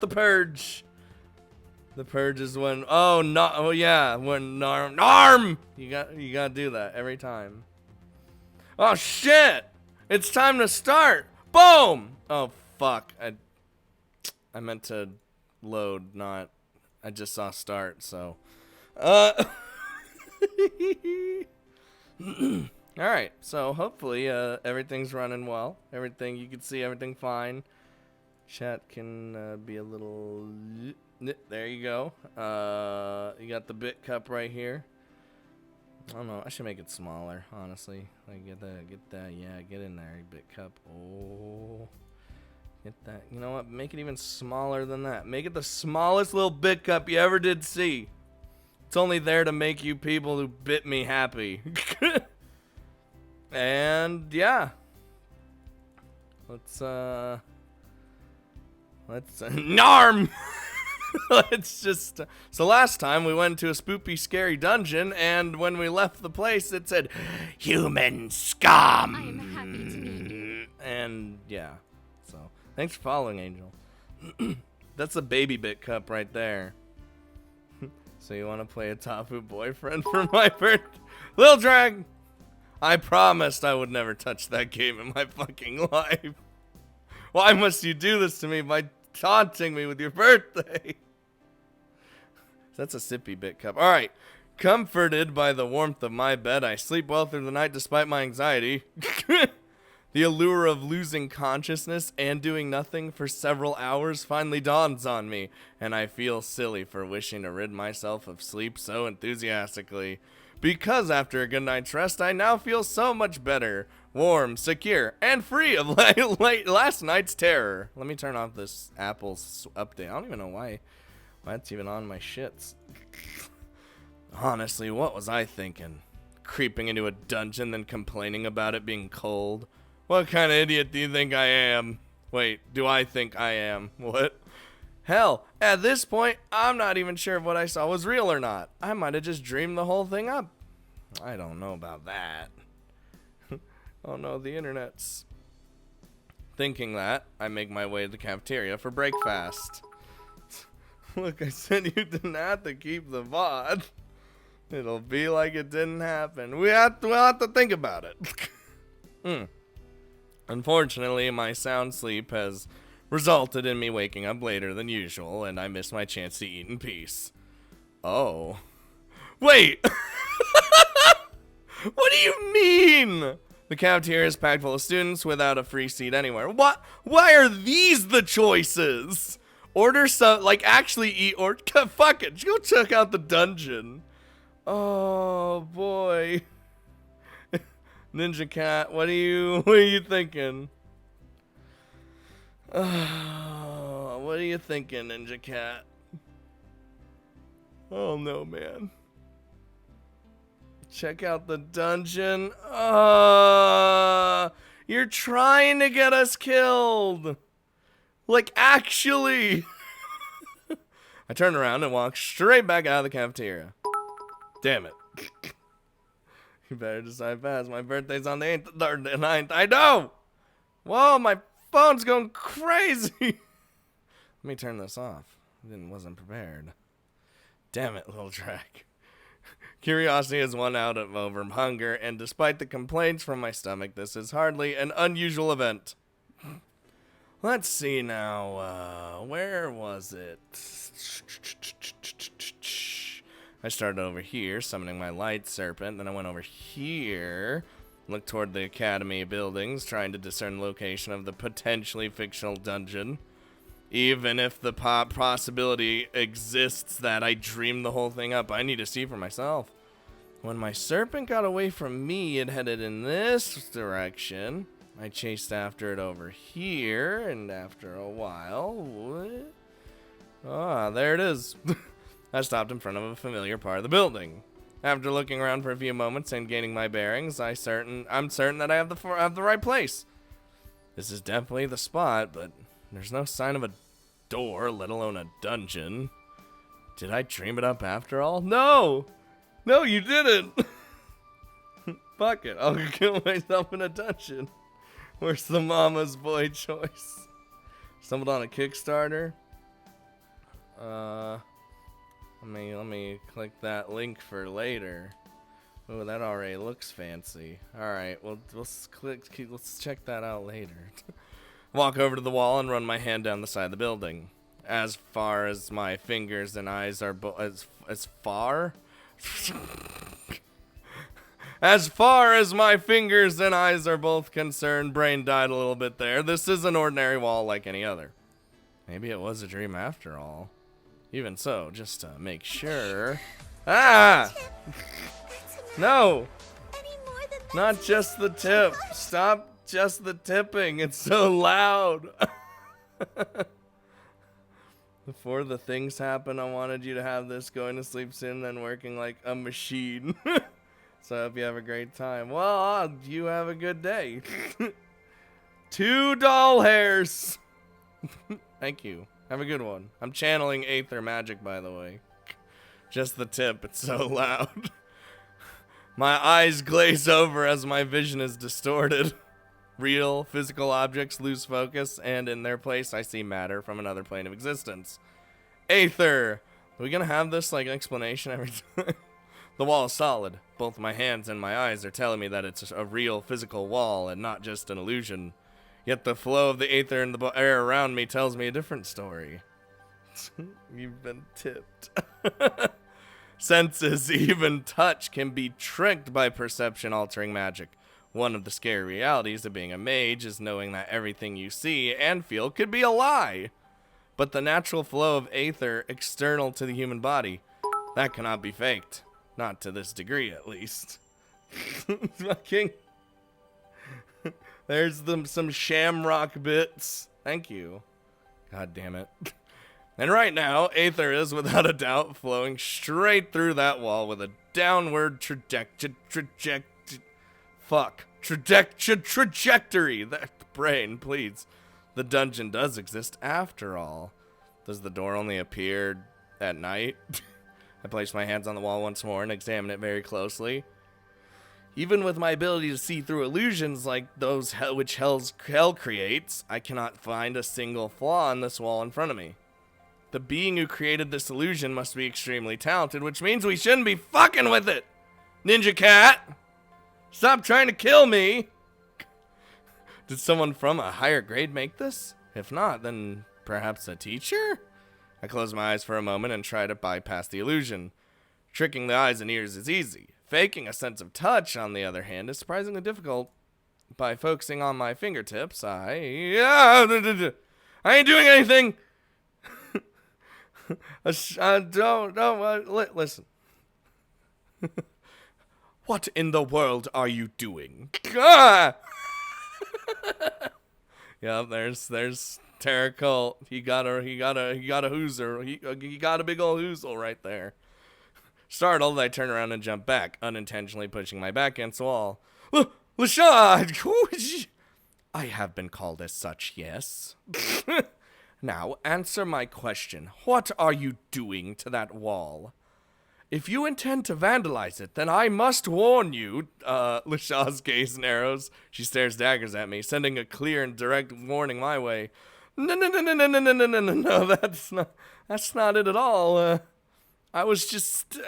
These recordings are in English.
The Purge. The Purge is when, oh, no, oh yeah, when Narm. You gotta do that every time. Oh shit! It's time to start. Boom! Oh fuck! I meant to load, not. I just saw start, so. All right, so hopefully everything's running well. Everything, you can see everything fine. Chat can be a little. There you go. You got the bit cup right here. I don't know. I should make it smaller, honestly. Like get that. Yeah, get in there, bit cup. Oh, get that. You know what? Make it even smaller than that. Make it the smallest little bit cup you ever did see. It's only there to make you people who bit me happy. And yeah, let's Narm. Let's just. So last time we went to a spoopy, scary dungeon, and when we left the place, it said, "Human scum." I am happy to meet you. And yeah, so thanks for following, Angel. That's a baby bit cup right there. So you want to play a Tapu boyfriend for my birthday, Lil Drag? I promised I would never touch that game in my fucking life. Why must you do this to me by taunting me with your birthday? That's a sippy bit cup. All right. Comforted by the warmth of my bed, I sleep well through the night despite my anxiety. The allure of losing consciousness and doing nothing for several hours finally dawns on me, and I feel silly for wishing to rid myself of sleep so enthusiastically. Because after a good night's rest, I now feel so much better, warm, secure, and free of last night's terror. Let me turn off this Apple's update. I don't even know why it's even on my shits. Honestly, what was I thinking? Creeping into a dungeon, then complaining about it being cold? What kind of idiot do you think I am? Wait, do I think I am? What? Hell, at this point, I'm not even sure if what I saw was real or not. I might have just dreamed the whole thing up. I don't know about that. Oh no, the internet's. Thinking that, I make my way to the cafeteria for breakfast. Look, I said you didn't have to keep the VOD. It'll be like it didn't happen. We'll have to think about it. Unfortunately, my sound sleep has resulted in me waking up later than usual, and I missed my chance to eat in peace. Oh. Wait! What do you mean? The cafeteria is packed full of students without a free seat anywhere. What? Why are these the choices? Order some, like, actually eat, or fuck it, go check out the dungeon. Oh boy. Ninja Cat, what are you thinking? What are you thinking, Ninja Cat? Oh no, man. Check out the dungeon. You're trying to get us killed. Like, actually. I turned around and walked straight back out of the cafeteria. Damn it. You better decide fast. My birthday's on the 8th or the 9th. I know! Whoa, my phone's going crazy. Let me turn this off. Wasn't prepared. Damn it, little Drac. Curiosity has won out over hunger, and despite the complaints from my stomach, this is hardly an unusual event. Let's see now, where was it? I started over here, summoning my light serpent, then I went over here, looked toward the academy buildings, trying to discern the location of the potentially fictional dungeon. Even if the possibility exists that I dreamed the whole thing up, I need to see for myself. When my serpent got away from me, it headed in this direction. I chased after it over here, and after a while, what? Ah, there it is. I stopped in front of a familiar part of the building. After looking around for a few moments and gaining my bearings, I'm certain that I have the right place. This is definitely the spot, but there's no sign of a door, let alone a dungeon. Did I dream it up after all? No! No, you didn't! Fuck it, I'll kill myself in a dungeon. Where's the mama's boy choice? Stumbled on a Kickstarter. Let me click that link for later. Oh, that already looks fancy. Alright, well, let's check that out later. Walk over to the wall and run my hand down the side of the building. As far as my fingers and eyes are as far as my fingers and eyes are both concerned, brain died a little bit there. This is an ordinary wall like any other. Maybe it was a dream after all. Even so, just to make sure. Ah! No! Not just the tip. Stop just the tipping. It's so loud. Before the things happen, I wanted you to have this going to sleep soon, then working like a machine. So I hope you have a great time. Well, you have a good day. 2 doll hairs. Thank you. Have a good one. I'm channeling Aether magic, by the way. Just the tip. It's so loud. My eyes glaze over as my vision is distorted. Real, physical objects lose focus, and in their place, I see matter from another plane of existence. Aether! Are we gonna have this, like, explanation every time? The wall is solid. Both my hands and my eyes are telling me that it's a real, physical wall and not just an illusion. Yet the flow of the aether in the air around me tells me a different story. You've been tipped. Senses, even touch, can be tricked by perception-altering magic. One of the scary realities of being a mage is knowing that everything you see and feel could be a lie. But the natural flow of aether external to the human body, that cannot be faked. Not to this degree, at least. Fucking... There's some shamrock bits. Thank you. God damn it. And right now, aether is, without a doubt, flowing straight through that wall with a downward trajectory. That brain, please. The dungeon does exist after all. Does the door only appear at night? I place my hands on the wall once more and examine it very closely. Even with my ability to see through illusions like those which hell creates, I cannot find a single flaw in this wall in front of me. The being who created this illusion must be extremely talented, which means we shouldn't be fucking with it! Ninja Cat! Stop trying to kill me! Did someone from a higher grade make this? If not, then perhaps a teacher? I close my eyes for a moment and try to bypass the illusion. Tricking the eyes and ears is easy. Faking a sense of touch, on the other hand, is surprisingly difficult. By focusing on my fingertips, I ain't doing anything! Listen. What in the world are you doing? Ah! Yep, there's Terracult. He got a hooser. He got a big old hoozle right there. Startled, I turn around and jump back, unintentionally pushing my back against the wall. LaShawn! I have been called as such, yes. Now, answer my question. What are you doing to that wall? If you intend to vandalize it, then I must warn you. LaShaw's gaze narrows. She stares daggers at me, sending a clear and direct warning my way. No, that's not it at all. I was just,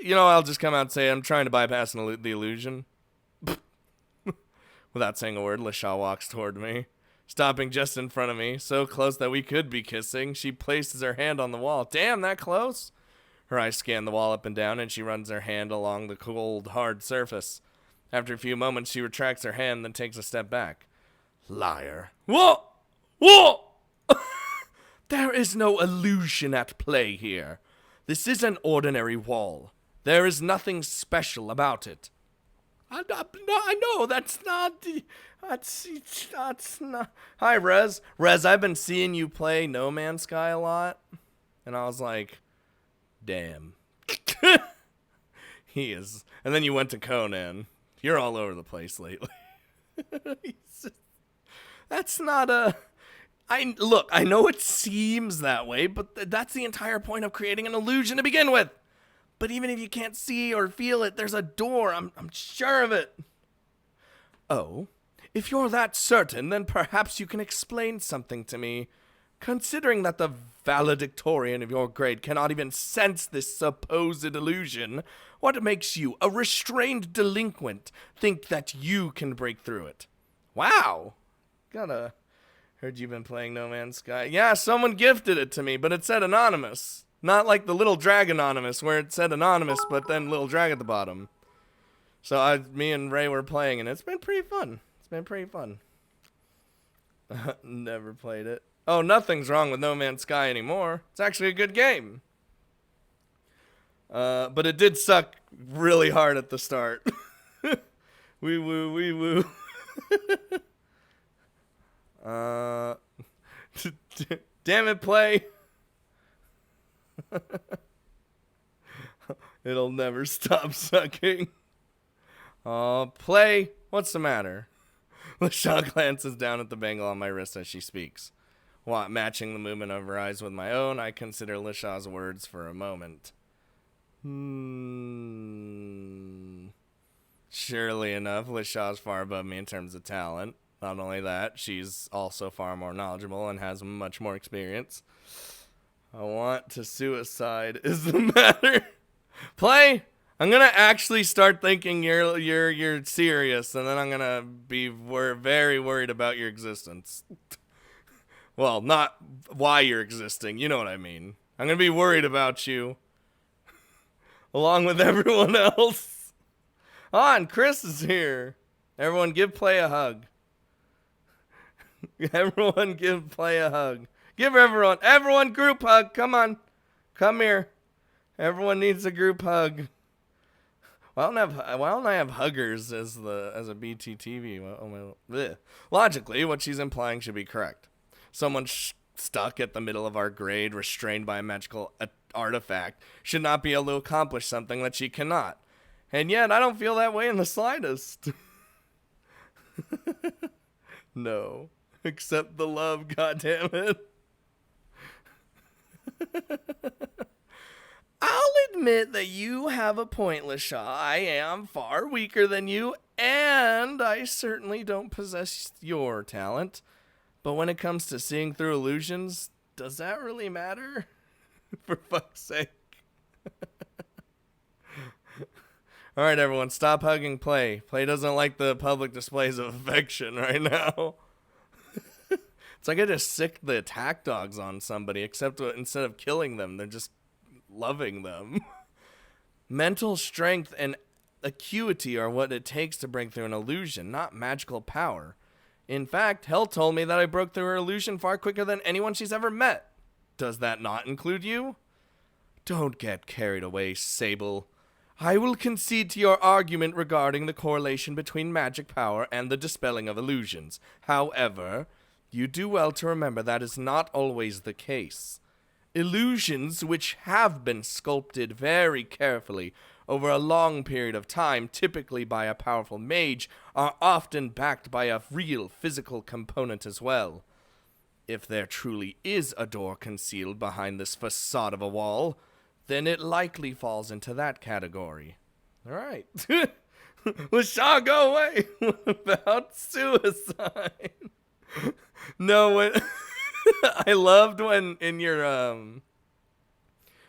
I'll just come out and say I'm trying to bypass the illusion. Without saying a word, LaShaw walks toward me, stopping just in front of me, so close that we could be kissing. She places her hand on the wall. Damn, that close? Her eyes scan the wall up and down, and she runs her hand along the cold, hard surface. After a few moments, she retracts her hand, then takes a step back. Liar. Whoa! Whoa! There is no illusion at play here. This is an ordinary wall. There is nothing special about it. I know, that's not... Hi, Rez. Rez, I've been seeing you play No Man's Sky a lot. And I was like, damn. He is. And then you went to Conan. You're all over the place lately. That's not a... Look, I know it seems that way, but that's the entire point of creating an illusion to begin with. But even if you can't see or feel it, there's a door. I'm sure of it. Oh, if you're that certain, then perhaps you can explain something to me. Considering that the valedictorian of your grade cannot even sense this supposed illusion, what makes you, a restrained delinquent, think that you can break through it? Wow. Heard you've been playing No Man's Sky. Yeah, someone gifted it to me, but it said anonymous. Not like the Little Drag Anonymous, where it said anonymous, but then Little Drag at the bottom. So me and Ray were playing, and it's been pretty fun. Never played it. Oh, nothing's wrong with No Man's Sky anymore. It's actually a good game. But it did suck really hard at the start. Wee woo. Damn it, play. It'll never stop sucking. Play. What's the matter? LaShaw glances down at the bangle on my wrist as she speaks. Matching the movement of her eyes with my own, I consider LaShaw's words for a moment. Surely enough, LaShaw's far above me in terms of talent. Not only that, she's also far more knowledgeable and has much more experience. I want to suicide is the matter. Play. I'm gonna actually start thinking you're serious, and then I'm gonna be very worried about your existence. Well, not why you're existing. You know what I mean. I'm gonna be worried about you, along with everyone else. And Chris is here. Everyone, give Play a hug. Everyone, give Play a hug. Give everyone group hug. Come on, come here. Everyone needs a group hug. Why don't I have huggers as a BTTV? Logically, what she's implying should be correct. Someone stuck at the middle of our grade, restrained by a magical artifact, should not be able to accomplish something that she cannot. And yet, I don't feel that way in the slightest. No, except the love, goddammit. I'll admit that you have a point, LaShaw. I am far weaker than you, and I certainly don't possess your talent. But when it comes to seeing through illusions, does that really matter? For fuck's sake. Alright, everyone, stop hugging Play. Play doesn't like the public displays of affection right now. It's like I just sicked the attack dogs on somebody, except instead of killing them, they're just loving them. Mental strength and acuity are what it takes to break through an illusion, not magical power. In fact, Hell told me that I broke through her illusion far quicker than anyone she's ever met. Does that not include you? Don't get carried away, Sable. I will concede to your argument regarding the correlation between magic power and the dispelling of illusions. However, you do well to remember that is not always the case. Illusions, which have been sculpted very carefully over a long period of time, typically by a powerful mage, are often backed by a real physical component as well. If there truly is a door concealed behind this facade of a wall, then it likely falls into that category. All right. LaShaw, go away. What about suicide? No, I loved when in your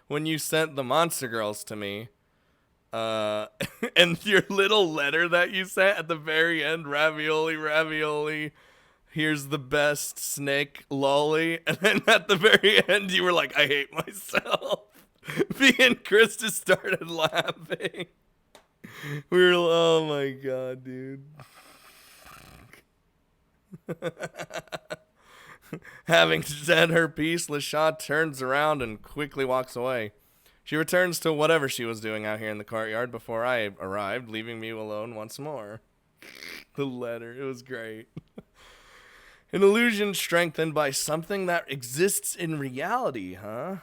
when you sent the Monster Girls to me, and your little letter that you sent at the very end, ravioli, here's the best snake lolly, and then at the very end you were like, I hate myself. Me and Chris just started laughing. We were, oh my god, dude. Having said her piece, LaShaw turns around and quickly walks away. She returns to whatever she was doing out here in the courtyard before I arrived, leaving me alone once more. The letter, it was great. An illusion strengthened by something that exists in reality, huh?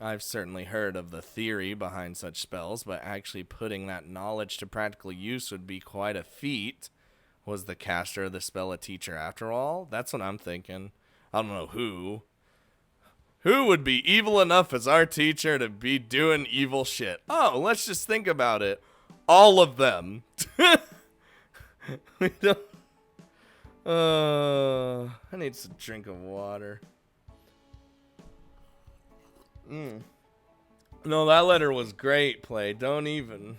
I've certainly heard of the theory behind such spells, but actually putting that knowledge to practical use would be quite a feat. Was the caster of the spell a teacher after all? That's what I'm thinking. I don't know who. Who would be evil enough as our teacher to be doing evil shit? Oh, let's just think about it. All of them. We don't... I need a drink of water. No, that letter was great, Play. Don't even.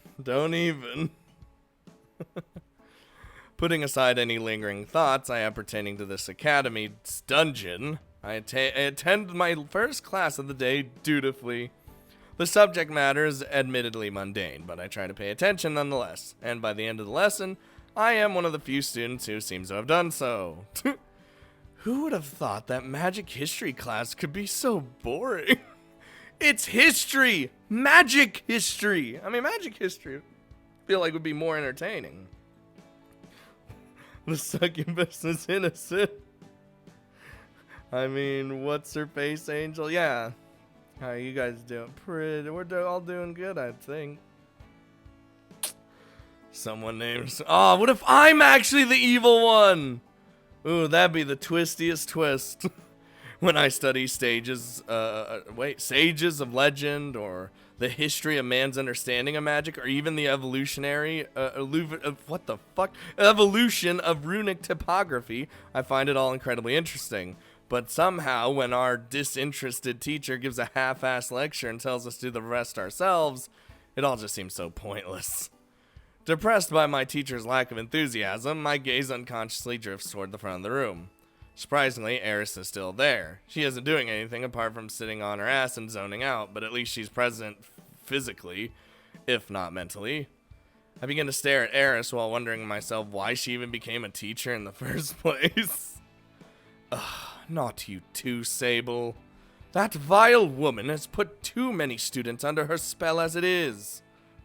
Putting aside any lingering thoughts I have pertaining to this academy's dungeon, I attend my first class of the day dutifully. The subject matter is admittedly mundane, but I try to pay attention nonetheless, and by the end of the lesson, I am one of the few students who seems to have done so. Who would have thought that magic history class could be so boring? It's history! Magic history! I mean, magic history I feel like would be more entertaining. The succubus is innocent. I mean, what's her face, Angel? Yeah. How you guys doing? Pretty. We're all doing good, I think. Someone names. Oh, what if I'm actually the evil one? Ooh, that'd be the twistiest twist. When I study sages of legend, or the history of man's understanding of magic, or even the evolution of runic typography, I find it all incredibly interesting. But somehow, when our disinterested teacher gives a half-assed lecture and tells us to do the rest ourselves, it all just seems so pointless. Depressed by my teacher's lack of enthusiasm, my gaze unconsciously drifts toward the front of the room. Surprisingly, Eris is still there. She isn't doing anything apart from sitting on her ass and zoning out, but at least she's present physically, if not mentally. I begin to stare at Eris while wondering to myself why she even became a teacher in the first place. Ugh, not you too, Sable. That vile woman has put too many students under her spell as it is.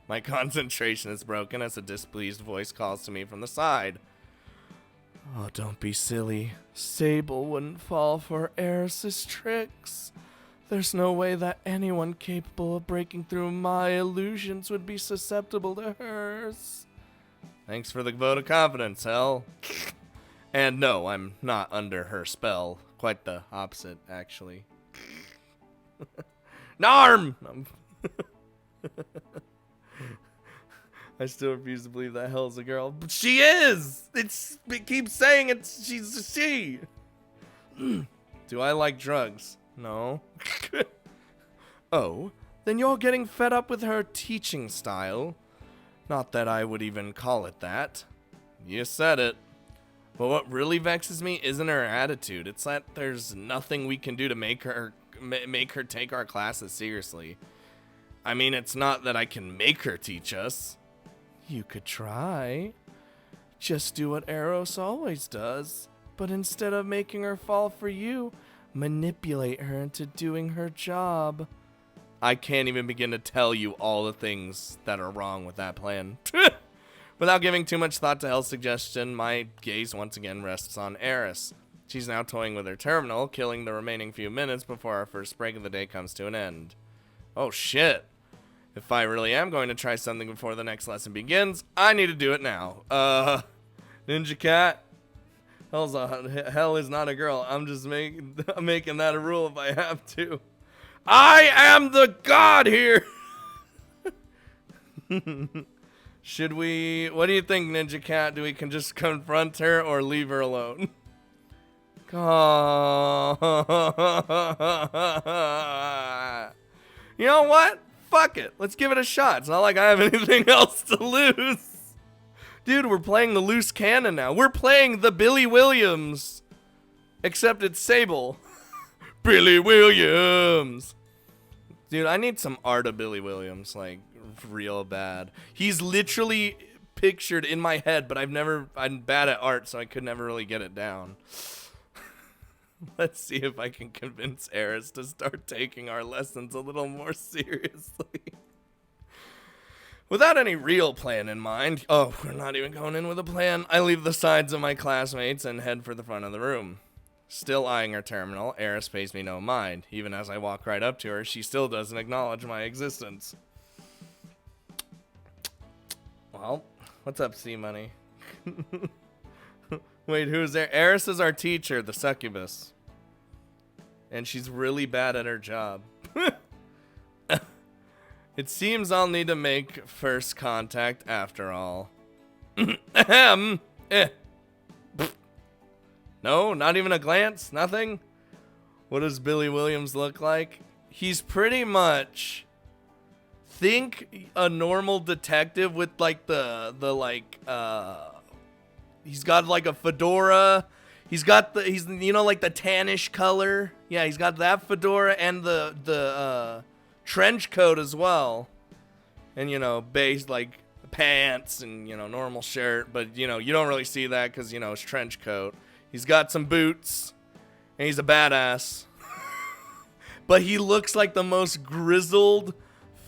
My concentration is broken as a displeased voice calls to me from the side. Oh, don't be silly. Sable wouldn't fall for Eris's tricks. There's no way that anyone capable of breaking through my illusions would be susceptible to hers. Thanks for the vote of confidence, Hell. And no, I'm not under her spell. Quite the opposite, actually. Narm! I still refuse to believe that Hell's a girl. But she is! It keeps saying she's a she. Do I like drugs? No. Oh, then you're getting fed up with her teaching style. Not that I would even call it that. You said it. But what really vexes me isn't her attitude. It's that there's nothing we can do to make her take our classes seriously. I mean, it's not that I can make her teach us. You could try. Just do what Eros always does. But instead of making her fall for you, manipulate her into doing her job. I can't even begin to tell you all the things that are wrong with that plan. Without giving too much thought to Hell's suggestion, my gaze once again rests on Eris. She's now toying with her terminal, killing the remaining few minutes before our first break of the day comes to an end. Oh shit. If I really am going to try something before the next lesson begins, I need to do it now. Ninja Cat. Hell is not a girl. I'm just making that a rule if I have to. I am the god here! Should we... What do you think, Ninja Cat? Do we can just confront her or leave her alone? You know what? Fuck it. Let's give it a shot. It's not like I have anything else to lose. Dude, we're playing the loose cannon now. We're playing the Billy Williams. Except it's Sable. Billy Williams. Dude, I need some art of Billy Williams, like, real bad. He's literally pictured in my head, but I'm bad at art, so I could never really get it down. Let's see if I can convince Eris to start taking our lessons a little more seriously. Without any real plan in mind, oh, we're not even going in with a plan, I leave the sides of my classmates and head for the front of the room. Still eyeing her terminal, Eris pays me no mind. Even as I walk right up to her, she still doesn't acknowledge my existence. Well, what's up, C-Money? Wait, who's there? Eris is our teacher, the succubus. And she's really bad at her job. It seems I'll need to make first contact after all. Ahem. No, not even a glance? Nothing? What does Billy Williams look like? he's pretty much, think a normal detective with like he's got like a fedora. He's you know, like the tannish color. Yeah, he's got that fedora and the trench coat as well. And, you know, base like pants and, you know, normal shirt. But, you know, you don't really see that because, you know, it's trench coat. He's got some boots and he's a badass. But he looks like the most grizzled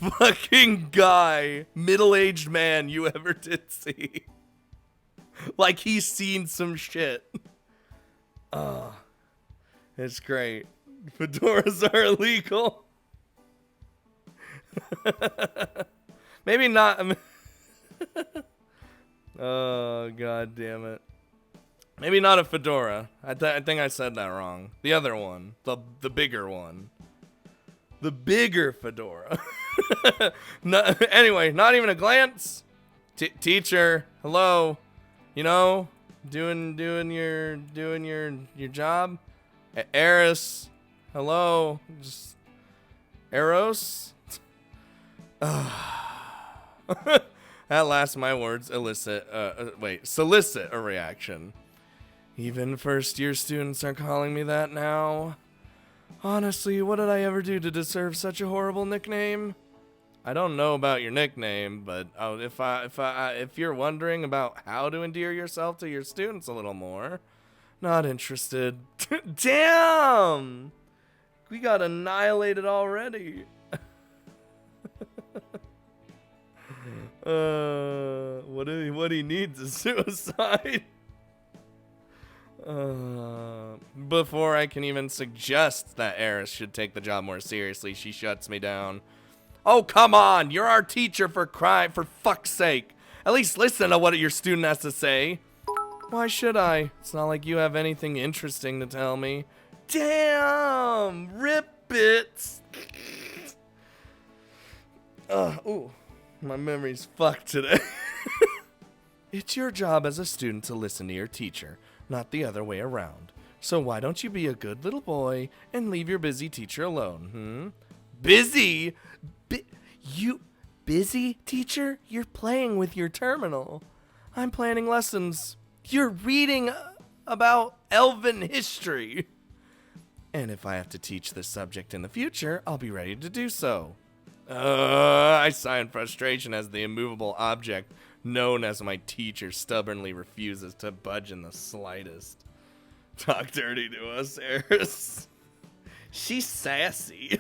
fucking guy, middle-aged man you ever did see. Like he's seen some shit. It's great. Fedoras are illegal. Maybe not. Oh, god damn it. Maybe not a fedora. I think I said that wrong. The other one. The bigger one. The bigger fedora. No, anyway, not even a glance. Teacher, hello. You know, doing your job. Eris, hello. Just Eros. At last, my words solicit a reaction. Even first-year students are calling me that now. Honestly, what did I ever do to deserve such a horrible nickname? I don't know about your nickname, but if you're wondering about how to endear yourself to your students a little more, not interested. Damn! We got annihilated already. What he needs is suicide. Before I can even suggest that Eris should take the job more seriously, she shuts me down. Oh, come on! You're our teacher, for fuck's sake! At least listen to what your student has to say. Why should I? It's not like you have anything interesting to tell me. Damn! Rip it! Ooh. My memory's fucked today. It's your job as a student to listen to your teacher, not the other way around. So why don't you be a good little boy and leave your busy teacher alone, Busy? You busy, teacher? You're playing with your terminal. I'm planning lessons. You're reading about elven history. And if I have to teach this subject in the future, I'll be ready to do so. I sigh in frustration as the immovable object known as my teacher stubbornly refuses to budge in the slightest. Talk dirty to us, Eris. She's sassy.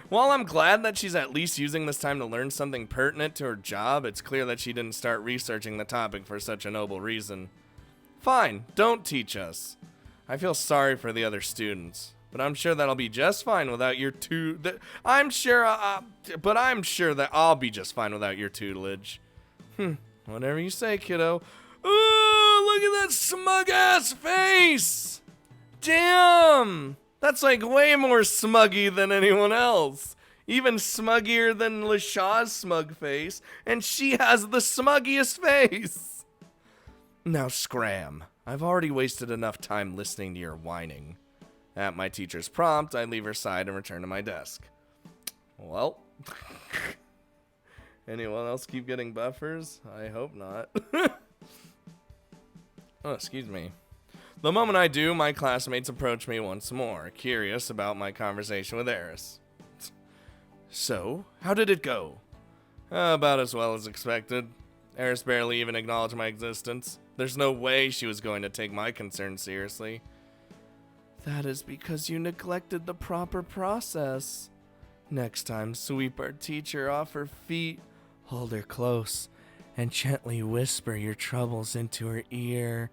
While I'm glad that she's at least using this time to learn something pertinent to her job, it's clear that she didn't start researching the topic for such a noble reason. Fine, don't teach us. I feel sorry for the other students. But I'm sure that'll be just fine without your I'm sure that I'll be just fine without your tutelage. Whatever you say, kiddo. Look at that smug-ass face! Damn! That's like way more smuggy than anyone else. Even smuggier than Lashaw's smug face. And she has the smuggiest face. Now scram. I've already wasted enough time listening to your whining. At my teacher's prompt, I leave her side and return to my desk. Well, anyone else keep getting buffers? I hope not. Oh, excuse me. The moment I do, my classmates approach me once more, curious about my conversation with Eris. So, how did it go? About as well as expected. Eris barely even acknowledged my existence. There's no way she was going to take my concerns seriously. That is because you neglected the proper process. Next time, sweep our teacher off her feet, hold her close, and gently whisper your troubles into her ear.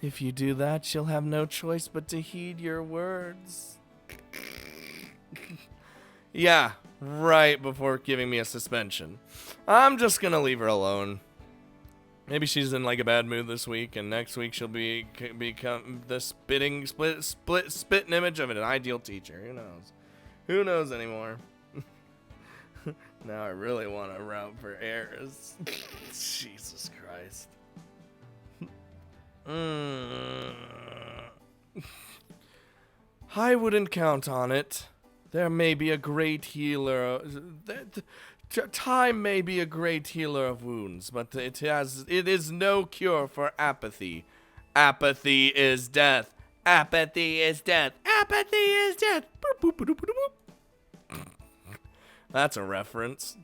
If you do that, she'll have no choice but to heed your words. Yeah, right before giving me a suspension. I'm just gonna leave her alone. Maybe she's in like a bad mood this week, and next week she'll become the spitting image of an ideal teacher. Who knows? Who knows anymore? Now I really want to route for Eris. Jesus Christ. I wouldn't count on it. There may be a great healer. Time may be a great healer of wounds, but it is no cure for apathy. Apathy is death. Apathy is death. Apathy is death. Boop, boop, boop, boop, boop. That's a reference.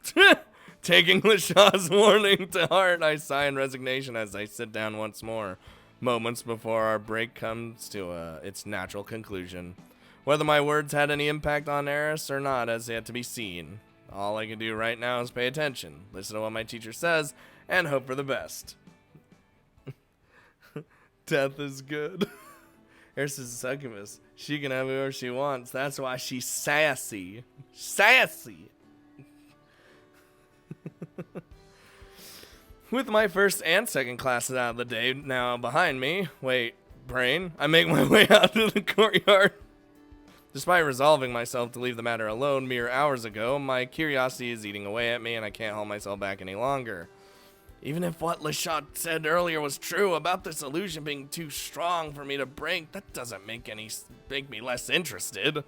Taking LaShaw's warning to heart, I sigh in resignation as I sit down once more, moments before our break comes to its natural conclusion. Whether my words had any impact on Eris or not has yet to be seen. All I can do right now is pay attention, listen to what my teacher says, and hope for the best. Death is good. Eris is a succubus. She can have whoever she wants. That's why she's sassy. Sassy! With my first and second classes out of the day now behind me, I make my way out to the courtyard. Despite resolving myself to leave the matter alone mere hours ago, my curiosity is eating away at me and I can't hold myself back any longer. Even if what LaShaw said earlier was true about this illusion being too strong for me to break, that doesn't make me less interested.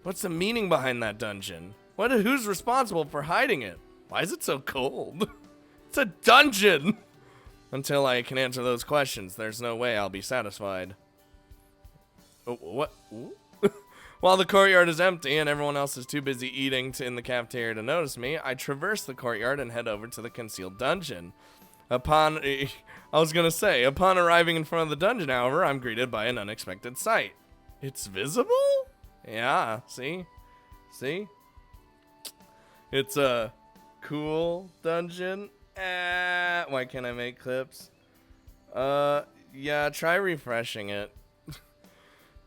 What's the meaning behind that dungeon? Who's responsible for hiding it? Why is it so cold? It's a dungeon! Until I can answer those questions, there's no way I'll be satisfied. Oh, what? While the courtyard is empty and everyone else is too busy eating in the cafeteria to notice me, I traverse the courtyard and head over to the concealed dungeon. Upon arriving in front of the dungeon, however, I'm greeted by an unexpected sight. It's visible? Yeah, see? See? It's a cool dungeon. Why can't I make clips? Yeah, try refreshing it.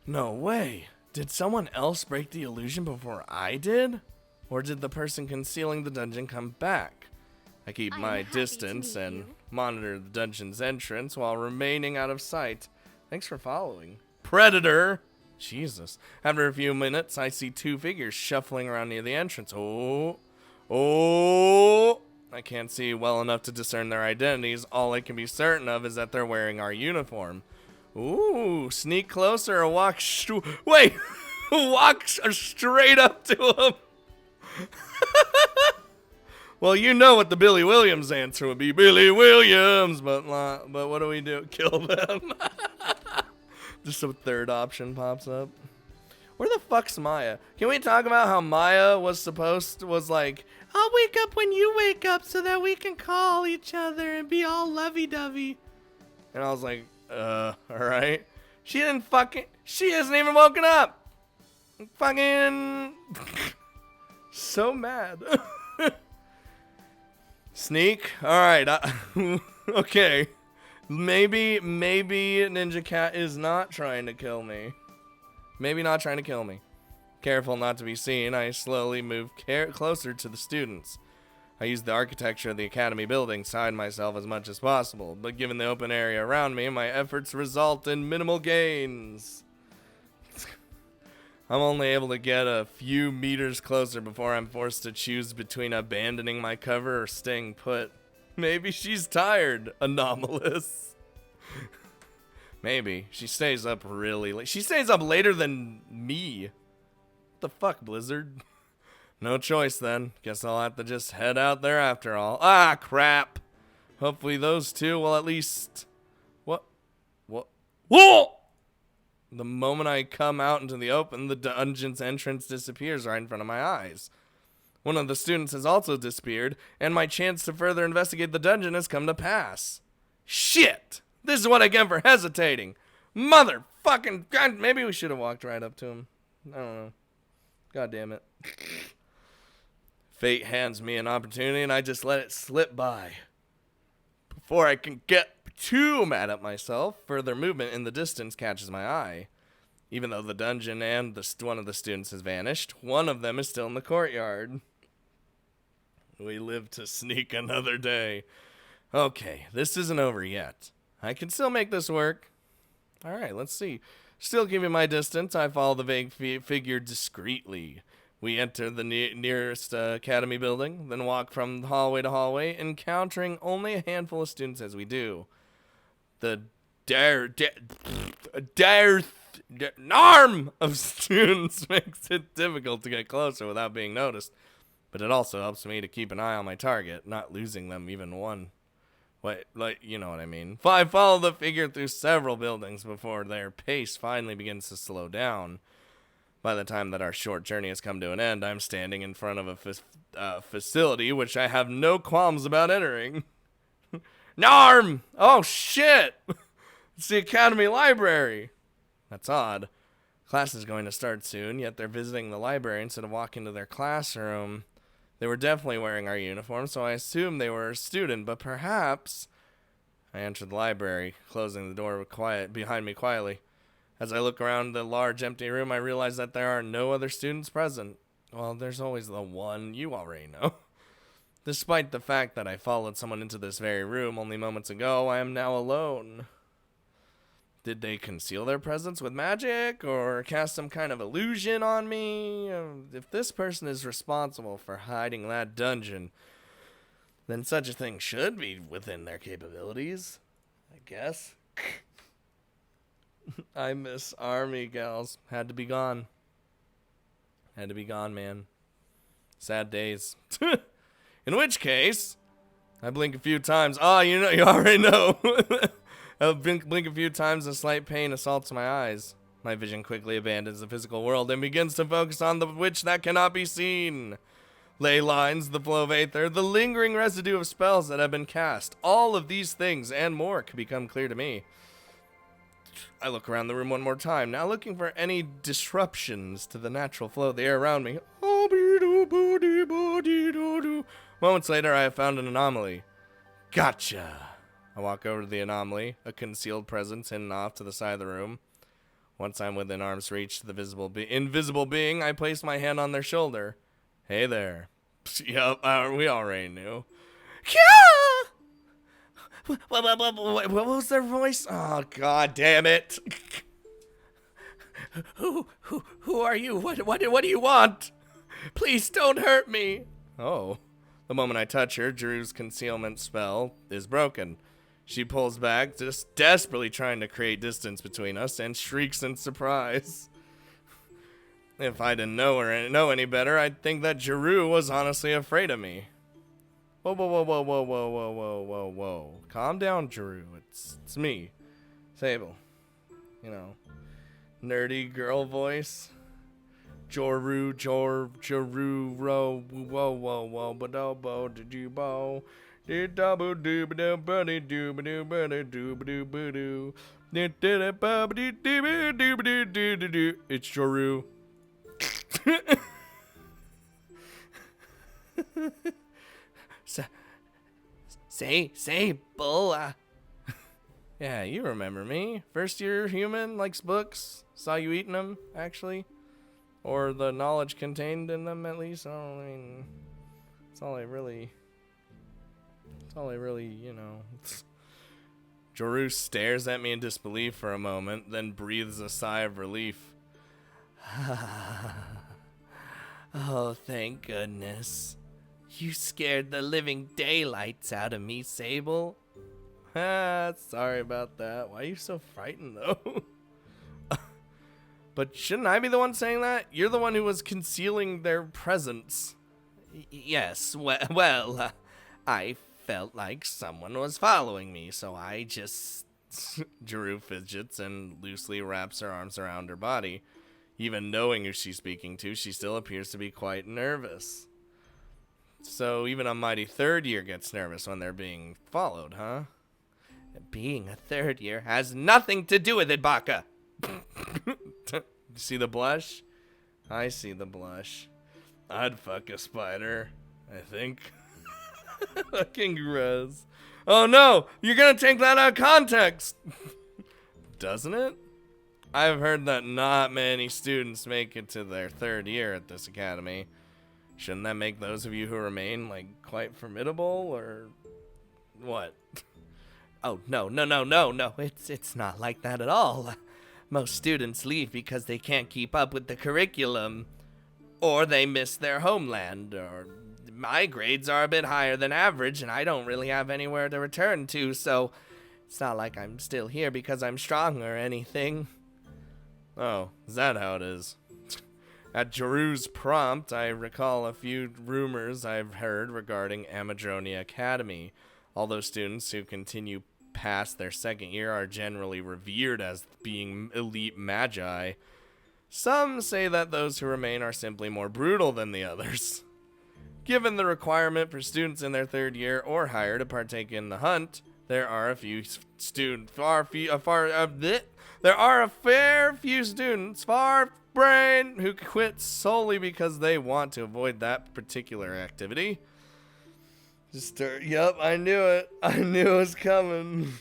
No way. Did someone else break the illusion before I did? Or did the person concealing the dungeon come back? I keep my distance and monitor the dungeon's entrance while remaining out of sight. Thanks for following. Predator! Jesus. After a few minutes, I see two figures shuffling around near the entrance. Oh! I can't see well enough to discern their identities. All I can be certain of is that they're wearing our uniform. Ooh, sneak closer or walk walk straight up to him. Well, you know what the Billy Williams answer would be. Billy Williams, but what do we do? Kill them. Just a third option pops up. Where the fuck's Maya? Can we talk about how Maya was like, I'll wake up when you wake up so that we can call each other and be all lovey-dovey. And I was like, alright. She hasn't even woken up. Fucking so mad. Sneak? Alright. Okay. Maybe Ninja Cat is not trying to kill me. Maybe not trying to kill me. Careful not to be seen, I slowly move closer to the students. I use the architecture of the academy building to hide myself as much as possible, but given the open area around me, my efforts result in minimal gains. I'm only able to get a few meters closer before I'm forced to choose between abandoning my cover or staying put. Maybe she's tired. Anomalous. Maybe. She stays up really late. She stays up later than me. What the fuck, Blizzard? No choice then. Guess I'll have to just head out there after all. Ah, crap. Hopefully those two will at least... What? Whoa! The moment I come out into the open, the dungeon's entrance disappears right in front of my eyes. One of the students has also disappeared, and my chance to further investigate the dungeon has come to pass. Shit! This is what I get for hesitating. Motherfucking God, maybe we should have walked right up to him. I don't know. God damn it. Fate hands me an opportunity, and I just let it slip by. Before I can get too mad at myself, further movement in the distance catches my eye. Even though the dungeon and one of the students has vanished, one of them is still in the courtyard. We live to sneak another day. Okay, this isn't over yet. I can still make this work. Alright, let's see. Still keeping my distance, I follow the vague figure discreetly. We enter the nearest academy building, then walk from hallway to hallway, encountering only a handful of students as we do. The an arm of students makes it difficult to get closer without being noticed. But it also helps me to keep an eye on my target, not losing them even one. Wait, like, you know what I mean. I follow the figure through several buildings before their pace finally begins to slow down. By the time that our short journey has come to an end, I'm standing in front of a facility which I have no qualms about entering. Narm! Oh, shit! It's the Academy Library. That's odd. Class is going to start soon, yet they're visiting the library instead of walking to their classroom. They were definitely wearing our uniforms, so I assumed they were a student, but perhaps... I entered the library, closing the door behind me quietly. As I look around the large empty room, I realize that there are no other students present. Well, there's always the one you already know. Despite the fact that I followed someone into this very room only moments ago, I am now alone. Did they conceal their presence with magic or cast some kind of illusion on me? If this person is responsible for hiding that dungeon, then such a thing should be within their capabilities, I guess. I miss army gals. Had to be gone. Had to be gone, man. Sad days. In which case, I blink a few times. Oh, you already know. I blink a few times and slight pain assaults my eyes. My vision quickly abandons the physical world and begins to focus on the which that cannot be seen. Ley lines, the flow of aether, the lingering residue of spells that have been cast. All of these things and more could become clear to me. I look around the room one more time, now looking for any disruptions to the natural flow of the air around me. Moments later, I have found an anomaly. Gotcha! I walk over to the anomaly, a concealed presence hidden off to the side of the room. Once I'm within arm's reach to the invisible being, I place my hand on their shoulder. Hey there. Yup, we already knew. What was their voice? Oh, god damn it. Who are you? What do you want? Please don't hurt me. Oh. The moment I touch her, Drew's concealment spell is broken. She pulls back, just desperately trying to create distance between us, and shrieks in surprise. If I didn't know any better, I'd think that Jeru was honestly afraid of me. Whoa. Calm down, Jeru. It's me, Sable. You know, nerdy girl voice. Joru, ro, whoa, ba-do-bo, did-you-bo. It's Joru. Sable. Yeah, you remember me. First year human, likes books. Saw you eating them, actually. Or the knowledge contained in them, at least. I mean, it's all I really, you know. Joru stares at me in disbelief for a moment, then breathes a sigh of relief. Oh, thank goodness. You scared the living daylights out of me, Sable. Sorry about that. Why are you so frightened, though? But shouldn't I be the one saying that? You're the one who was concealing their presence. Yes, well, I felt like someone was following me, so I just... Jeru fidgets and loosely wraps her arms around her body. Even knowing who she's speaking to, she still appears to be quite nervous. So even a mighty third year gets nervous when they're being followed, huh? Being a third year has nothing to do with it, Baka! See the blush? I see the blush. I'd fuck a spider, I think. Fucking gross. Oh no! You're gonna take that out of context! Doesn't it? I've heard that not many students make it to their third year at this academy. Shouldn't that make those of you who remain, like, quite formidable, or what? Oh, no. It's not like that at all. Most students leave because they can't keep up with the curriculum, or they miss their homeland, or my grades are a bit higher than average, and I don't really have anywhere to return to, so it's not like I'm still here because I'm strong or anything. Oh, is that how it is? At Jeru's prompt, I recall a few rumors I've heard regarding Amadronia Academy. Although students who continue past their second year are generally revered as being elite magi, some say that those who remain are simply more brutal than the others. Given the requirement for students in their third year or higher to partake in the hunt, there are a fair few students far brain who quit solely because they want to avoid that particular activity. Yep, I knew it. I knew it was coming.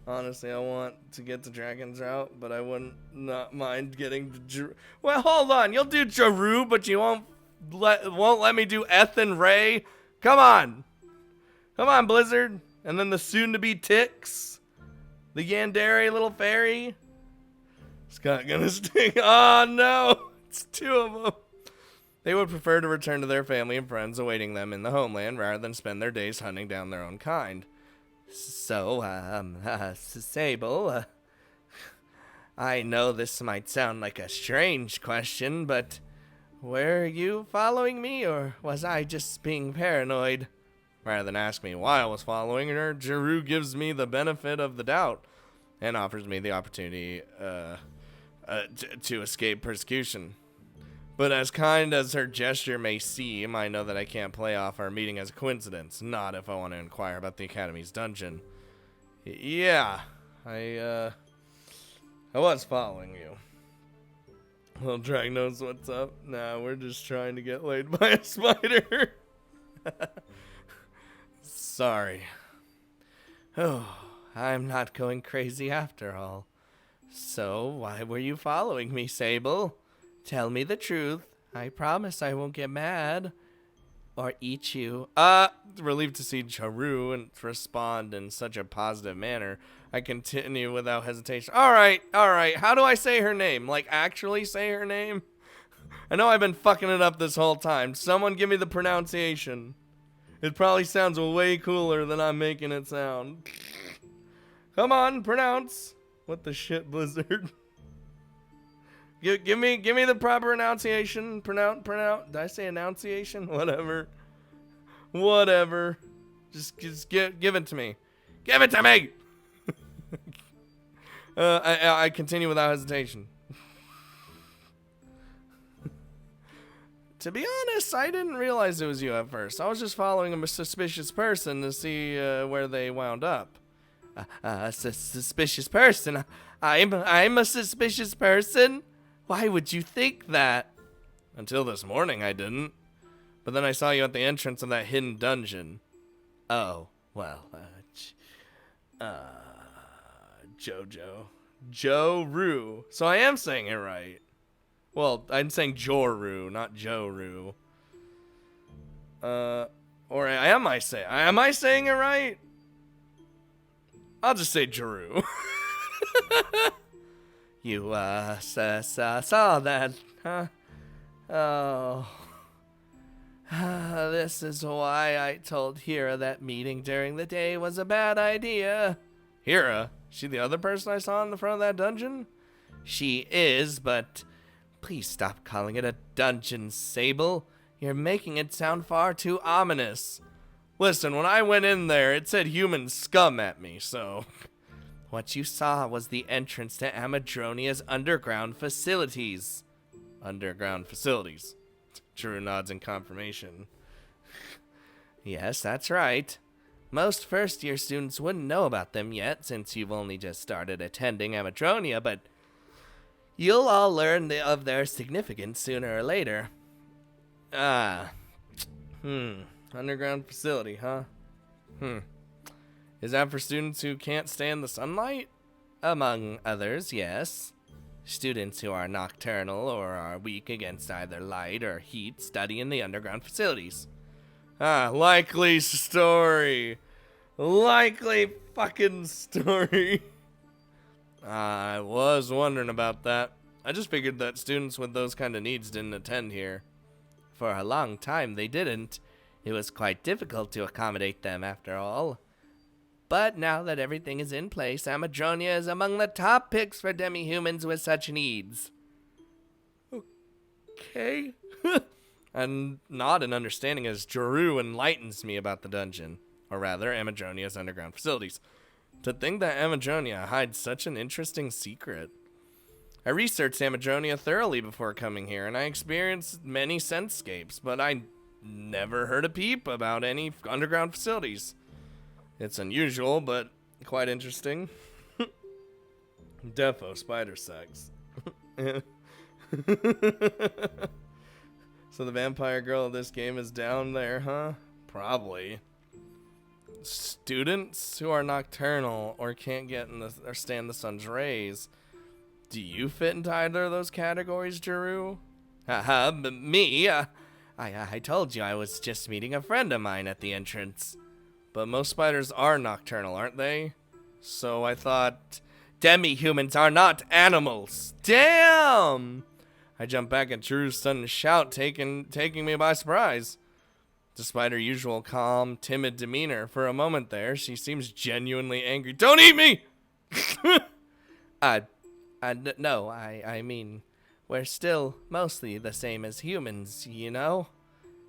Honestly, I want to get the Dragon's route, but I wouldn't not mind getting the Well, hold on. You'll do Jeru, but you won't let me do Eth and Ray. Come on, Blizzard. And then the soon-to-be Tix, the Yandere little fairy. Scott gonna sting. Oh no, it's two of them. They would prefer to return to their family and friends awaiting them in the homeland rather than spend their days hunting down their own kind. So, Sable, I know this might sound like a strange question, but were you following me, or was I just being paranoid? Rather than ask me why I was following her, Jeru gives me the benefit of the doubt and offers me the opportunity to escape persecution. But as kind as her gesture may seem, I know that I can't play off our meeting as a coincidence, not if I want to inquire about the Academy's dungeon. Yeah, I was following you. Little Drag knows what's up. Nah, we're just trying to get laid by a spider. Sorry. Oh, I'm not going crazy after all. So, why were you following me, Sable? Tell me the truth. I promise I won't get mad. Or eat you. Relieved to see Jeru and respond in such a positive manner. I continue without hesitation. Alright. How do I say her name? Like, actually say her name? I know I've been fucking it up this whole time. Someone give me the pronunciation. It probably sounds way cooler than I'm making it sound. Come on, pronounce. What the shit, Blizzard? Give me the proper enunciation. Pronounce. Did I say enunciation? Whatever. Just give it to me. Give it to me. I continue without hesitation. To be honest, I didn't realize it was you at first. I was just following a suspicious person to see where they wound up. Suspicious person? I'm a suspicious person? Why would you think that? Until this morning, I didn't. But then I saw you at the entrance of that hidden dungeon. Oh, well, Joru. So I am saying it right. Well, I'm saying Joru, not Joru. Or am I saying it right? I'll just say Jeru. You, saw that, huh? Oh. This is why I told Hira that meeting during the day was a bad idea. Hira? She the other person I saw in the front of that dungeon? She is, but please stop calling it a dungeon, Sable. You're making it sound far too ominous. Listen, when I went in there, it said human scum at me, so... What you saw was the entrance to Amadronia's underground facilities. Underground facilities. Drew nods in confirmation. Yes, that's right. Most first-year students wouldn't know about them yet, since you've only just started attending Amadronia, but you'll all learn of their significance sooner or later. Underground facility, huh? Is that for students who can't stand the sunlight? Among others, yes. Students who are nocturnal or are weak against either light or heat study in the underground facilities. Likely story. Likely fucking story. I was wondering about that. I just figured that students with those kind of needs didn't attend here. For a long time, they didn't. It was quite difficult to accommodate them, after all. But now that everything is in place, Amadronia is among the top picks for demi-humans with such needs. Okay. And nod in understanding as Jeru enlightens me about the dungeon, or rather, Amadronia's underground facilities. To think that Amadronia hides such an interesting secret. I researched Amadronia thoroughly before coming here, and I experienced many sensescapes, but I never heard a peep about any underground facilities. It's unusual, but quite interesting. Defo spider sex. So the vampire girl of this game is down there, huh? Probably. Students who are nocturnal or can't get in the or stand the sun's rays. Do you fit into either of those categories, Jeru? Haha, but me? I told you I was just meeting a friend of mine at the entrance. But most spiders are nocturnal, aren't they? So I thought, demi-humans are not animals. Damn! I jumped back at Jeru's sudden shout, taking me by surprise. Despite her usual calm, timid demeanor, for a moment there, she seems genuinely angry. Don't eat me! No, I mean, we're still mostly the same as humans, you know?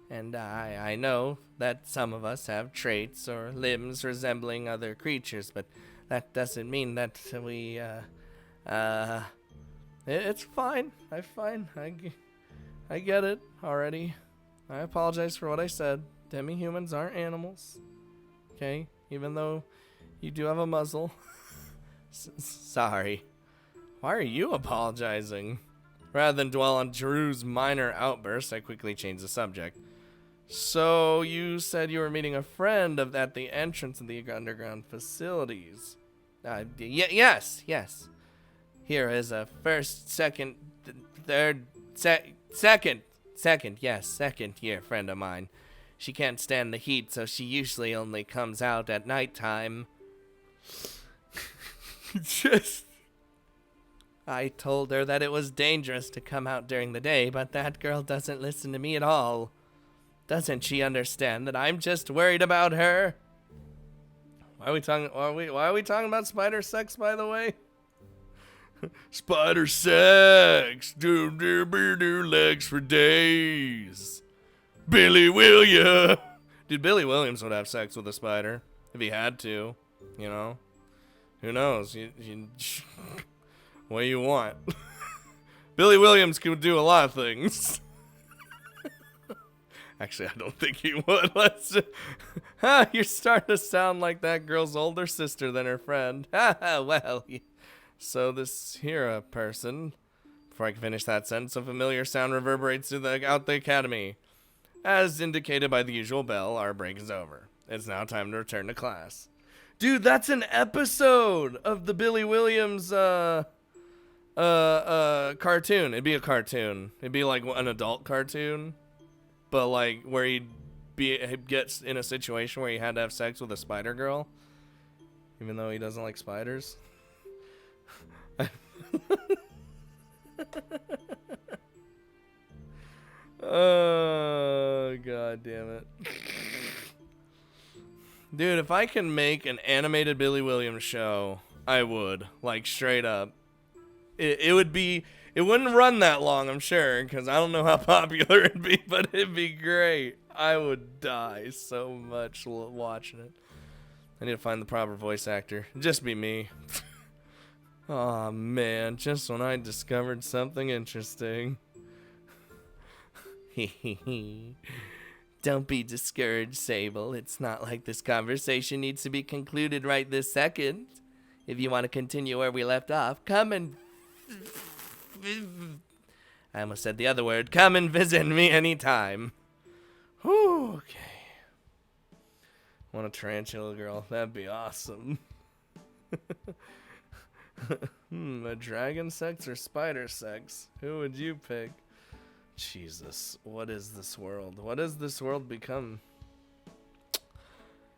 And I know that some of us have traits or limbs resembling other creatures, but that doesn't mean that we, it's fine. I'm fine. I get it already. I apologize for what I said. Demi-humans aren't animals. Okay? Even though you do have a muzzle. Sorry. Why are you apologizing? Rather than dwell on Jeru's minor outbursts, I quickly changed the subject. So, you said you were meeting a friend at the entrance of the underground facilities. Yes. Here is a first, second, third, second year friend of mine. She can't stand the heat, so she usually only comes out at nighttime. I told her that it was dangerous to come out during the day, but that girl doesn't listen to me at all. Doesn't she understand that I'm just worried about her? Why are we talking about spider sex, by the way? Spider sex, do legs for days. Billy Williams. Dude, Billy Williams would have sex with a spider if he had to. You know, who knows? What do you want? Billy Williams could do a lot of things. Actually, I don't think he would. You're starting to sound like that girl's older sister than her friend. Well. So this here person, before I can finish that sentence, a familiar sound reverberates out the academy. As indicated by the usual bell, our break is over. It's now time to return to class. Dude, that's an episode of the Billy Williams cartoon. It'd be a cartoon. It'd be like an adult cartoon, but like where he gets in a situation where he had to have sex with a spider girl, even though he doesn't like spiders. Oh, god damn it. Dude, if I can make an animated Billy Williams show, I would. Like, straight up. It wouldn't run that long, I'm sure, because I don't know how popular it'd be, but it'd be great. I would die so much watching it. I need to find the proper voice actor. It'd just be me. Aw, man, just when I discovered something interesting. Don't be discouraged, Sable. It's not like this conversation needs to be concluded right this second. If you want to continue where we left off, come and... I almost said the other word. Come and visit me anytime. Whew, okay. Want a tarantula girl? That'd be awesome. A dragon sex or spider sex? Who would you pick? Jesus, what is this world? What has this world become?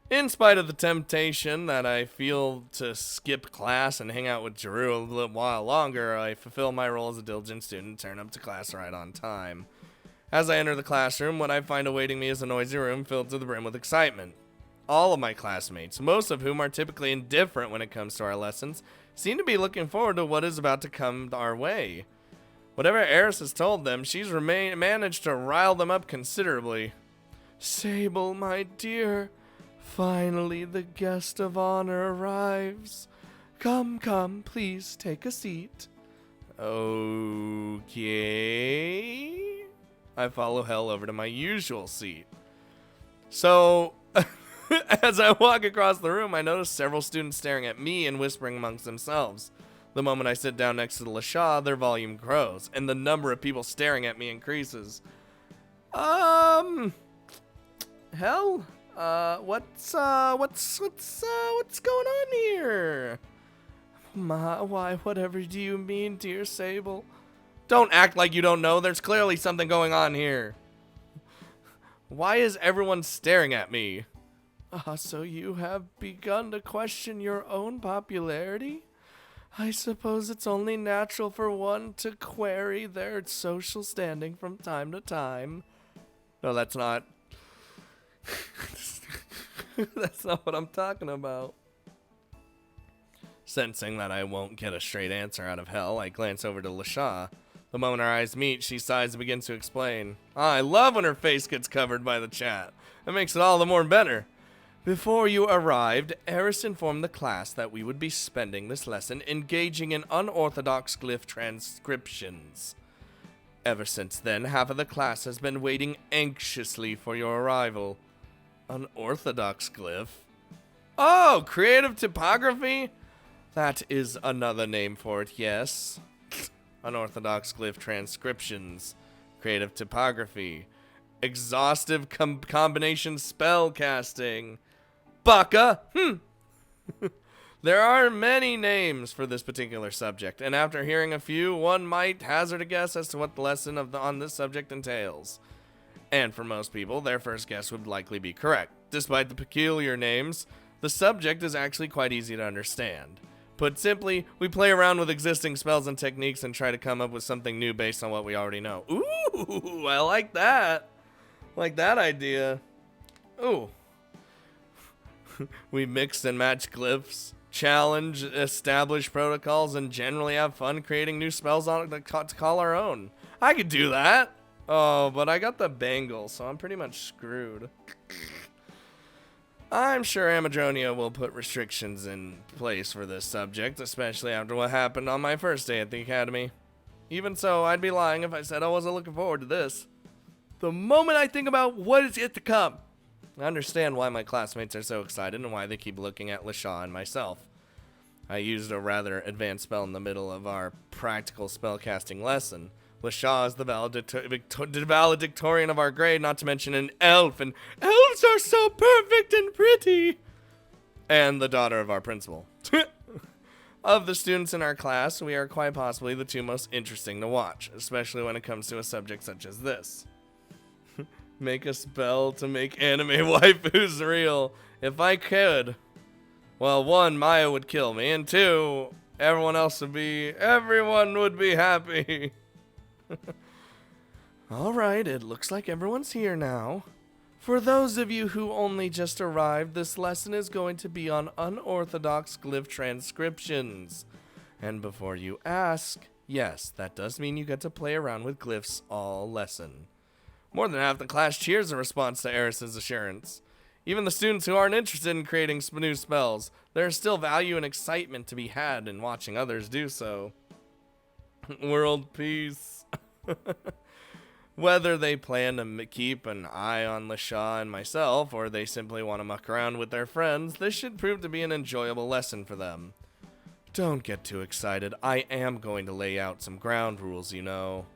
In spite of the temptation that I feel to skip class and hang out with Jeru a little while longer, I fulfill my role as a diligent student and turn up to class right on time. As I enter the classroom, what I find awaiting me is a noisy room filled to the brim with excitement. All of my classmates, most of whom are typically indifferent when it comes to our lessons, seem to be looking forward to what is about to come our way. Whatever Eris has told them, she's managed to rile them up considerably. Sable, my dear, finally the guest of honor arrives. Come, come, please take a seat. Okay. I follow Hell over to my usual seat. So, as I walk across the room, I notice several students staring at me and whispering amongst themselves. The moment I sit down next to LaShaw, their volume grows, and the number of people staring at me increases. Hell? What's going on here? Why, whatever do you mean, dear Sable? Don't act like you don't know. There's clearly something going on here. Why is everyone staring at me? So you have begun to question your own popularity? I suppose it's only natural for one to query their social standing from time to time. No, that's not. That's not what I'm talking about. Sensing that I won't get a straight answer out of Hell, I glance over to LaShaw. The moment our eyes meet, she sighs and begins to explain. I love when her face gets covered by the chat. That makes it all the more better. Before you arrived, Eris informed the class that we would be spending this lesson engaging in unorthodox glyph transcriptions. Ever since then, half of the class has been waiting anxiously for your arrival. Unorthodox glyph? Oh, creative typography? That is another name for it, yes. Unorthodox glyph transcriptions. Creative typography. Exhaustive combination spell casting. Baka! There are many names for this particular subject, and after hearing a few, one might hazard a guess as to what the lesson on this subject entails. And for most people, their first guess would likely be correct. Despite the peculiar names, the subject is actually quite easy to understand. Put simply, we play around with existing spells and techniques and try to come up with something new based on what we already know. Ooh, I like that. Like that idea. Ooh. We mix and match glyphs, challenge established protocols, and generally have fun creating new spells to call our own. I could do that. Oh, but I got the bangle, so I'm pretty much screwed. I'm sure Amadronia will put restrictions in place for this subject, especially after what happened on my first day at the academy. Even so, I'd be lying if I said I wasn't looking forward to this. The moment I think about what is yet to come, I understand why my classmates are so excited and why they keep looking at LaShaw and myself. I used a rather advanced spell in the middle of our practical spellcasting lesson. LaShaw is the valedictorian of our grade, not to mention an elf, and elves are so perfect and pretty! And the daughter of our principal. Of the students in our class, we are quite possibly the two most interesting to watch, especially when it comes to a subject such as this. Make a spell to make anime waifus real. If I could, well, one, Maya would kill me, and two, everyone would be happy. Alright, it looks like everyone's here now. For those of you who only just arrived, this lesson is going to be on unorthodox glyph transcriptions. And before you ask, yes, that does mean you get to play around with glyphs all lesson. More than half the class cheers in response to Eris's assurance. Even the students who aren't interested in creating new spells, there is still value and excitement to be had in watching others do so. World peace. Whether they plan to keep an eye on LaShaw and myself, or they simply want to muck around with their friends, this should prove to be an enjoyable lesson for them. Don't get too excited. I am going to lay out some ground rules, you know.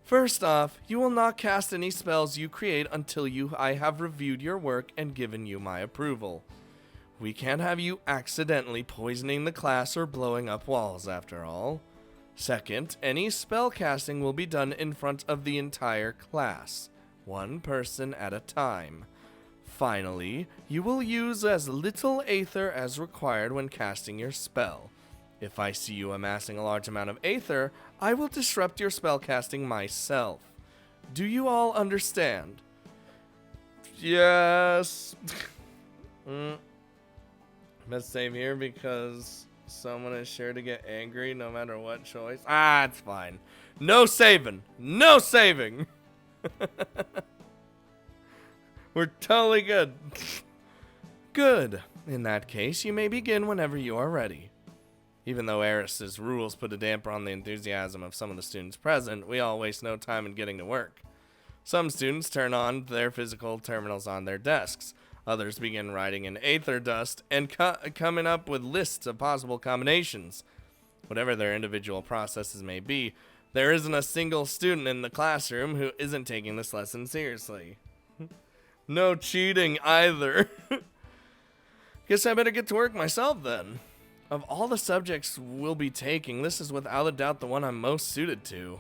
First off, you will not cast any spells you create until I have reviewed your work and given you my approval. We can't have you accidentally poisoning the class or blowing up walls, after all. Second, any spell casting will be done in front of the entire class, one person at a time. Finally, you will use as little aether as required when casting your spell. If I see you amassing a large amount of aether, I will disrupt your spellcasting myself. Do you all understand? Yes. Best save here because someone is sure to get angry no matter what choice. Ah, it's fine. No saving. No saving. We're totally good. Good. In that case, you may begin whenever you are ready. Even though Eris's rules put a damper on the enthusiasm of some of the students present, we all waste no time in getting to work. Some students turn on their physical terminals on their desks. Others begin writing in aether dust and coming up with lists of possible combinations. Whatever their individual processes may be, there isn't a single student in the classroom who isn't taking this lesson seriously. No cheating either. Guess I better get to work myself then. Of all the subjects we'll be taking, this is without a doubt the one I'm most suited to.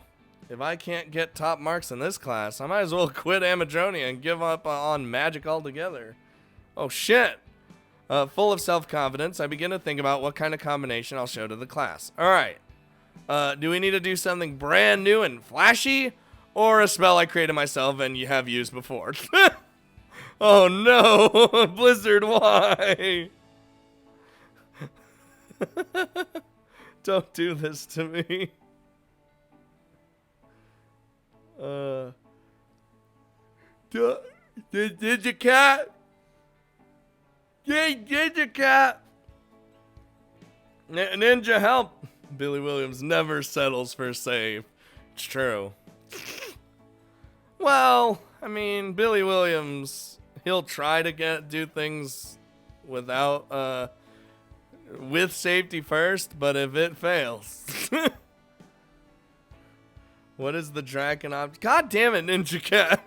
If I can't get top marks in this class, I might as well quit Amadronia and give up on magic altogether. Oh shit! Full of self-confidence, I begin to think about what kind of combination I'll show to the class. Alright. Do we need to do something brand new and flashy? Or a spell I created myself and you have used before? Oh no! Blizzard, why? Don't do this to me. Did you cat? Did you cat? Ninja, help! Billy Williams never settles for safe. It's true. Well, I mean, Billy Williams, he'll try to do things without, with safety first, but if it fails. What is the Draken object? God damn it, Ninja Cat.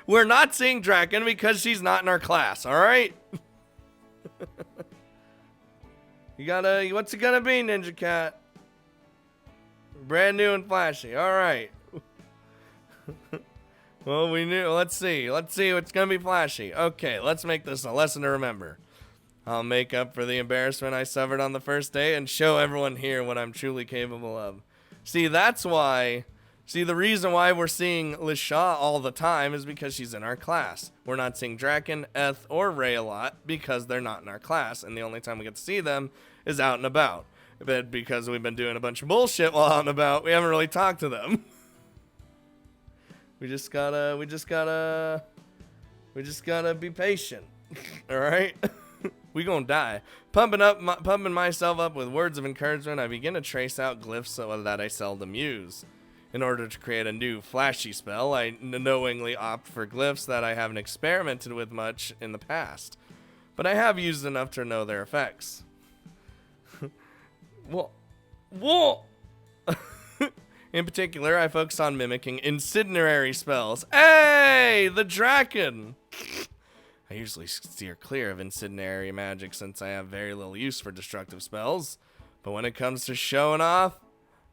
We're not seeing Draken because she's not in our class, alright? What's it gonna be, Ninja Cat? Brand new and flashy, alright. Well, let's see what's gonna be flashy. Okay, let's make this a lesson to remember. I'll make up for the embarrassment I suffered on the first day and show everyone here what I'm truly capable of. See, the reason why we're seeing Lisha all the time is because she's in our class. We're not seeing Draken, Eth, or Ray a lot because they're not in our class, and the only time we get to see them is out and about. But because we've been doing a bunch of bullshit while out and about, we haven't really talked to them. We just gotta be patient. Alright? We gonna die. Pumping myself up with words of encouragement, I begin to trace out glyphs that I seldom use. In order to create a new flashy spell, I knowingly opt for glyphs that I haven't experimented with much in the past. But I have used enough to know their effects. Whoa! In particular, I focused on mimicking incendiary spells. Hey! The Draken! I usually steer clear of incendiary magic since I have very little use for destructive spells. But when it comes to showing off,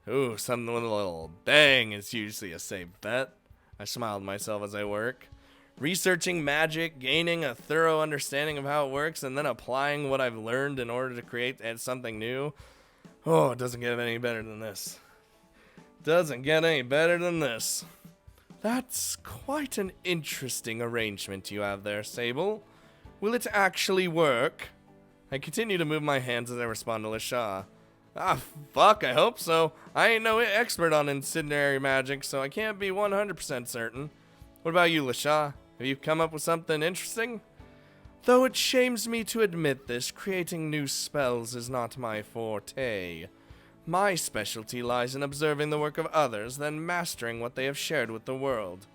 ooh, something with a little bang is usually a safe bet. I smiled to myself as I work. Researching magic, gaining a thorough understanding of how it works, and then applying what I've learned in order to create something new. Oh, it doesn't get any better than this. Doesn't get any better than this. That's quite an interesting arrangement you have there, Sable. Will it actually work? I continue to move my hands as I respond to Lisha. Ah, fuck, I hope so. I ain't no expert on incendiary magic, so I can't be 100% certain. What about you, Lisha? Have you come up with something interesting? Though it shames me to admit this, creating new spells is not my forte. My specialty lies in observing the work of others, then mastering what they have shared with the world.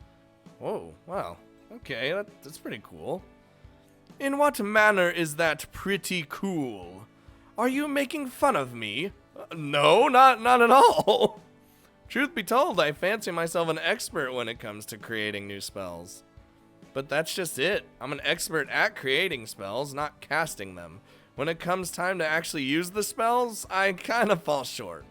Oh, wow. Okay, that's pretty cool. In what manner is that pretty cool? Are you making fun of me? No, not at all. Truth be told, I fancy myself an expert when it comes to creating new spells. But that's just it. I'm an expert at creating spells, not casting them. When it comes time to actually use the spells, I kind of fall short.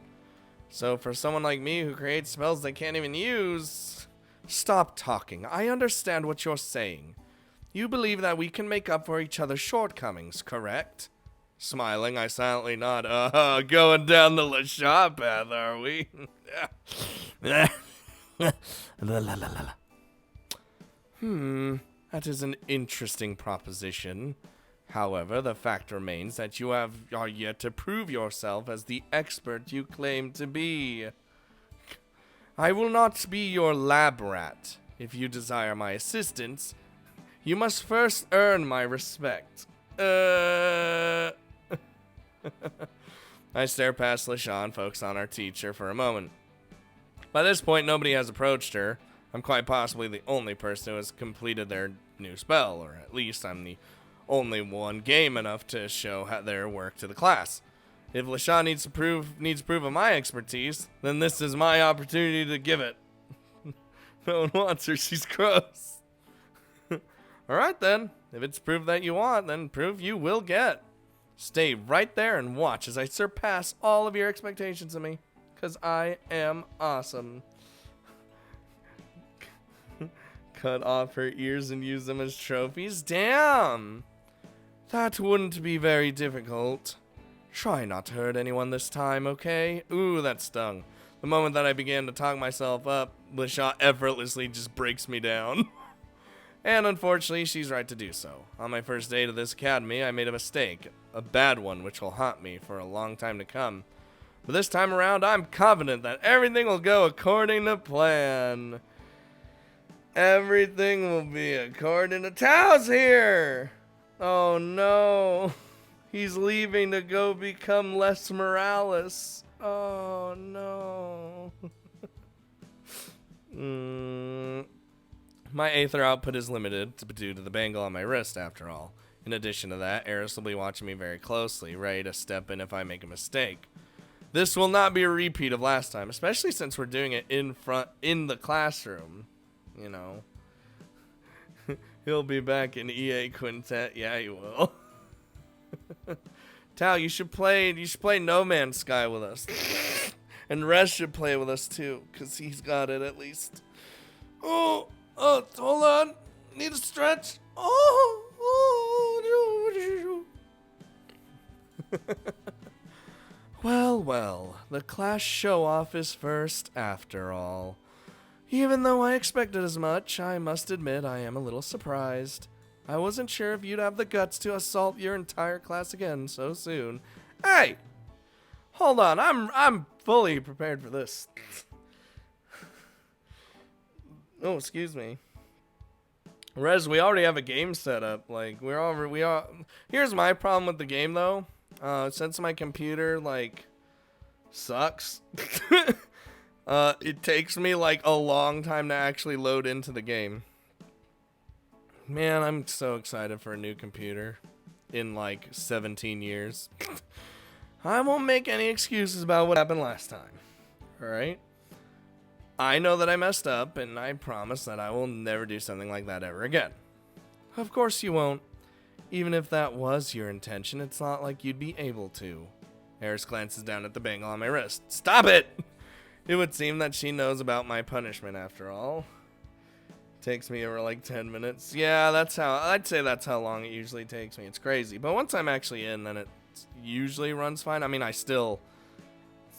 So for someone like me who creates spells they can't even use... Stop talking. I understand what you're saying. You believe that we can make up for each other's shortcomings, correct? Smiling, I silently nod. Going down the Lisha path, are we? That is an interesting proposition. However, the fact remains that you are yet to prove yourself as the expert you claim to be. I will not be your lab rat. If you desire my assistance, you must first earn my respect. I stare past LaShawn, focus on our teacher for a moment. By this point, nobody has approached her. I'm quite possibly the only person who has completed their new spell, or at least I'm the only one game enough to show their work to the class. If LaShawn needs proof of my expertise, then this is my opportunity to give it. No one wants her, she's gross. Alright then, if it's proof that you want, then proof you will get. Stay right there and watch as I surpass all of your expectations of me, because I am awesome. Cut off her ears and use them as trophies? Damn! That wouldn't be very difficult. Try not to hurt anyone this time, okay? Ooh, that stung. The moment that I began to talk myself up, LaShawn effortlessly just breaks me down. And unfortunately, she's right to do so. On my first day to this academy, I made a mistake. A bad one, which will haunt me for a long time to come. But this time around, I'm confident that everything will go according to plan. Everything will be according to Tao's here! Oh no. He's leaving to go become Les Morales. Oh no. My aether output is limited due to the bangle on my wrist, after all. In addition to that, Eris will be watching me very closely, ready to step in if I make a mistake. This will not be a repeat of last time, especially since we're doing it in the classroom. You know. He'll be back in EA Quintet. Yeah, he will. Tao, you should play No Man's Sky with us. And Rez should play with us too, because he's got it at least. Oh, hold on. Need a stretch. Well, the class show-off is first after all. Even though I expected as much, I must admit I am a little surprised. I wasn't sure if you'd have the guts to assault your entire class again so soon. Hey! Hold on, I'm fully prepared for this. Oh, excuse me. Rez, we already have a game set up. Like, here's my problem with the game, though. Since my computer, like, sucks. It takes me, like, a long time to actually load into the game. Man, I'm so excited for a new computer in, like, 17 years. I won't make any excuses about what happened last time. Alright? I know that I messed up, and I promise that I will never do something like that ever again. Of course you won't. Even if that was your intention, it's not like you'd be able to. Eris glances down at the bangle on my wrist. Stop it! It would seem that she knows about my punishment after all. Takes me over like 10 minutes. Yeah, I'd say that's how long it usually takes me. It's crazy. But once I'm actually in, then it usually runs fine. I mean, I still,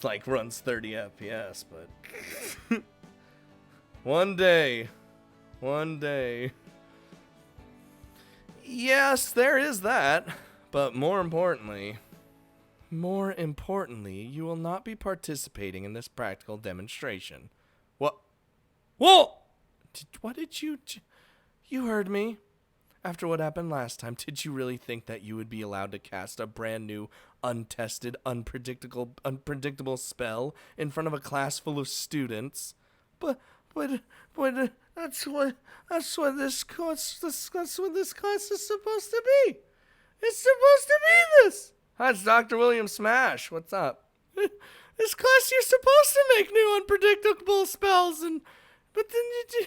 like, runs 30 FPS, but one day. Yes, there is that. But more importantly, you will not be participating in this practical demonstration. What? Whoa! What did you... You heard me. After what happened last time, did you really think that you would be allowed to cast a brand new, untested, unpredictable spell in front of a class full of students? But that's what this class is supposed to be. It's supposed to be this. That's Dr. William Smash. What's up? This class, you're supposed to make new unpredictable spells, but then you...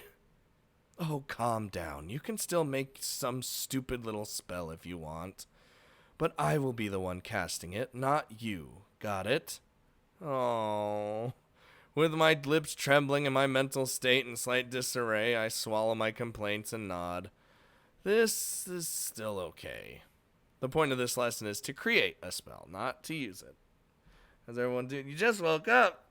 Oh, calm down. You can still make some stupid little spell if you want. But I will be the one casting it, not you. Got it? Oh. With my lips trembling and my mental state in slight disarray, I swallow my complaints and nod. This is still okay. The point of this lesson is to create a spell, not to use it. As everyone did, you just woke up.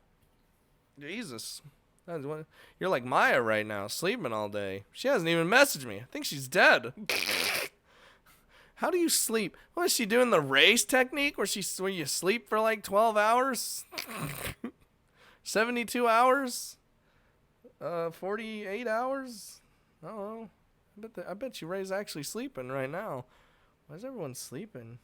Jesus. You're like Maya right now, sleeping all day. She hasn't even messaged me. I think she's dead. How do you sleep? What is she doing? The race technique where you sleep for like 12 hours? 72 hours? 48 hours? I don't know. I bet you Ray's actually sleeping right now. Why is everyone sleeping?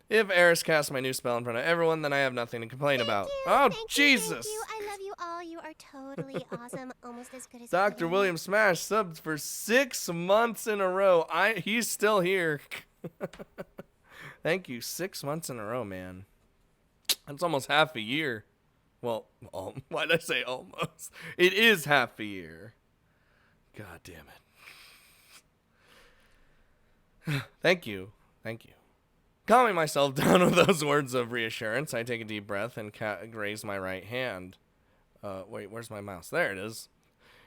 If Eris casts my new spell in front of everyone, then I have nothing to complain about. Oh, Jesus! Thank you. I love you all. You are totally awesome. Almost as good as Dr. William Smash subbed for 6 months in a row. He's still here. Thank you. 6 months in a row, man. That's almost half a year. Well, why did I say almost? It is half a year. God damn it. Thank you. Thank you. Calming myself down with those words of reassurance, I take a deep breath and raise my right hand. Wait, where's my mouse? There it is.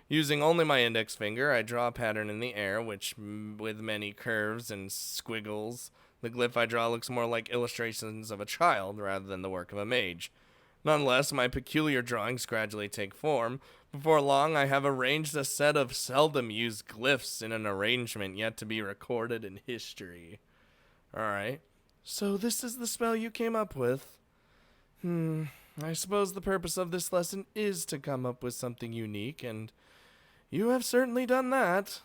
Using only my index finger, I draw a pattern in the air, which, with many curves and squiggles, the glyph I draw looks more like illustrations of a child rather than the work of a mage. Nonetheless, my peculiar drawings gradually take form. Before long, I have arranged a set of seldom used glyphs in an arrangement yet to be recorded in history. Alright. So this is the spell you came up with? I suppose the purpose of this lesson is to come up with something unique, and you have certainly done that.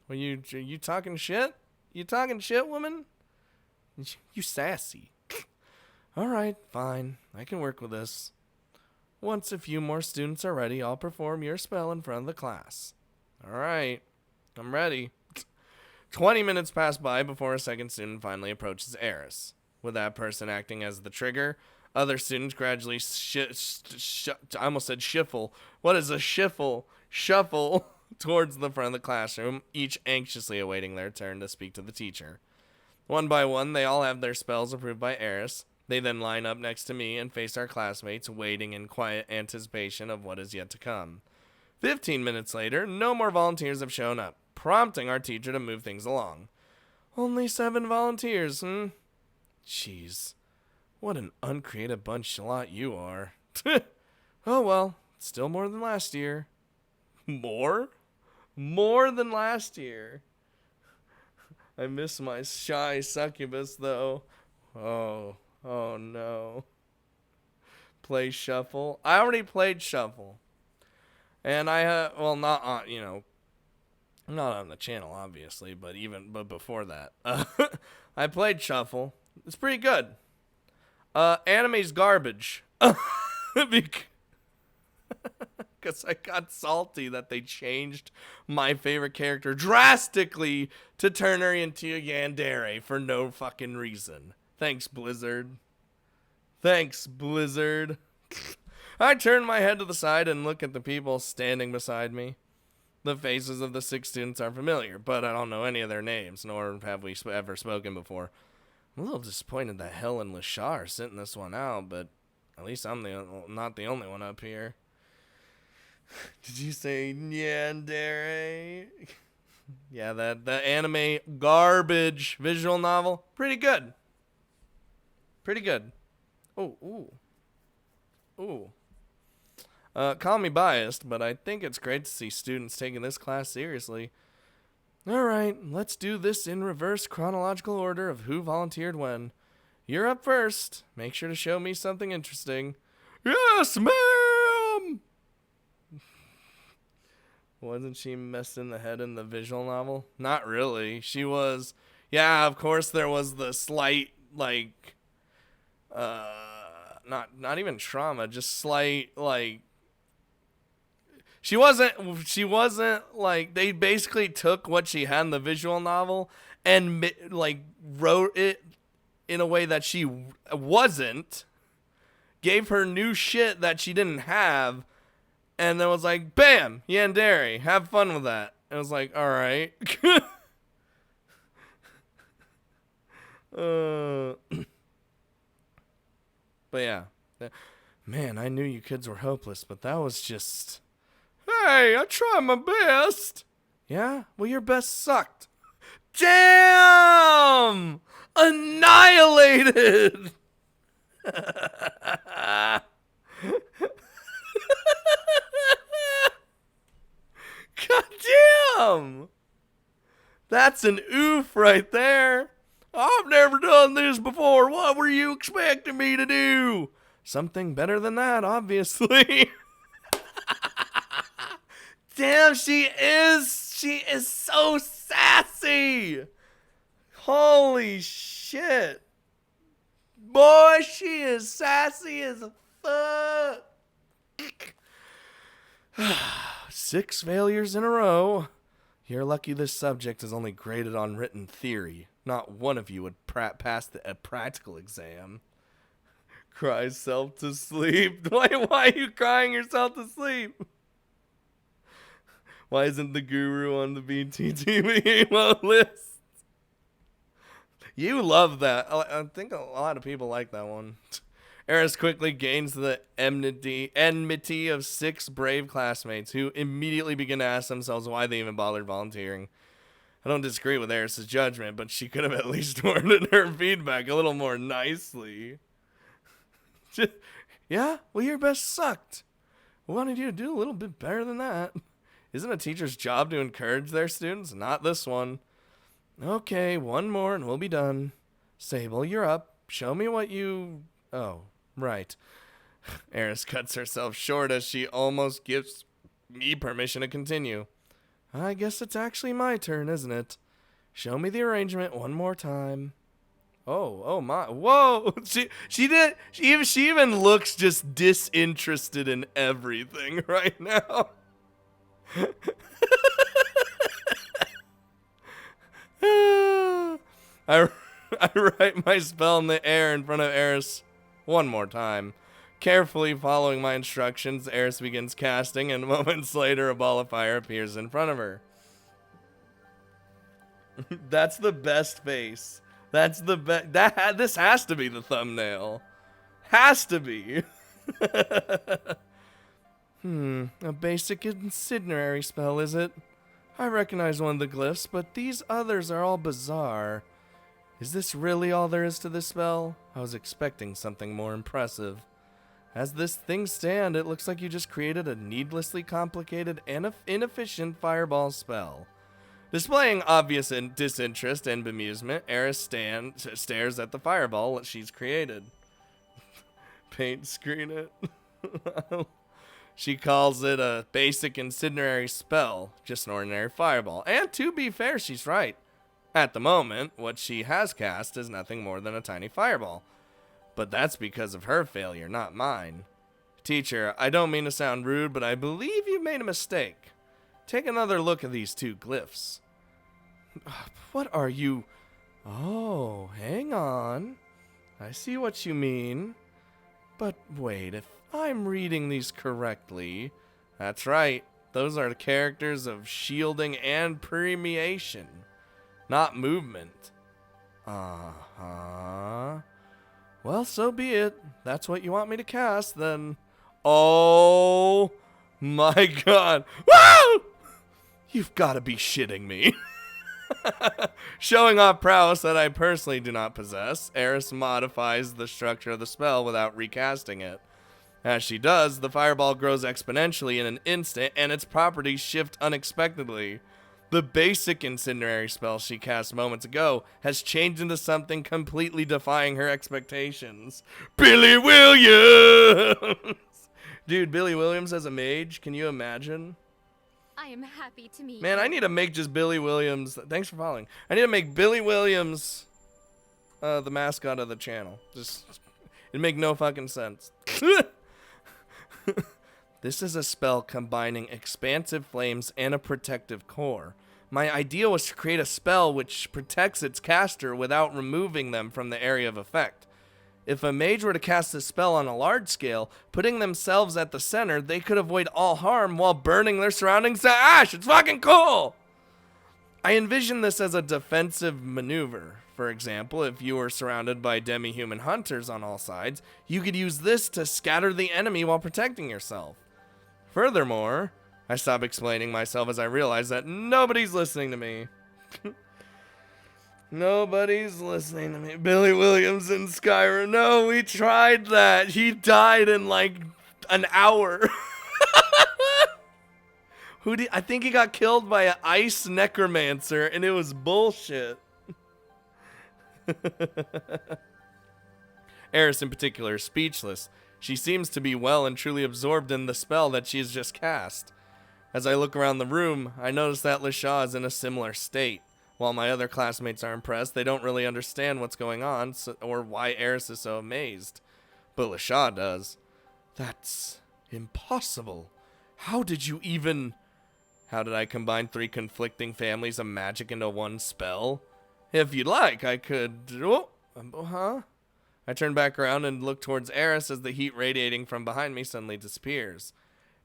Are you talking shit? You talking shit, woman? You sassy. Alright, fine. I can work with this. Once a few more students are ready, I'll perform your spell in front of the class. Alright, I'm ready. 20 minutes pass by before a second student finally approaches Eris. With that person acting as the trigger, other students gradually I almost said shiffle. What is a shiffle? Shuffle towards the front of the classroom, each anxiously awaiting their turn to speak to the teacher. One by one, they all have their spells approved by Eris. They then line up next to me and face our classmates, waiting in quiet anticipation of what is yet to come. 15 minutes later, no more volunteers have shown up, prompting our teacher to move things along. Only 7 volunteers, Jeez, what an uncreative lot you are. Oh well, still more than last year. More? More than last year. I miss my shy succubus, though. Oh no. Play shuffle. I already played shuffle. And I not on, not on the channel, obviously, but before that. I played shuffle. It's pretty good. Anime's garbage. Because I got salty that they changed my favorite character drastically to turn her into a yandere for no fucking reason. Thanks, Blizzard. I turn my head to the side and look at the people standing beside me. The faces of the 6 students are familiar, but I don't know any of their names, nor have we ever spoken before. I'm a little disappointed that Hell and Lashar are sitting this one out, but at least I'm not the only one up here. Did you say yandere? Yeah, the anime garbage visual novel. Pretty good. Ooh. Call me biased, but I think it's great to see students taking this class seriously. Alright, let's do this in reverse chronological order of who volunteered when. You're up first. Make sure to show me something interesting. Yes, ma'am! Wasn't she messed in the head in the visual novel? Not really. She was... Yeah, of course there was the slight, not even trauma, just slight, She wasn't, they basically took what she had in the visual novel and, wrote it in a way that she wasn't, gave her new shit that she didn't have, and then was like, bam, yandere, have fun with that. And I was like, alright. But yeah. Man, I knew you kids were hopeless, but that was just... Hey, I tried my best. Yeah? Well, your best sucked. Damn! Annihilated! That's an oof right there. I've never done this before. What were you expecting me to do? Something better than that, obviously. Damn, she is. She is so sassy. Holy shit. Boy, she is sassy as fuck. 6 failures in a row. You're lucky this subject is only graded on written theory. Not one of you would pass a practical exam. Cry self to sleep. Why are you crying yourself to sleep? Why isn't the guru on the BTTV list? You love that. I think a lot of people like that one. Eris quickly gains the enmity of 6 brave classmates who immediately begin to ask themselves why they even bothered volunteering. I don't disagree with Eris's judgment, but she could have at least worded her feedback a little more nicely. Yeah, well, your best sucked. We wanted you to do a little bit better than that. Isn't a teacher's job to encourage their students? Not this one. Okay, one more and we'll be done. Sable, you're up. Show me what you... Oh, right. Eris cuts herself short as she almost gives me permission to continue. I guess it's actually my turn, isn't it? Show me the arrangement one more time. Oh my. Whoa. She even looks just disinterested in everything right now. I write my spell in the air in front of Eris one more time. Carefully following my instructions, Eris begins casting, and moments later, a ball of fire appears in front of her. That's the best face. That's the best. This has to be the thumbnail. Has to be. A basic incendiary spell, is it? I recognize one of the glyphs, but these others are all bizarre. Is this really all there is to this spell? I was expecting something more impressive. As this thing stands, it looks like you just created a needlessly complicated and inefficient fireball spell. Displaying obvious disinterest and bemusement, Eris stares at the fireball that she's created. Paint screen it. She calls it a basic incendiary spell, just an ordinary fireball. And to be fair, she's right. At the moment, what she has cast is nothing more than a tiny fireball. But that's because of her failure, not mine. Teacher, I don't mean to sound rude, but I believe you made a mistake. Take another look at these 2 glyphs. What are you... Oh, hang on. I see what you mean. But wait, if I'm reading these correctly... That's right. Those are the characters of shielding and permeation, not movement. Uh-huh. Well, so be it. That's what you want me to cast, then. Oh my god. Woo! You've got to be shitting me. Showing off prowess that I personally do not possess, Eris modifies the structure of the spell without recasting it. As she does, the fireball grows exponentially in an instant, and its properties shift unexpectedly. The basic incendiary spell she cast moments ago has changed into something completely defying her expectations. Billy Williams! Dude, Billy Williams as a mage, can you imagine? I am happy to meet Man, you. I need to make just Billy Williams. Thanks for following. I need to make Billy Williams the mascot of the channel. It'd make no fucking sense. This is a spell combining expansive flames and a protective core. My idea was to create a spell which protects its caster without removing them from the area of effect. If a mage were to cast a spell on a large scale, putting themselves at the center, they could avoid all harm while burning their surroundings to ash. It's fucking cool! I envision this as a defensive maneuver. For example, if you were surrounded by demi-human hunters on all sides, you could use this to scatter the enemy while protecting yourself. Furthermore, I stop explaining myself as I realize that nobody's listening to me. Nobody's listening to me. Billy Williams in Skyrim. No, we tried that. He died in like an hour. I think he got killed by an ice necromancer, and it was bullshit. Eris in particular is speechless. She seems to be well and truly absorbed in the spell that she has just cast. As I look around the room, I notice that LaShaw is in a similar state. While my other classmates are impressed, they don't really understand what's going on or why Eris is so amazed. But LaShaw does. That's impossible. How did I combine 3 conflicting families of magic into one spell? If you'd like, I could... huh? I turn back around and look towards Eris as the heat radiating from behind me suddenly disappears.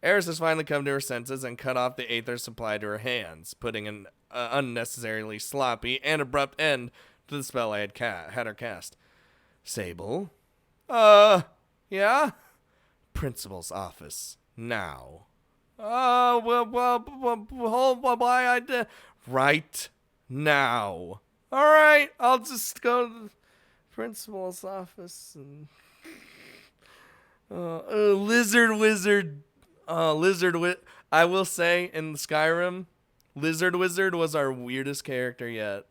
Eris has finally come to her senses and cut off the aether supply to her hands, putting an unnecessarily sloppy and abrupt end to the spell I had her cast. Sable? Yeah? Principal's office. Now. Right now. Alright, I'll just go to the principal's office and... Lizard Wizard. I will say, in Skyrim, Lizard Wizard was our weirdest character yet.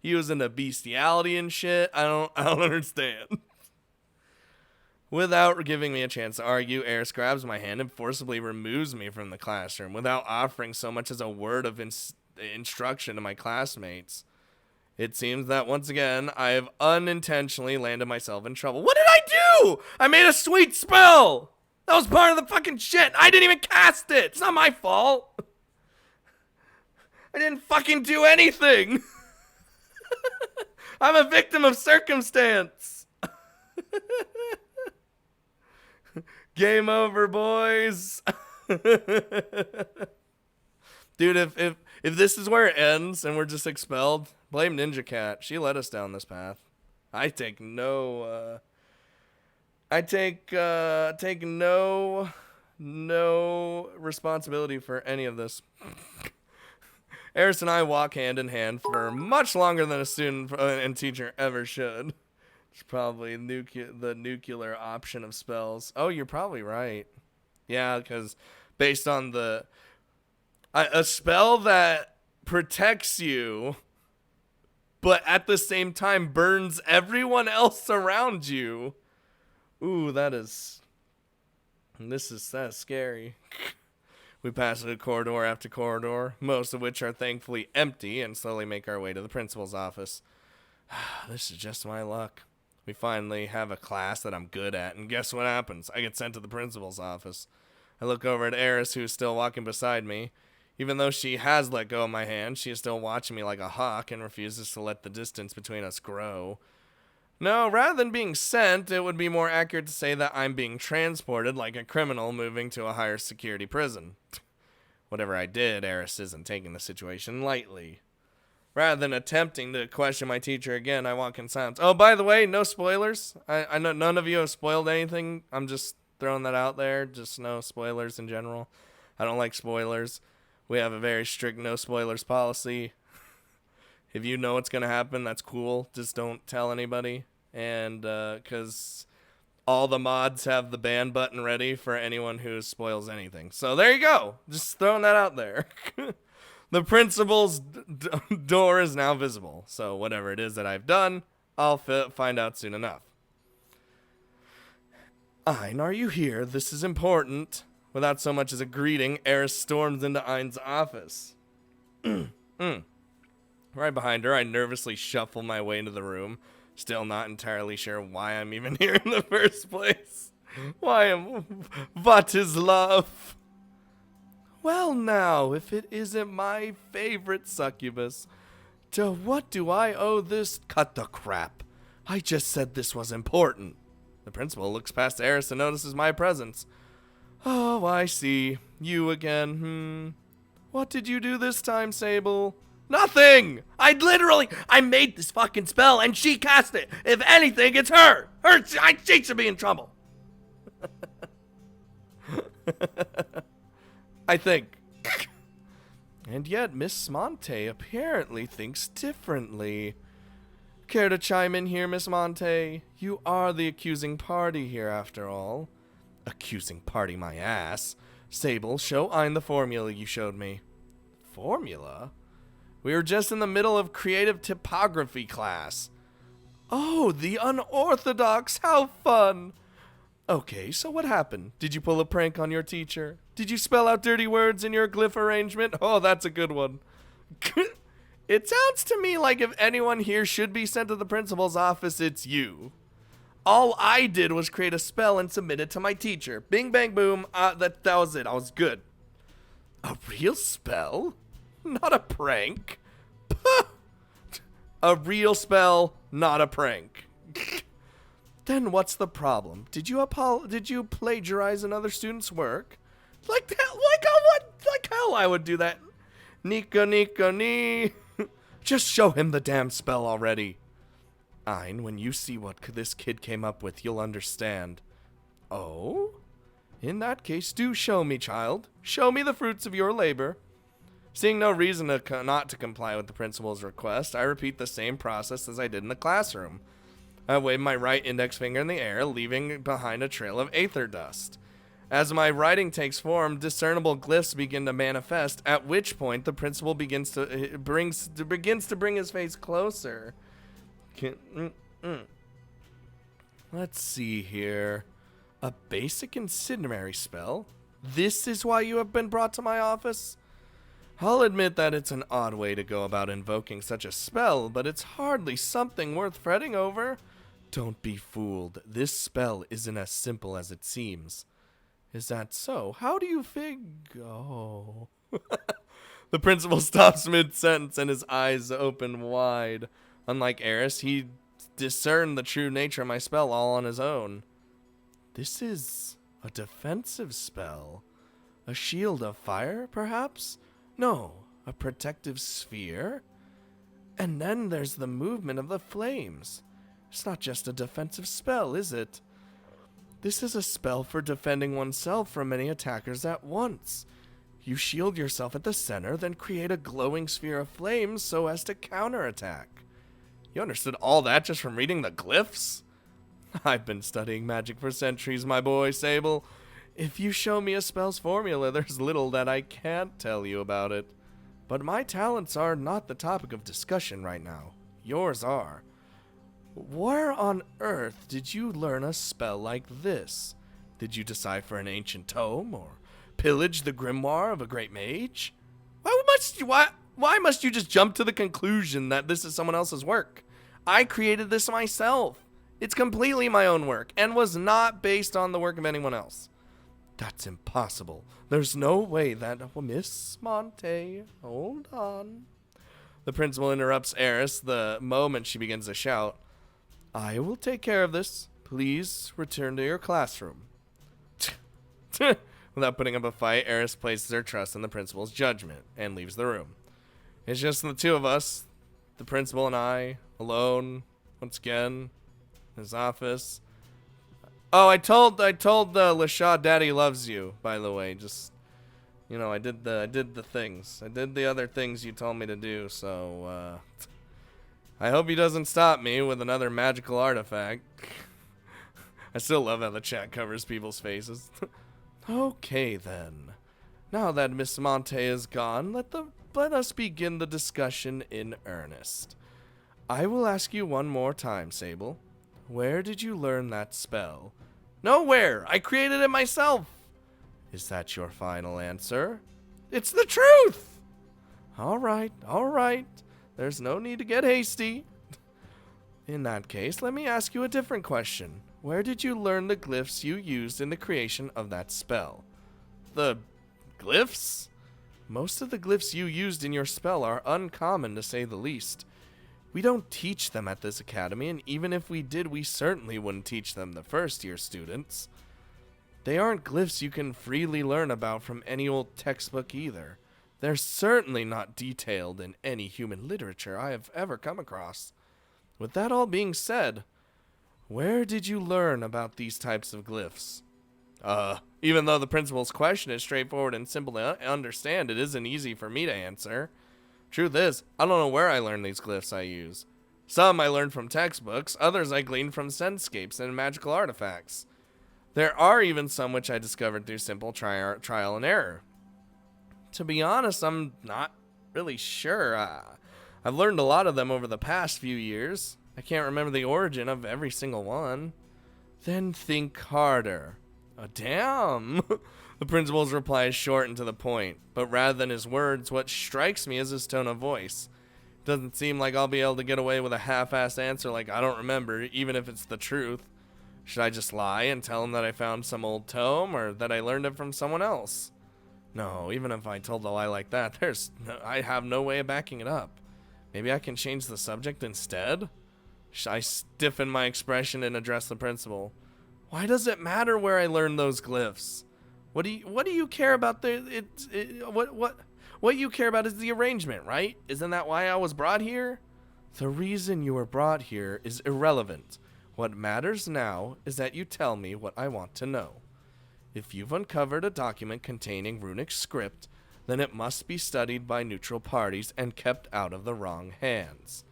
He was into bestiality and shit. I don't understand. Without giving me a chance to argue, Eris grabs my hand and forcibly removes me from the classroom without offering so much as a word of instruction to my classmates. It seems that once again, I have unintentionally landed myself in trouble. What did I do? I made a sweet spell! That was part of the fucking shit. I didn't even cast it. It's not my fault. I didn't fucking do anything. I'm a victim of circumstance. Game over, boys. Dude, if this is where it ends and we're just expelled, blame Ninja Cat. She led us down this path. I take no responsibility for any of this. Eris and I walk hand in hand for much longer than a student and teacher ever should. It's probably the nuclear option of spells. Oh, you're probably right. Yeah, because based on a spell that protects you, but at the same time burns everyone else around you. Ooh, that's scary. We pass through corridor after corridor, most of which are thankfully empty, and slowly make our way to the principal's office. This is just my luck. We finally have a class that I'm good at, and guess what happens? I get sent to the principal's office. I look over at Eris, who's still walking beside me. Even though she has let go of my hand, she is still watching me like a hawk and refuses to let the distance between us grow. No, rather than being sent, it would be more accurate to say that I'm being transported like a criminal moving to a higher security prison. Whatever I did, Eris isn't taking the situation lightly. Rather than attempting to question my teacher again, I walk in silence. Oh, by the way, no spoilers. I know none of you have spoiled anything. I'm just throwing that out there. Just no spoilers in general. I don't like spoilers. We have a very strict no spoilers policy. If you know what's going to happen, that's cool. Just don't tell anybody. And because all the mods have the ban button ready for anyone who spoils anything. So there you go. Just throwing that out there. The principal's door is now visible. So whatever it is that I've done, I'll find out soon enough. Ein, are you here? This is important. Without so much as a greeting, Eris storms into Ein's office. Right behind her, I nervously shuffle my way into the room, still not entirely sure why I'm even here in the first place. What is love? Well now, if it isn't my favorite succubus, to what do I owe this? Cut the crap. I just said this was important. The principal looks past Eris and notices my presence. Oh, I see. You again, What did you do this time, Sable? Nothing! I made this fucking spell and she cast it. If anything, it's her. She should be in trouble. I think. And yet, Miss Monte apparently thinks differently. Care to chime in here, Miss Monte? You are the accusing party here, after all. Accusing party, my ass. Sable, show Ein the formula you showed me. Formula? We were just in the middle of creative typography class. Oh, the unorthodox, how fun! Okay, so what happened? Did you pull a prank on your teacher? Did you spell out dirty words in your glyph arrangement? Oh, that's a good one. It sounds to me like if anyone here should be sent to the principal's office, it's you. All I did was create a spell and submit it to my teacher. Bing, bang, boom. That was it. I was good. A real spell? Not a prank. Puh. A real spell, not a prank. Then what's the problem? Did you plagiarize another student's work? Like hell I would do that. Nico, nee. Just show him the damn spell already. Ein, when you see what this kid came up with, you'll understand. Oh? In that case, do show me, child. Show me the fruits of your labor. Seeing no reason not to comply with the principal's request, I repeat the same process as I did in the classroom. I wave my right index finger in the air, leaving behind a trail of aether dust. As my writing takes form, discernible glyphs begin to manifest, at which point the principal begins to bring his face closer. Let's see here. A basic incendiary spell? This is why you have been brought to my office? I'll admit that it's an odd way to go about invoking such a spell, but it's hardly something worth fretting over. Don't be fooled. This spell isn't as simple as it seems. Is that so? How do you Oh. The principal stops mid-sentence and his eyes open wide. Unlike Eris, he discerned the true nature of my spell all on his own. This is a defensive spell. A shield of fire, perhaps? No, a protective sphere? And then there's the movement of the flames. It's not just a defensive spell, is it? This is a spell for defending oneself from many attackers at once. You shield yourself at the center, then create a glowing sphere of flames so as to counterattack. You understood all that just from reading the glyphs? I've been studying magic for centuries, my boy, Sable. If you show me a spell's formula, there's little that I can't tell you about it. But my talents are not the topic of discussion right now. Yours are. Where on earth did you learn a spell like this? Did you decipher an ancient tome, or pillage the grimoire of a great mage? Why must you just jump to the conclusion that this is someone else's work? I created this myself. It's completely my own work, and was not based on the work of anyone else. That's impossible. There's no way that... Miss Monte, hold on. The principal interrupts Eris the moment she begins to shout. I will take care of this. Please return to your classroom. Without putting up a fight, Eris places her trust in the principal's judgment and leaves the room. It's just the two of us, the principal and I, alone, once again, in his office. Oh, I told LaShaw Daddy loves you, by the way. Just, you know, I did the things. I did the other things you told me to do, so, I hope he doesn't stop me with another magical artifact. I still love how the chat covers people's faces. Okay, then. Now that Miss Monte is gone, let us begin the discussion in earnest. I will ask you one more time, Sable. Where did you learn that spell? Nowhere! I created it myself! Is that your final answer? It's the truth! All right. There's no need to get hasty. In that case, let me ask you a different question. Where did you learn the glyphs you used in the creation of that spell? The glyphs? Most of the glyphs you used in your spell are uncommon, to say the least. We don't teach them at this academy, and even if we did, we certainly wouldn't teach them the first-year students. They aren't glyphs you can freely learn about from any old textbook either. They're certainly not detailed in any human literature I have ever come across. With that all being said, where did you learn about these types of glyphs? Even though the principal's question is straightforward and simple to understand, it isn't easy for me to answer. Truth is, I don't know where I learned these glyphs I use. Some I learned from textbooks, others I gleaned from senscapes and magical artifacts. There are even some which I discovered through simple trial and error. To be honest, I'm not really sure. I've learned a lot of them over the past few years. I can't remember the origin of every single one. Then think harder. Oh, damn. The principal's reply is short and to the point, but rather than his words, what strikes me is his tone of voice. Doesn't seem like I'll be able to get away with a half-assed answer like I don't remember, even if it's the truth. Should I just lie and tell him that I found some old tome, or that I learned it from someone else? No, even if I told a lie like that, I have no way of backing it up. Maybe I can change the subject instead? I stiffen my expression and address the principal. Why does it matter where I learned those glyphs? What do you care about what you care about is the arrangement, right? Isn't that why I was brought here? The reason you were brought here is irrelevant. What matters now is that you tell me what I want to know. If you've uncovered a document containing runic script, then it must be studied by neutral parties and kept out of the wrong hands.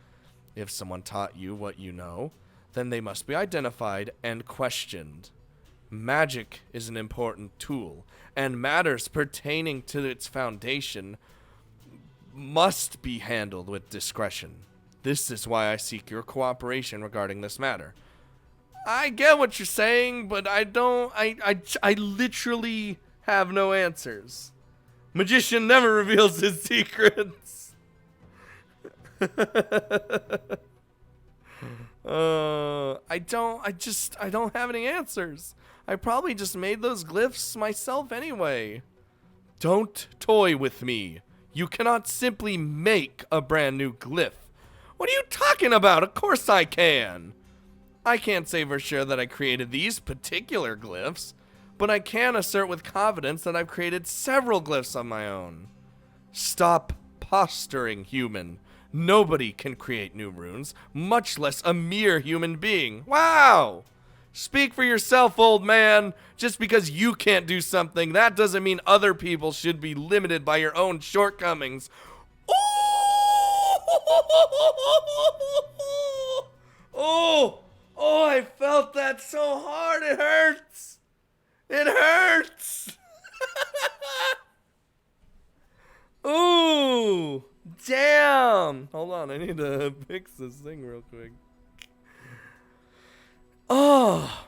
If someone taught you what you know, then they must be identified and questioned. Magic is an important tool, and matters pertaining to its foundation must be handled with discretion. This is why I seek your cooperation regarding this matter. I get what you're saying, but I literally have no answers. Magician never reveals his secrets. I don't have any answers. I probably just made those glyphs myself anyway. Don't toy with me. You cannot simply make a brand new glyph. What are you talking about? Of course I can. I can't say for sure that I created these particular glyphs, but I can assert with confidence that I've created several glyphs on my own. Stop posturing, human. Nobody can create new runes, much less a mere human being. Wow! Speak for yourself, old man. Just because you can't do something, that doesn't mean other people should be limited by your own shortcomings. Oh, I felt that so hard. It hurts. It hurts. Ooh, damn. Hold on, I need to fix this thing real quick. Oh,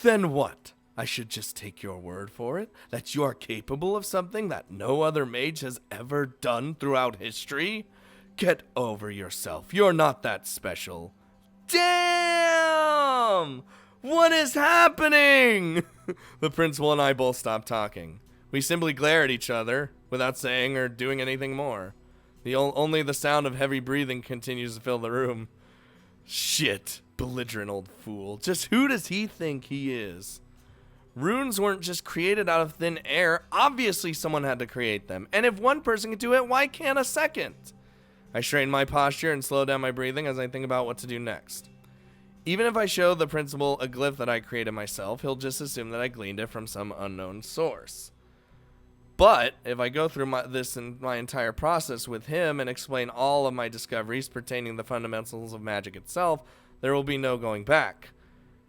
then what? I should just take your word for it? That you are capable of something that no other mage has ever done throughout history? Get over yourself. You're not that special. Damn! What is happening? The principal and I both stopped talking. We simply glare at each other without saying or doing anything more. Only the sound of heavy breathing continues to fill the room. Shit, belligerent old fool. Just who does he think he is? Runes weren't just created out of thin air. Obviously someone had to create them. And if one person can do it, why can't a second? I straighten my posture and slow down my breathing as I think about what to do next. Even if I show the principal a glyph that I created myself, he'll just assume that I gleaned it from some unknown source. But if I go through my entire process with him and explain all of my discoveries pertaining to the fundamentals of magic itself, there will be no going back.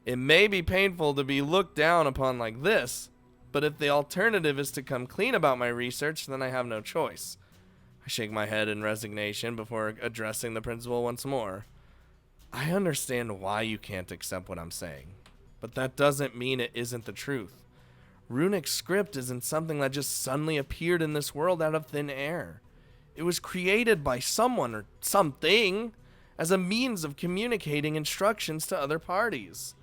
It may be painful to be looked down upon like this, but if the alternative is to come clean about my research, then I have no choice. I shake my head in resignation before addressing the principal once more. I understand why you can't accept what I'm saying, but that doesn't mean it isn't the truth. Runic script isn't something that just suddenly appeared in this world out of thin air. It was created by someone or something as a means of communicating instructions to other parties.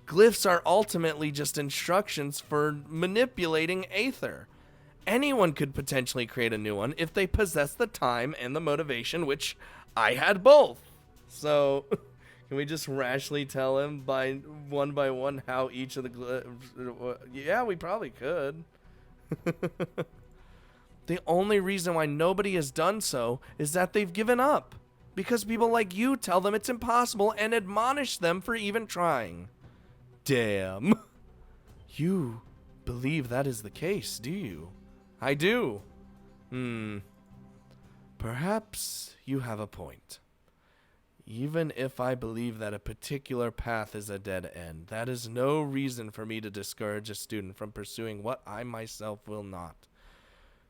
Glyphs are ultimately just instructions for manipulating Aether. Anyone could potentially create a new one if they possess the time and the motivation, which I had both. So, can we just rashly tell him by one how each of the glyphs... Yeah, we probably could. The only reason why nobody has done so is that they've given up. Because people like you tell them it's impossible and admonish them for even trying. Damn. You believe that is the case, do you? I do. Perhaps you have a point. Even if I believe that a particular path is a dead end, that is no reason for me to discourage a student from pursuing what I myself will not.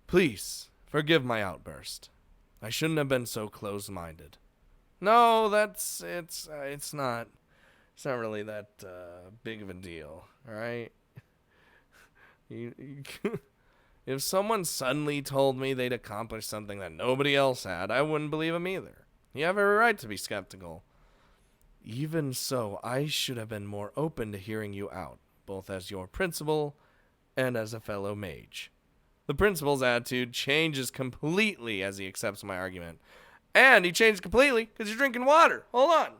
Please, forgive my outburst. I shouldn't have been so close-minded. No, it's not really that big of a deal, alright? If someone suddenly told me they'd accomplished something that nobody else had, I wouldn't believe them either. You have every right to be skeptical. Even so, I should have been more open to hearing you out, both as your principal and as a fellow mage. The principal's attitude changes completely as he accepts my argument. And he changed completely because you're drinking water. Hold on.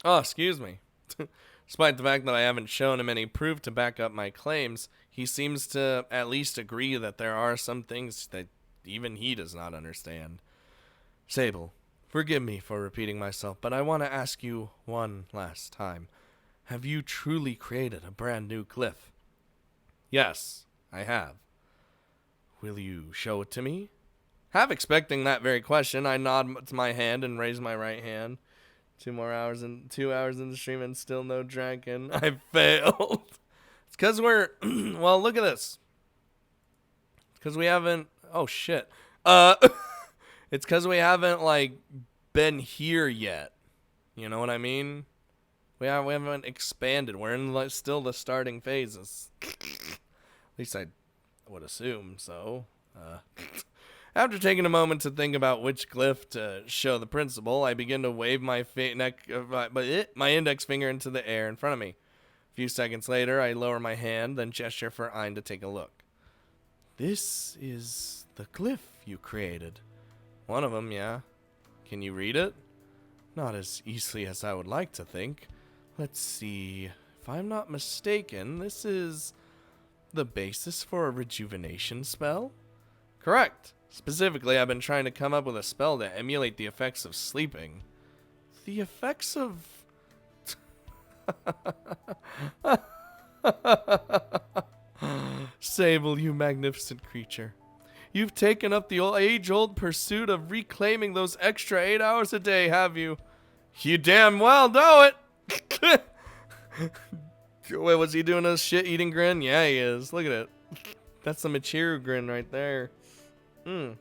Oh, excuse me. Despite the fact that I haven't shown him any proof to back up my claims, he seems to at least agree that there are some things that even he does not understand. Sable, forgive me for repeating myself, but I want to ask you one last time. Have you truly created a brand new glyph? Yes, I have. Will you show it to me? Half expecting that very question, I nod to my hand and raise my right hand. 2 hours in the stream and still no dragon. I failed. It's because we're well, look at this. It's because we haven't it's because we haven't like been here yet. You know what I mean? We haven't expanded. We're in still the starting phases. At least I would assume so. After taking a moment to think about which glyph to show the principal, I begin to wave my my index finger into the air in front of me. A few seconds later, I lower my hand, then gesture for Ein to take a look. This is the glyph you created. One of them, yeah. Can you read it? Not as easily as I would like to think. Let's see. If I'm not mistaken, this is the basis for a rejuvenation spell? Correct. Specifically, I've been trying to come up with a spell to emulate the effects of sleeping. The effects of... Sable, you magnificent creature. You've taken up the age-old pursuit of reclaiming those extra 8 hours a day, have you? You damn well know it! Wait, was he doing a shit-eating grin? Yeah, he is. Look at it. That's the Michiru grin right there. Oh,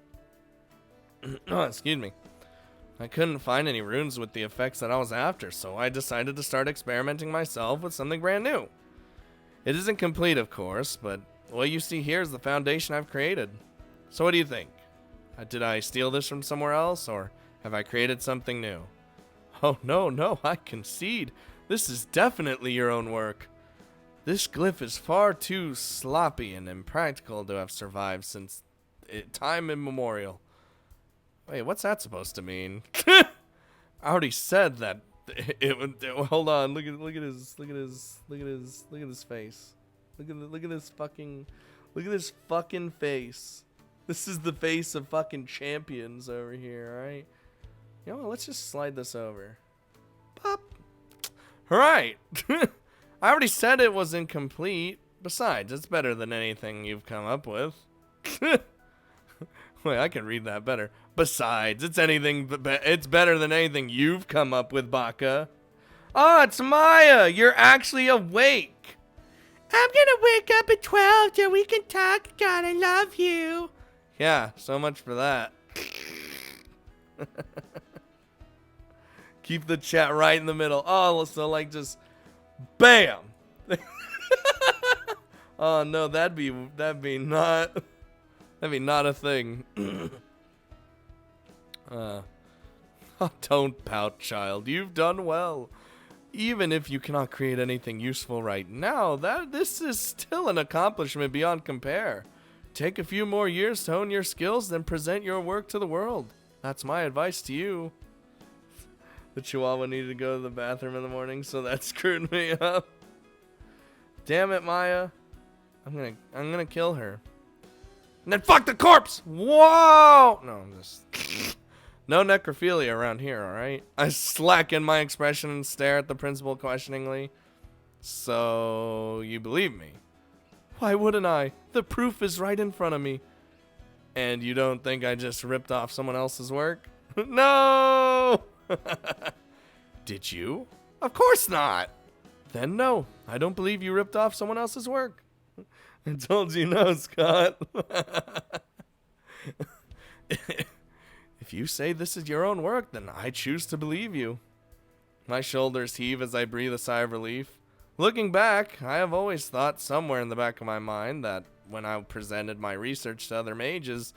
excuse me. I couldn't find any runes with the effects that I was after, so I decided to start experimenting myself with something brand new. It isn't complete, of course, but what you see here is the foundation I've created. So what do you think? Did I steal this from somewhere else, or have I created something new? Oh, no, I concede. This is definitely your own work. This glyph is far too sloppy and impractical to have survived since time immemorial. Wait, what's that supposed to mean? I already said that it would. Hold on, look at his face. Look at this fucking face. This is the face of fucking champions over here, alright? You know what, let's just slide this over. Pop. Alright. I already said it was incomplete. Besides, it's better than anything you've come up with. Wait, I can read that better. Besides, it's better than anything you've come up with, Baka. Oh, it's Maya. You're actually awake. I'm gonna wake up at 12 so we can talk. God, I love you. Yeah, so much for that. Keep the chat right in the middle. Oh, so like just bam. Oh no, that'd be not a thing. Don't pout, child. You've done well. Even if you cannot create anything useful right now, this is still an accomplishment beyond compare. Take a few more years to hone your skills, then present your work to the world. That's my advice to you. The Chihuahua needed to go to the bathroom in the morning, so that screwed me up. Damn it, Maya. I'm gonna kill her. And then fuck the corpse! Whoa! No, I'm just... No necrophilia around here, alright? I slacken my expression and stare at the principal questioningly. So, you believe me? Why wouldn't I? The proof is right in front of me. And you don't think I just ripped off someone else's work? No! Did you? Of course not! Then no, I don't believe you ripped off someone else's work. I told you no, Scott. If you say this is your own work, then I choose to believe you. My shoulders heave as I breathe a sigh of relief. Looking back, I have always thought somewhere in the back of my mind that when I presented my research to other mages,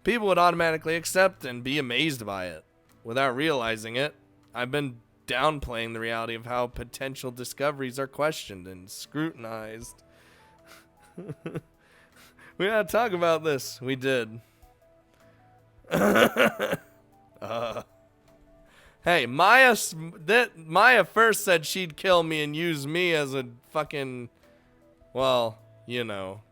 people would automatically accept and be amazed by it. Without realizing it, I've been downplaying the reality of how potential discoveries are questioned and scrutinized. We gotta talk about this. We did. Hey, Maya first said she'd kill me and use me as a fucking, well, you know.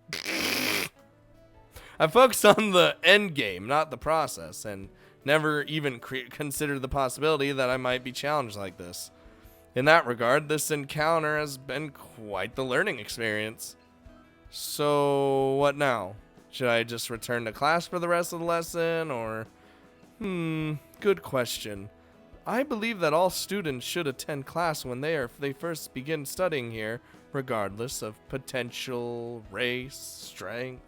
I focused on the end game, not the process, and never even considered the possibility that I might be challenged like this. In that regard, this encounter has been quite the learning experience. So, what now? Should I just return to class for the rest of the lesson, or... good question. I believe that all students should attend class when they first begin studying here, regardless of potential, race, strength.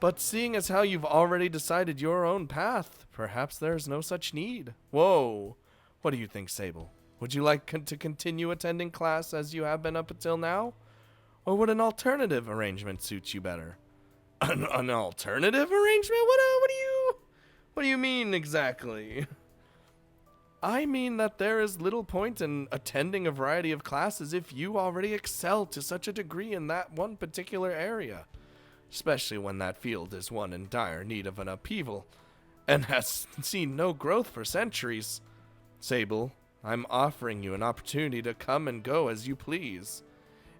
But seeing as how you've already decided your own path, perhaps there's no such need. Whoa. What do you think, Sable? Would you like to continue attending class as you have been up until now? Or would an alternative arrangement suit you better? An alternative arrangement? What do you mean exactly? I mean that there is little point in attending a variety of classes if you already excel to such a degree in that one particular area, especially when that field is one in dire need of an upheaval and has seen no growth for centuries. Sable, I'm offering you an opportunity to come and go as you please.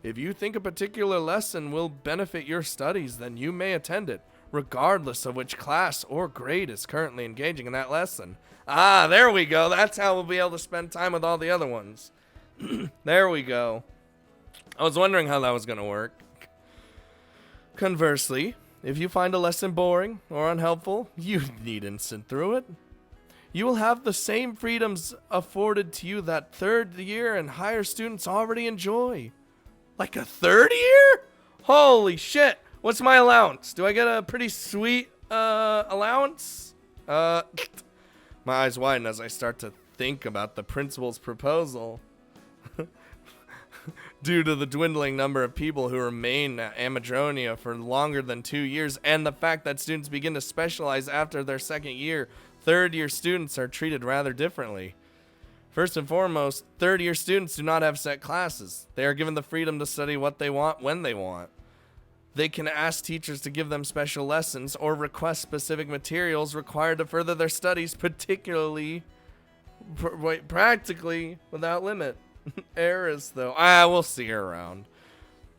If you think a particular lesson will benefit your studies, then you may attend it, regardless of which class or grade is currently engaging in that lesson. Ah, there we go. That's how we'll be able to spend time with all the other ones. There we go. I was wondering how that was going to work. Conversely, if you find a lesson boring or unhelpful, you needn't sit through it. You will have the same freedoms afforded to you that third year and higher students already enjoy. Like a third year? Holy shit. What's my allowance? Do I get a pretty sweet allowance? My eyes widen as I start to think about the principal's proposal. Due to the dwindling number of people who remain at Amadronia for longer than 2 years and the fact that students begin to specialize after their second year, third-year students are treated rather differently. First and foremost, third-year students do not have set classes. They are given the freedom to study what they want when they want. They can ask teachers to give them special lessons or request specific materials required to further their studies, practically without limit. Errors, though. We'll see her around.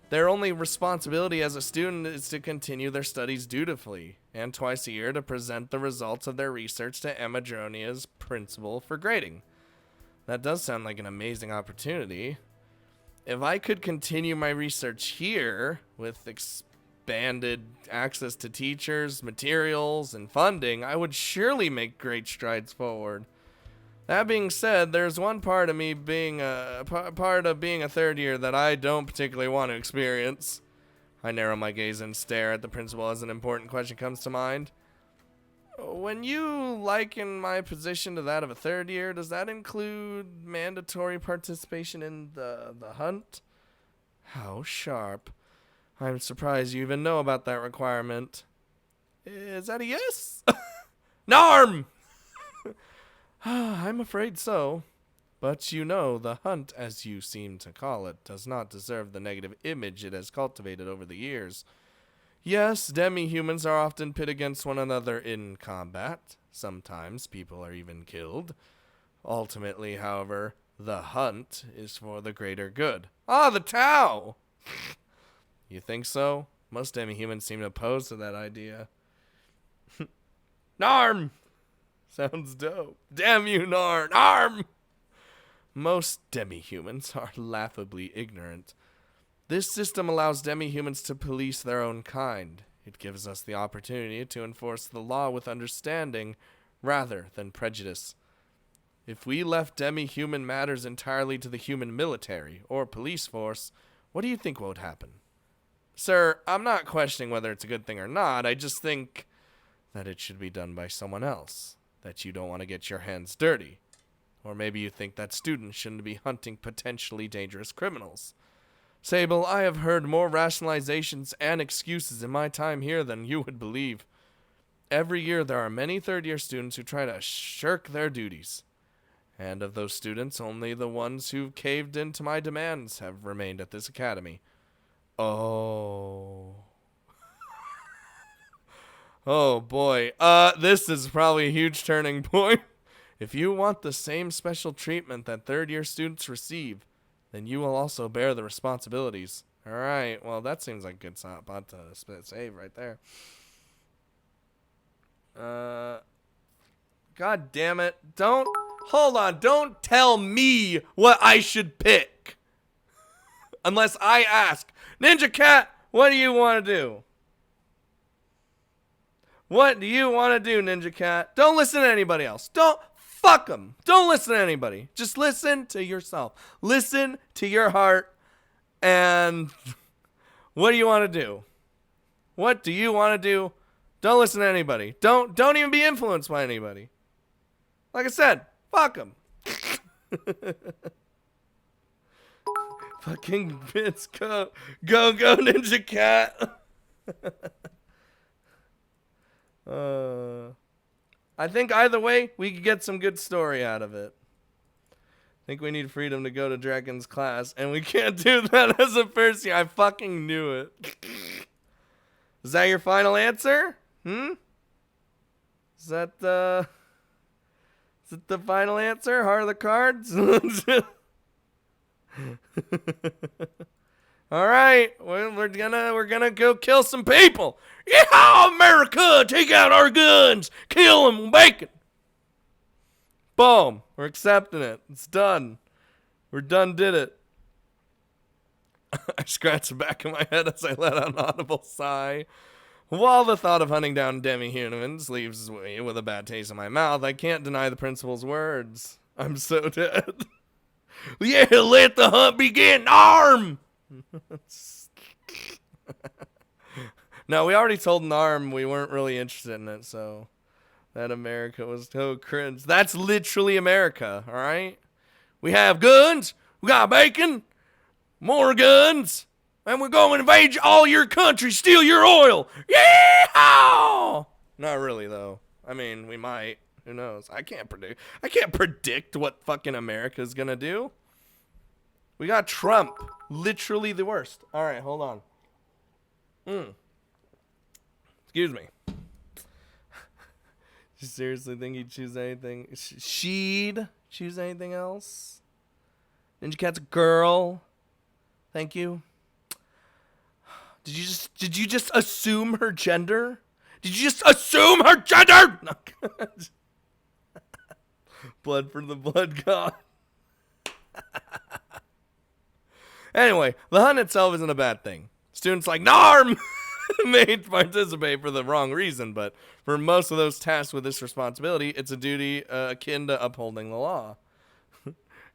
Their only responsibility as a student is to continue their studies dutifully, and twice a year to present the results of their research to Amadronia's principal for grading. That does sound like an amazing opportunity. If I could continue my research here with expanded access to teachers, materials, and funding, I would surely make great strides forward. That being said, there's one part of me being part of being a third year that I don't particularly want to experience. I narrow my gaze and stare at the principal as an important question comes to mind. When you liken my position to that of a third year, does that include mandatory participation in the hunt? How sharp. I'm surprised you even know about that requirement. Is that a yes? Narm! I'm afraid so. But you know, the hunt, as you seem to call it, does not deserve the negative image it has cultivated over the years. Yes, demi-humans are often pit against one another in combat. Sometimes people are even killed. Ultimately, however, the hunt is for the greater good. Ah, the Tau! You think so? Most demi-humans seem opposed to that idea. Narm! Sounds dope. Damn you, Narn! Narm! Most demi-humans are laughably ignorant. This system allows demi-humans to police their own kind. It gives us the opportunity to enforce the law with understanding rather than prejudice. If we left demi-human matters entirely to the human military or police force, what do you think would happen? Sir, I'm not questioning whether it's a good thing or not. I just think that it should be done by someone else, that you don't want to get your hands dirty. Or maybe you think that students shouldn't be hunting potentially dangerous criminals. Sable, I have heard more rationalizations and excuses in my time here than you would believe. Every year there are many third-year students who try to shirk their duties. And of those students, only the ones who caved into my demands have remained at this academy. Oh. Oh boy. This is probably a huge turning point. If you want the same special treatment that third-year students receive, then you will also bear the responsibilities. Alright, well that seems like a good spot to save right there. God damn it. Hold on, don't tell me what I should pick. Unless I ask. Ninja Cat, what do you want to do? What do you want to do, Ninja Cat? Don't listen to anybody else. Fuck them. Don't listen to anybody. Just listen to yourself. Listen to your heart. And what do you want to do? What do you want to do? Don't listen to anybody. Don't even be influenced by anybody. Like I said, fuck them. Fucking bits, go Ninja Cat. I think either way, we could get some good story out of it. I think we need freedom to go to Dragon's class, and we can't do that as a first year. I fucking knew it. Is that your final answer? Is that the final answer? Heart of the cards? All right, well, we're gonna go kill some people. Yeah, America, take out our guns, kill them, bacon. Boom, we're accepting it. It's done. We're done. Did it. I scratched the back of my head as I let out an audible sigh. While the thought of hunting down demi-humans leaves me with a bad taste in my mouth, I can't deny the principal's words. I'm so dead. Yeah, let the hunt begin. Arm! No, we already told Narm we weren't really interested in it, so that America was so cringe. That's literally America, all right? We have guns, we got bacon, more guns, and we're going to invade all your country, steal your oil. Yeah! Not really, though. I mean, we might. Who knows? I can't predict what fucking America's gonna do. We got Trump. Literally the worst. All right, hold on. Excuse me. You seriously think he'd choose anything? She'd choose anything else? Ninja Cat's a girl. Thank you. Did you just assume her gender? Did you just assume her gender? No. Blood for the blood god. Anyway, the hunt itself isn't a bad thing. Students like Narm may participate for the wrong reason, but for most of those tasked with this responsibility, it's a duty akin to upholding the law.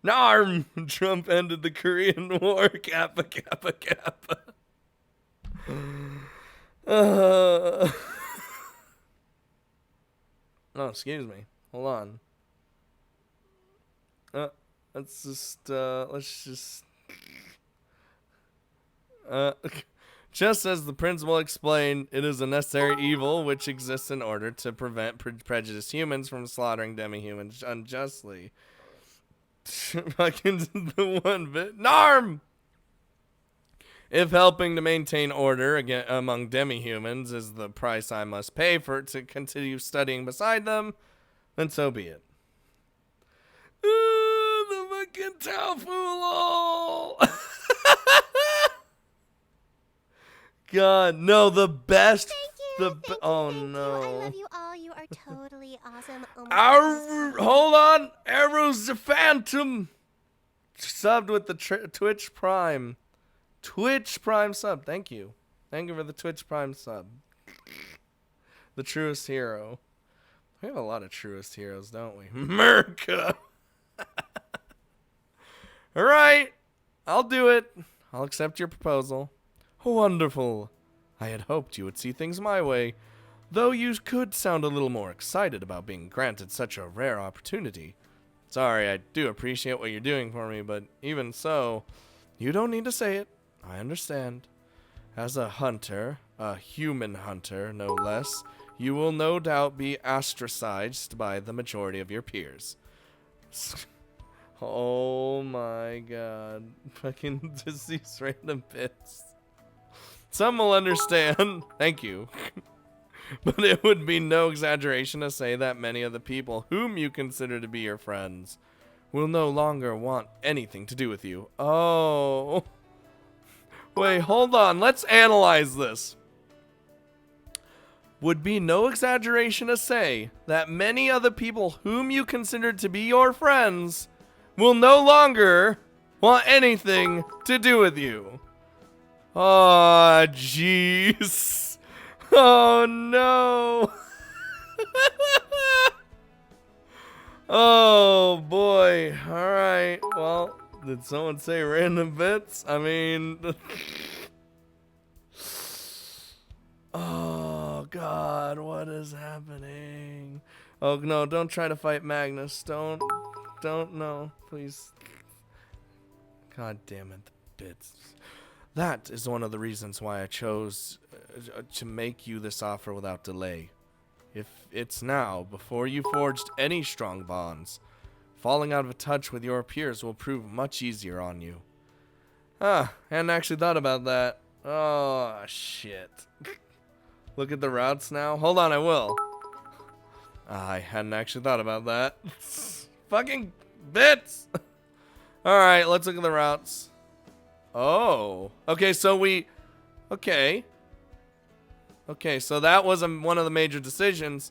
Narm! Trump ended the Korean War. Kappa, kappa, kappa. Oh, excuse me. Hold on. Let's just just as the principal explained, it is a necessary evil which exists in order to prevent prejudiced humans from slaughtering demi-humans unjustly. Fucking the one bit. Narm! If helping to maintain order again among demi-humans is the price I must pay for to continue studying beside them, then so be it. Ooh, the fucking Taofu. God, no, the best. Thank you, oh thank no. you. I love you all. You are totally awesome. Oh my Arr, hold on. Arrows the Phantom. Subbed with the Twitch Prime. Twitch Prime sub. Thank you. Thank you for the Twitch Prime sub. The truest hero. We have a lot of truest heroes, don't we? America! Alright, I'll do it. I'll accept your proposal. Wonderful. I had hoped you would see things my way, though you could sound a little more excited about being granted such a rare opportunity. Sorry, I do appreciate what you're doing for me, but even so, you don't need to say it. I understand. As a hunter, a human hunter, no less, you will no doubt be ostracized by the majority of your peers. Oh my god. Fucking just these random bits. Some will understand. Thank you. But it would be no exaggeration to say that many of the people whom you consider to be your friends will no longer want anything to do with you. Oh. Wait, hold on. Let's analyze this. Would be no exaggeration to say that many of the people whom you consider to be your friends will no longer want anything to do with you. Oh, jeez. Oh, no. Oh, boy. All right. Well, did someone say random bits? I mean... Oh, God. What is happening? Oh, no. Don't try to fight Magnus. Don't. No. Please. God damn it. The bits. That is one of the reasons why I chose to make you this offer without delay. If it's now, before you forged any strong bonds, falling out of touch with your peers will prove much easier on you. Hadn't actually thought about that. Oh, shit. Look at the routes now. Hold on, I will. I hadn't actually thought about that. Fucking bits! Alright, let's look at the routes. Oh. Okay, so we... Okay. Okay, so that was one of the major decisions.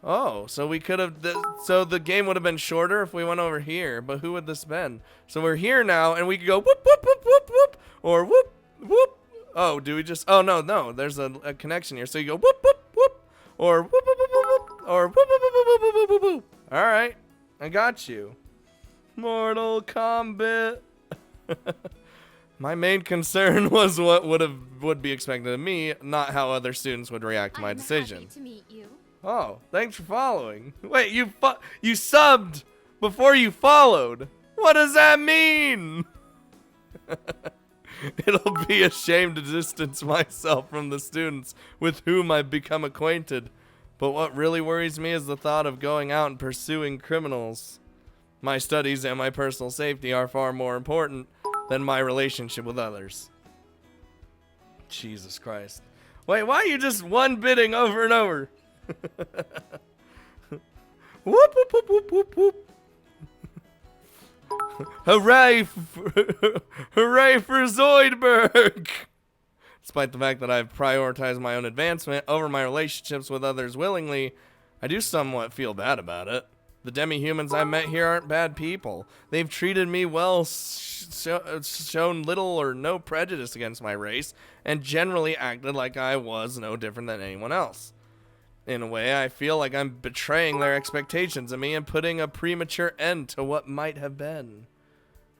Oh, so we could have... So the game would have been shorter if we went over here. But who would this been? So we're here now, and we could go whoop, whoop, whoop, whoop, whoop. Or whoop, whoop. Oh, do we just... Oh, no. There's a connection here. So you go whoop, whoop, whoop. Or whoop, whoop, whoop, whoop, whoop. Or whoop, whoop, whoop, whoop, whoop, whoop, whoop, whoop. All right. I got you. Mortal Kombat. My main concern was what would be expected of me, not how other students would react to my decision. Happy to meet you. Oh, thanks for following. Wait, you subbed before you followed. What does that mean? It'll be a shame to distance myself from the students with whom I've become acquainted. But what really worries me is the thought of going out and pursuing criminals. My studies and my personal safety are far more important than my relationship with others. Jesus Christ. Wait, why are you just one-bitting over and over? Whoop, whoop, whoop, whoop, whoop, whoop. Hooray for Zoidberg! Despite the fact that I've prioritized my own advancement over my relationships with others willingly, I do somewhat feel bad about it. The demi-humans I met here aren't bad people. They've treated me well, shown little or no prejudice against my race, and generally acted like I was no different than anyone else. In a way, I feel like I'm betraying their expectations of me and putting a premature end to what might have been.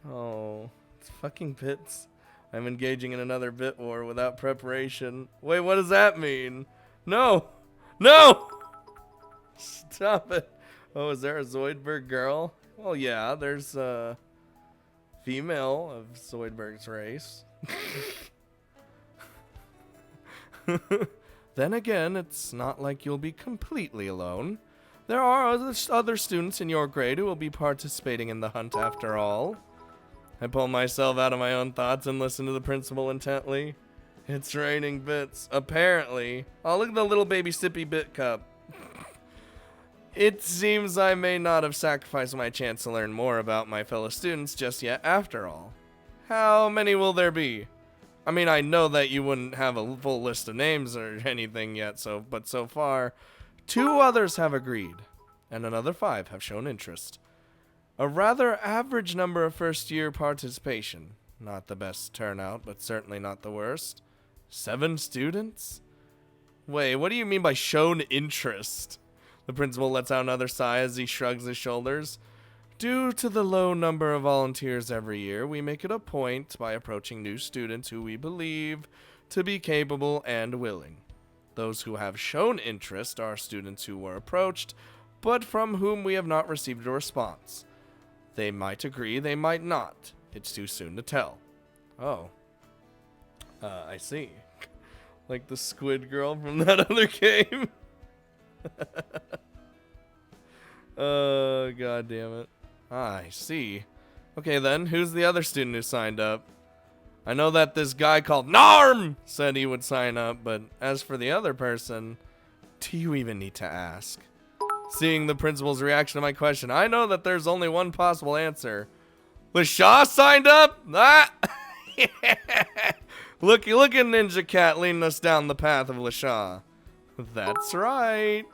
Oh, it's fucking bits. I'm engaging in another bit war without preparation. Wait, what does that mean? No! No! Stop it. Oh, is there a Zoidberg girl? Well, yeah, there's a female of Zoidberg's race. Then again, it's not like you'll be completely alone. There are other students in your grade who will be participating in the hunt after all. I pull myself out of my own thoughts and listen to the principal intently. It's raining bits, apparently. Oh, look at the little baby sippy bit cup. It seems I may not have sacrificed my chance to learn more about my fellow students just yet after all. How many will there be? I mean, I know that you wouldn't have a full list of names or anything yet, but so far, 2 others have agreed, and another 5 have shown interest. A rather average number of first-year participation. Not the best turnout, but certainly not the worst. 7 students? Wait, what do you mean by shown interest? The principal lets out another sigh as he shrugs his shoulders. Due to the low number of volunteers every year, we make it a point by approaching new students who we believe to be capable and willing. Those who have shown interest are students who were approached, but from whom we have not received a response. They might agree, they might not. It's too soon to tell. Oh. I see. Like the squid girl from that other game. God damn it. I see. Okay then, who's the other student who signed up? I know that this guy called Narm said he would sign up, but as for the other person, do you even need to ask? Seeing the principal's reaction to my question, I know that there's only one possible answer. LaShaw signed up? Ah! Look at Ninja Cat leading us down the path of LaShaw. That's right.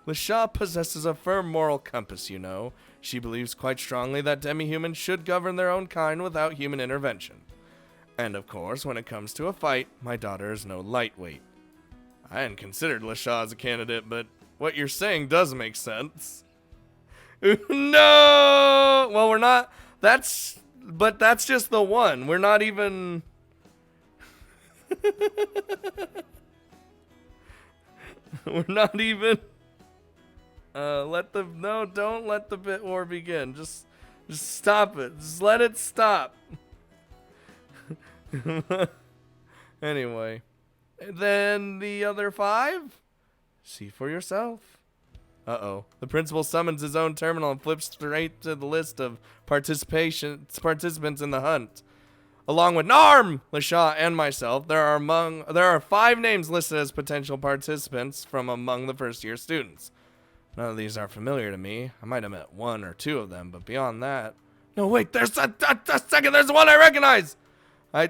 LaShaw possesses a firm moral compass, you know. She believes quite strongly that demi-humans should govern their own kind without human intervention. And of course, when it comes to a fight, my daughter is no lightweight. I hadn't considered LaShaw as a candidate, but what you're saying does make sense. No! Well, we're not... But that's just the one. We're not even... We're not even... don't let the bit war begin. Just stop it. Just let it stop. Anyway. Then the other 5? See for yourself. Uh-oh. The principal summons his own terminal and flips straight to the list of participants in the hunt. Along with Narm, LaShaw, and myself, there are 5 names listed as potential participants from among the first-year students. None of these are familiar to me. I might have met 1 or 2 of them, but beyond that... No, wait, there's a second, there's one I recognize! I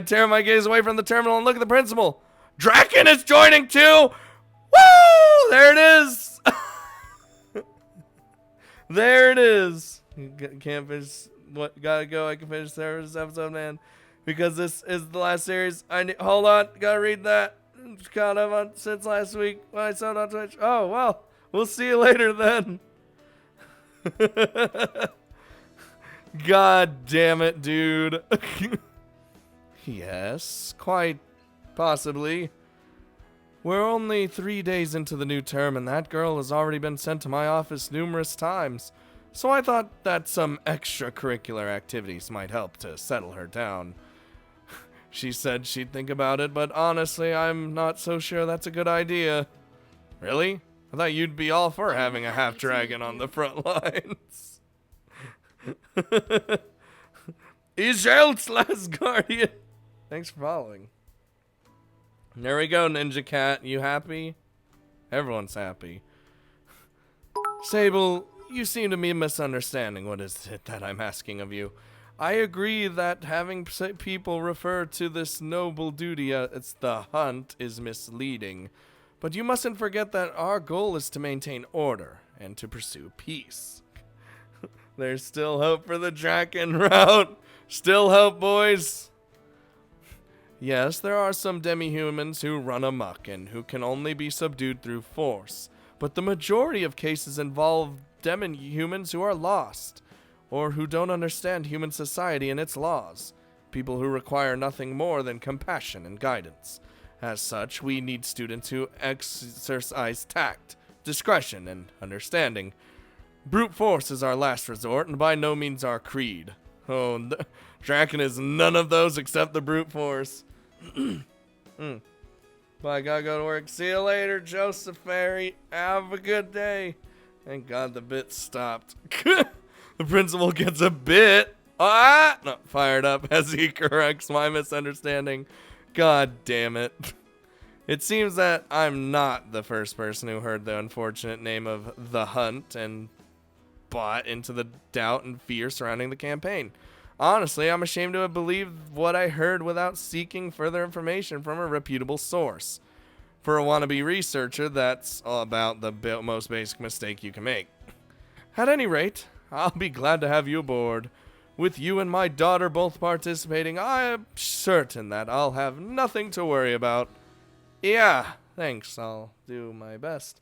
tear my gaze away from the terminal and look at the principal. Draken is joining too! Woo! There it is! There it is. Can't finish... What? Gotta go. I can finish this episode, man. Because this is the last series. Hold on. Gotta read that. Caught up on since last week when I saw it on Twitch. Oh, well. We'll see you later then. God damn it, dude. Yes, quite possibly. We're only 3 days into the new term, and that girl has already been sent to my office numerous times. So I thought that some extracurricular activities might help to settle her down. She said she'd think about it, but honestly, I'm not so sure that's a good idea. Really? I thought you'd be all for having a half-dragon on the front lines. Ijelt's last guardian. Thanks for following. There we go, Ninja Cat. You happy? Everyone's happy. Sable, you seem to be misunderstanding what is it that I'm asking of you. I agree that having people refer to this noble duty as the hunt is misleading, but you mustn't forget that our goal is to maintain order and to pursue peace. There's still hope for the Draken route. Still hope, boys. Yes, there are some demi-humans who run amok and who can only be subdued through force, but the majority of cases involve demi-humans who are lost, or who don't understand human society and its laws, people who require nothing more than compassion and guidance. As such, we need students who exercise tact, discretion, and understanding. Brute force is our last resort, and by no means our creed. Oh, Draken is none of those except the brute force. But I gotta go to work. See you later, Joseph Ferry. Have a good day. Thank God the bit stopped. The principal gets a bit fired up as he corrects my misunderstanding. God damn it. It seems that I'm not the first person who heard the unfortunate name of The Hunt and bought into the doubt and fear surrounding the campaign. Honestly, I'm ashamed to have believed what I heard without seeking further information from a reputable source. For a wannabe researcher, that's about the most basic mistake you can make. At any rate, I'll be glad to have you aboard. With you and my daughter both participating, I am certain that I'll have nothing to worry about. Yeah, Thanks, I'll do my best.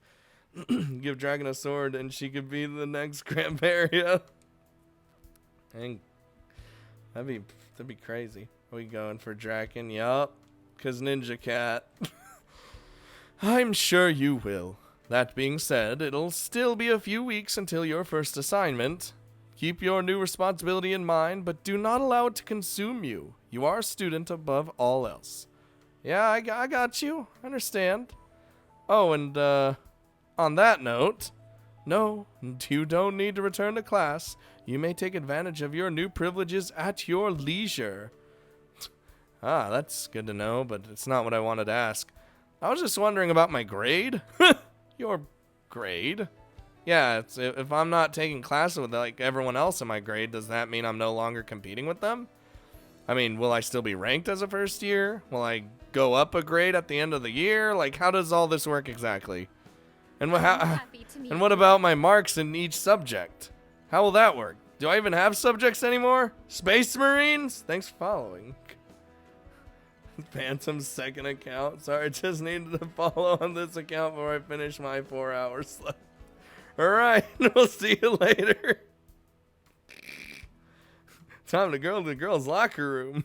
Give Dragon a sword and she could be the next Gramperia. And that'd be crazy. Are we going for Draken? Yup. Cause Ninja Cat. I'm sure you will. That being said, it'll still be a few weeks until your first assignment. Keep your new responsibility in mind, but do not allow it to consume you. You are a student above all else. Yeah, I got you. I understand. Oh, and on that note, no, you don't need to return to class. You may take advantage of your new privileges at your leisure. Ah, that's good to know, but it's not what I wanted to ask. I was just wondering about my grade. Your grade? Yeah, if I'm not taking classes with like everyone else in my grade, does that mean I'm no longer competing with them? I mean, will I still be ranked as a first year? Will I go up a grade at the end of the year? Like, how does all this work exactly? And what about my marks in each subject? How will that work? Do I even have subjects anymore? Space Marines? Thanks for following. Phantom's second account. Sorry, just needed to follow on this account before I finish my 4 hours left. Alright, we'll see you later. Time to go to the girls' locker room.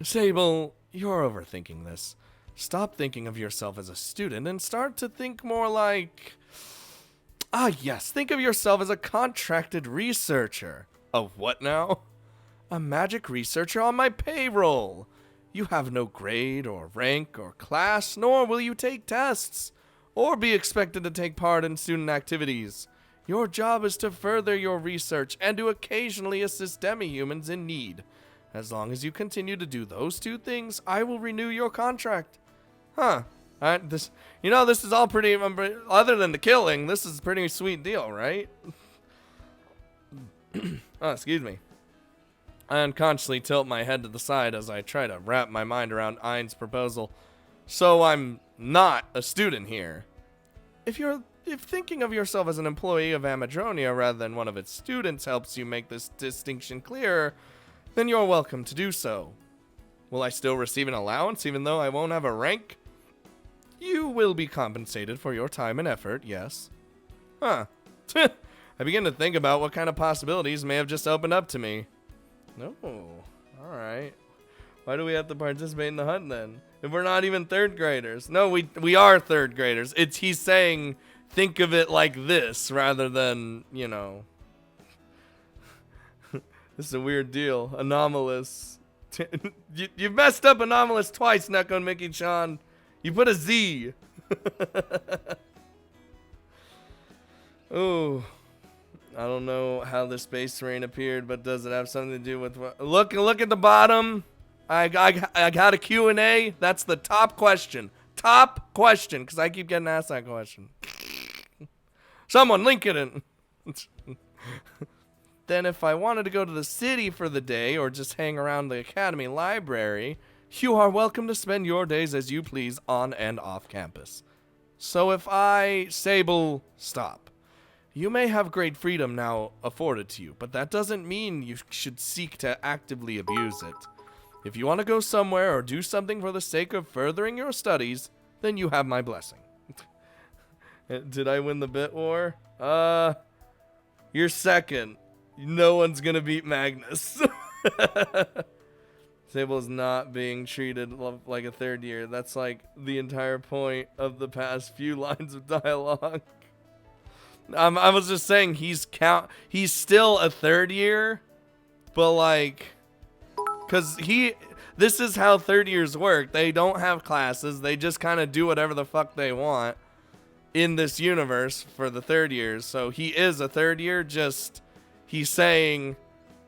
Sable, you're overthinking this. Stop thinking of yourself as a student and start to think more like... Ah, yes, think of yourself as a contracted researcher. A what now? A magic researcher on my payroll. You have no grade or rank or class, nor will you take tests or be expected to take part in student activities. Your job is to further your research and to occasionally assist demi-humans in need. As long as you continue to do those two things, I will renew your contract. Huh. This is all pretty, other than the killing, this is a pretty sweet deal, right? Oh, excuse me. I unconsciously tilt my head to the side as I try to wrap my mind around Ein's proposal. So I'm not a student here. If thinking of yourself as an employee of Amadronia rather than one of its students helps you make this distinction clearer, then you're welcome to do so. Will I still receive an allowance even though I won't have a rank? You will be compensated for your time and effort, yes. Huh. I begin to think about what kind of possibilities may have just opened up to me. No. Alright. Why do we have to participate in the hunt then? If we're not even third graders. No, we are third graders. He's saying think of it like this rather than, you know. This is a weird deal. Anomalous. You messed up anomalous twice, Neko and Mickey-chan. You put a Z. Ooh. I don't know how the space marine appeared, but does it have something to do with what? Look at the bottom. I got a Q&A. That's the top question. Top question, because I keep getting asked that question. Someone link it in. Then if I wanted to go to the city for the day or just hang around the academy library, you are welcome to spend your days as you please on and off campus. So if I, Sable, stop. You may have great freedom now afforded to you, but that doesn't mean you should seek to actively abuse it. If you want to go somewhere or do something for the sake of furthering your studies, then you have my blessing. Did I win the bit war? You're second. No one's gonna beat Magnus. Sable's not being treated like a third year. That's like the entire point of the past few lines of dialogue. I was just saying he's still a third year, but like, cause this is how third years work. They don't have classes. They just kind of do whatever the fuck they want in this universe for the third years. So he is a third year, just he's saying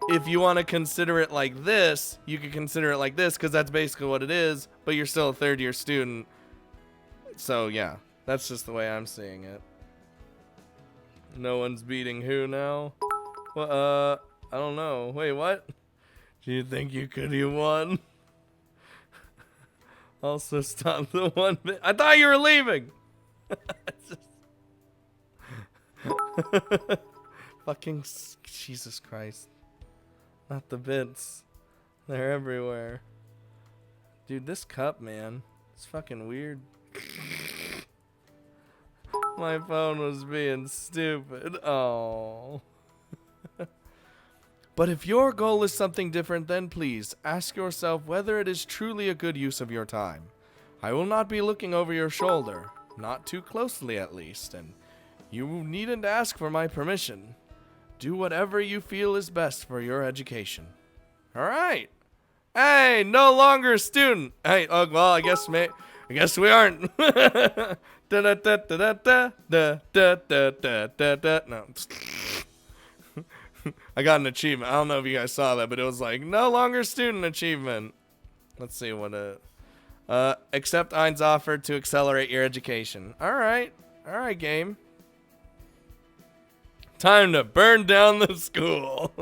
if you want to consider it like this, you can consider it like this, cause that's basically what it is, but you're still a third year student. So yeah, that's just the way I'm seeing it. No one's beating who now? Well, I don't know. Wait, what? Do you think you could have won? Also, stop the one bit. I thought you were leaving! Fucking Jesus Christ. Not the bits. They're everywhere. Dude, this cup, man. It's fucking weird. My phone was being stupid. Oh. But if your goal is something different, then please ask yourself whether it is truly a good use of your time. I will not be looking over your shoulder. Not too closely, at least. And you needn't ask for my permission. Do whatever you feel is best for your education. Alright. Hey, no longer a student. Hey, oh, well, I guess we aren't. No. I got an achievement. I don't know if you guys saw that, but it was like, no longer student achievement. Let's see what accept Ein's offer to accelerate your education. Alright. Alright, game. Time to burn down the school.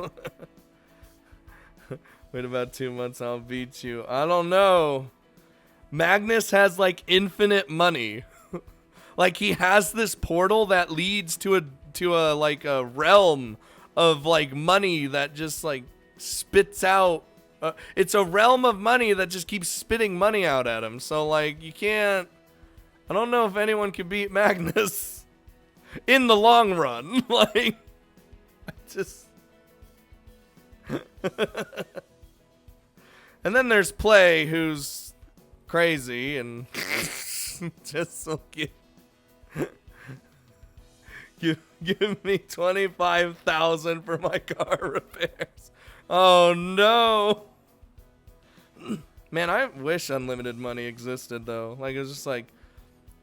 Wait about 2 months, I'll beat you. I don't know. Magnus has like infinite money. Like he has this portal that leads to a like a realm of like money that just like spits out. It's a realm of money that just keeps spitting money out at him. So like you can't. I don't know if anyone can beat Magnus in the long run. Like I just. And then there's Play, who's crazy and just so give me 25,000 for my car repairs. Oh no. Man, I wish unlimited money existed though. Like it was just like,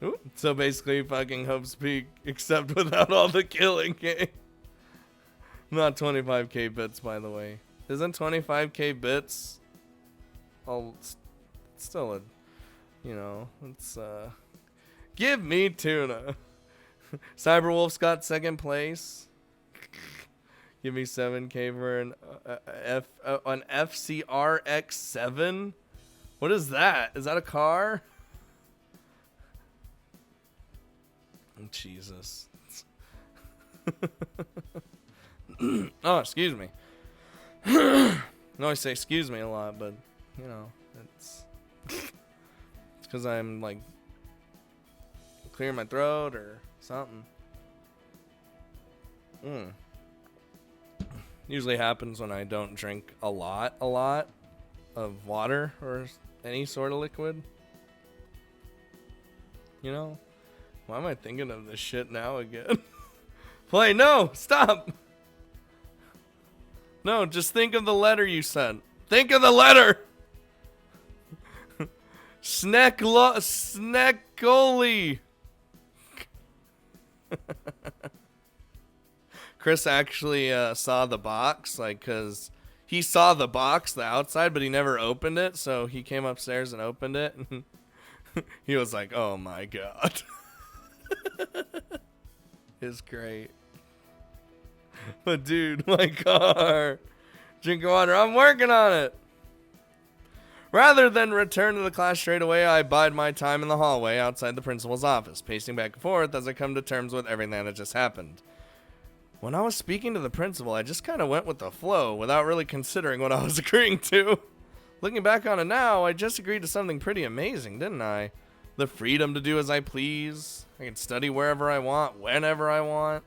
ooh, so basically fucking Hope's Peak, except without all the killing game. Not 25k bits, by the way. Isn't 25k bits? Still a, you know, it's give me tuna. Cyberwolf's got 2nd place. Give me 7k for an FCRX7. What is that? Is that a car? Oh, Jesus. Oh, excuse me. I always say excuse me a lot, but you know, it's because I'm like clearing my throat or something. Usually happens when I don't drink a lot of water or any sort of liquid. You know? Why am I thinking of this shit now again? Play, no, stop. No, just think of the letter you sent. Think of the letter. Sneckoli. Chris actually saw the box, like, because he saw the box, the outside, but he never opened it, so he came upstairs and opened it, and he was like, oh my god. It's great. But dude, my car. Drink water, I'm working on it. Rather than return to the class straight away, I bide my time in the hallway outside the principal's office, pacing back and forth as I come to terms with everything that just happened. When I was speaking to the principal, I just kind of went with the flow without really considering what I was agreeing to. Looking back on it now, I just agreed to something pretty amazing, didn't I? The freedom to do as I please. I can study wherever I want, whenever I want.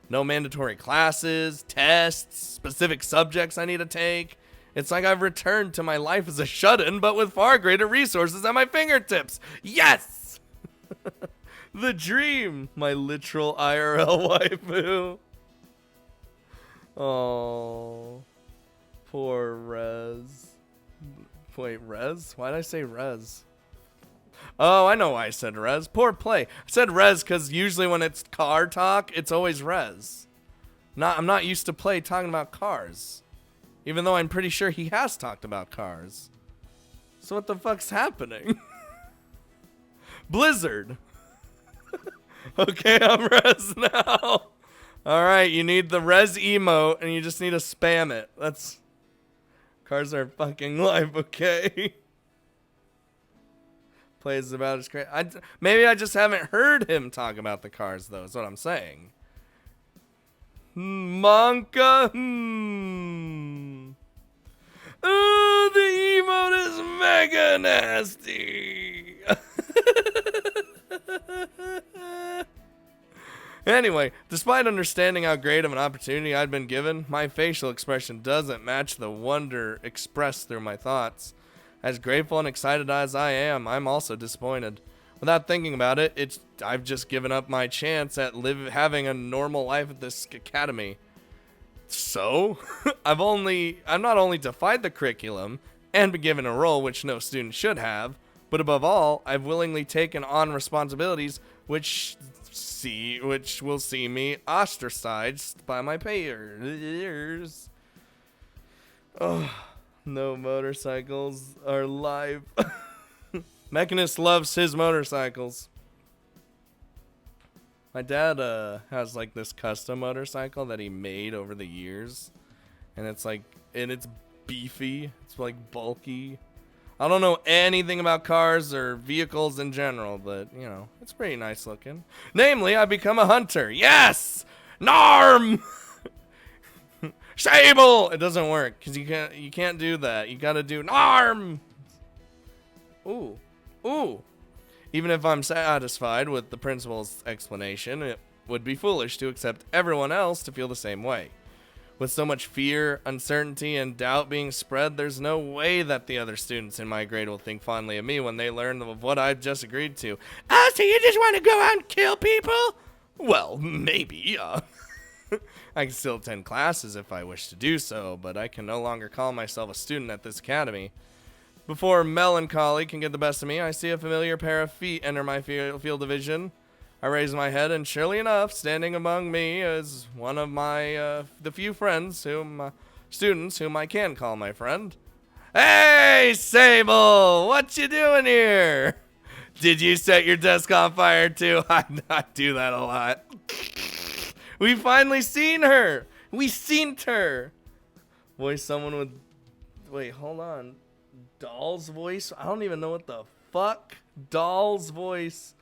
No mandatory classes, tests, specific subjects I need to take. It's like I've returned to my life as a shut-in, but with far greater resources at my fingertips. Yes! The dream, my literal IRL waifu. Oh, poor Rez. Wait, Rez? Why did I say Rez? Oh, I know why I said Rez. Poor Play. I said Rez because usually when it's car talk, it's always Rez. I'm not used to Play talking about cars. Even though I'm pretty sure he has talked about cars. So what the fuck's happening? Blizzard. Okay, I'm Rez now. Alright, you need the Rez emote and you just need to spam it. That's... Cars are fucking life, okay? Plays about as great. Maybe I just haven't heard him talk about the cars, though, is what I'm saying. Monka. Ooh, the emote is mega nasty. Anyway, despite understanding how great of an opportunity I'd been given, my facial expression doesn't match the wonder expressed through my thoughts. As grateful and excited as I am, I'm also disappointed. Without thinking about it, I've just given up my chance at having a normal life at this academy. So, I've not only defied the curriculum and been given a role which no student should have, but above all, I've willingly taken on responsibilities which will see me ostracized by my peers. Oh, no motorcycles are live. Mechanist loves his motorcycles. My dad has like this custom motorcycle that he made over the years, and it's beefy. It's like bulky. I don't know anything about cars or vehicles in general, but, you know, it's pretty nice looking. Namely, I become a hunter. Yes! Narm! Sable! It doesn't work, because you can't do that. You gotta do Narm! Ooh. Ooh. Even if I'm satisfied with the principal's explanation, it would be foolish to accept everyone else to feel the same way. With so much fear, uncertainty, and doubt being spread, there's no way that the other students in my grade will think fondly of me when they learn of what I've just agreed to. Oh, so you just want to go out and kill people? Well, maybe. I can still attend classes if I wish to do so, but I can no longer call myself a student at this academy. Before melancholy can get the best of me, I see a familiar pair of feet enter my field of vision. I raise my head, and surely enough, standing among me is one of my the few students whom I can call my friend. Hey, Sable, what you doing here? Did you set your desk on fire too? I do that a lot. We finally seen her. We seen her. Voice someone with. Wait, hold on. Doll's voice. I don't even know what the fuck Doll's voice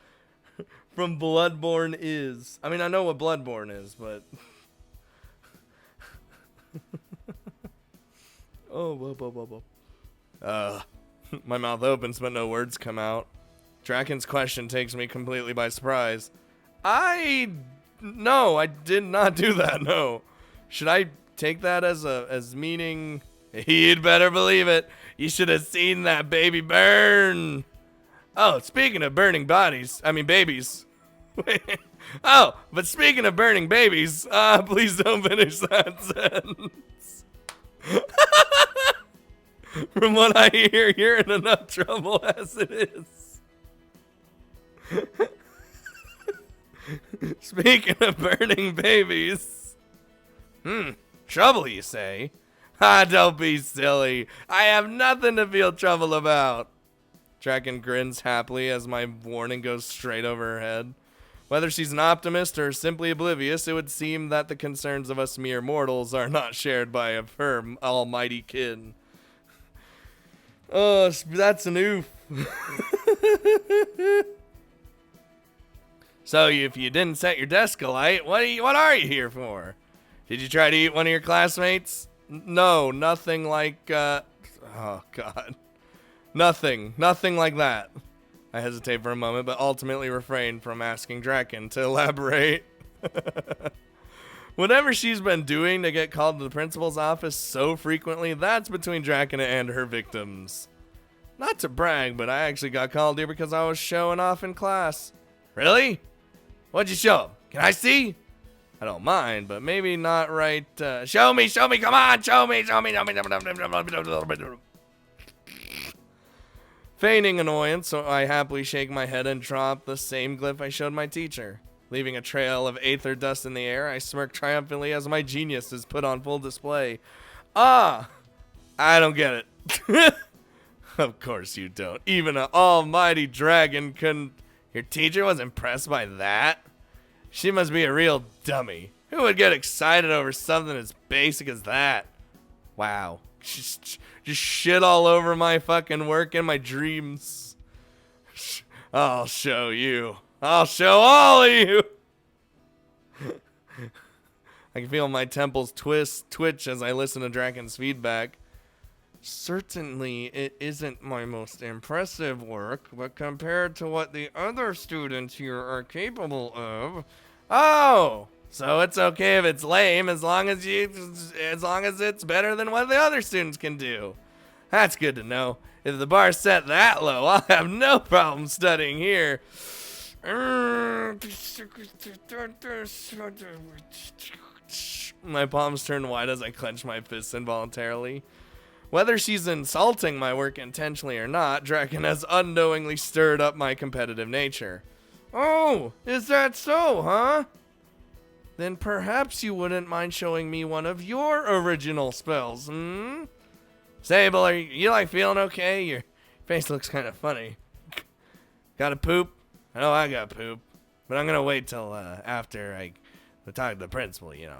from Bloodborne is. I mean, I know what Bloodborne is, but my mouth opens, but no words come out. Draken's question takes me completely by surprise. No, I did not do that. No, should I take that as meaning? You'd better believe it. You should have seen that baby burn. Oh, speaking of burning babies. Oh, but speaking of burning babies, please don't finish that sentence. From what I hear, you're in enough trouble as it is. Speaking of burning babies. Trouble, you say? Don't be silly. I have nothing to feel trouble about. Draken grins happily as my warning goes straight over her head. Whether she's an optimist or simply oblivious, it would seem that the concerns of us mere mortals are not shared by her almighty kin. Oh, that's an oof. So if you didn't set your desk alight, what are you here for? Did you try to eat one of your classmates? No, nothing like, oh God. Nothing like that. I hesitate for a moment, but ultimately refrain from asking Draken to elaborate. Whatever she's been doing to get called to the principal's office so frequently, that's between Draken and her victims. Not to brag, but I actually got called here because I was showing off in class. Really? What'd you show? Can I see? I don't mind, but maybe not right. Show me, come on, show me. Feigning annoyance, so I happily shake my head and drop the same glyph I showed my teacher. Leaving a trail of aether dust in the air, I smirk triumphantly as my genius is put on full display. I don't get it. Of course you don't. Even an almighty dragon couldn't. Your teacher was impressed by that? She must be a real dummy. Who would get excited over something as basic as that? Wow. Just shit all over my fucking work and my dreams. I'll show you. I'll show all of you. I can feel my temples twitch as I listen to Draken's feedback. Certainly, it isn't my most impressive work, but compared to what the other students here are capable of... Oh! So it's okay if it's lame as long as it's better than what the other students can do. That's good to know. If the bar's set that low, I'll have no problem studying here. My palms turn wide as I clench my fists involuntarily. Whether she's insulting my work intentionally or not, Draken has unknowingly stirred up my competitive nature. Oh, is that so, huh? Then perhaps you wouldn't mind showing me one of your original spells, hmm? Sable, are you like feeling okay? Your face looks kind of funny. Gotta poop? I know I got poop, but I'm gonna wait till after I talk to the principal. You know,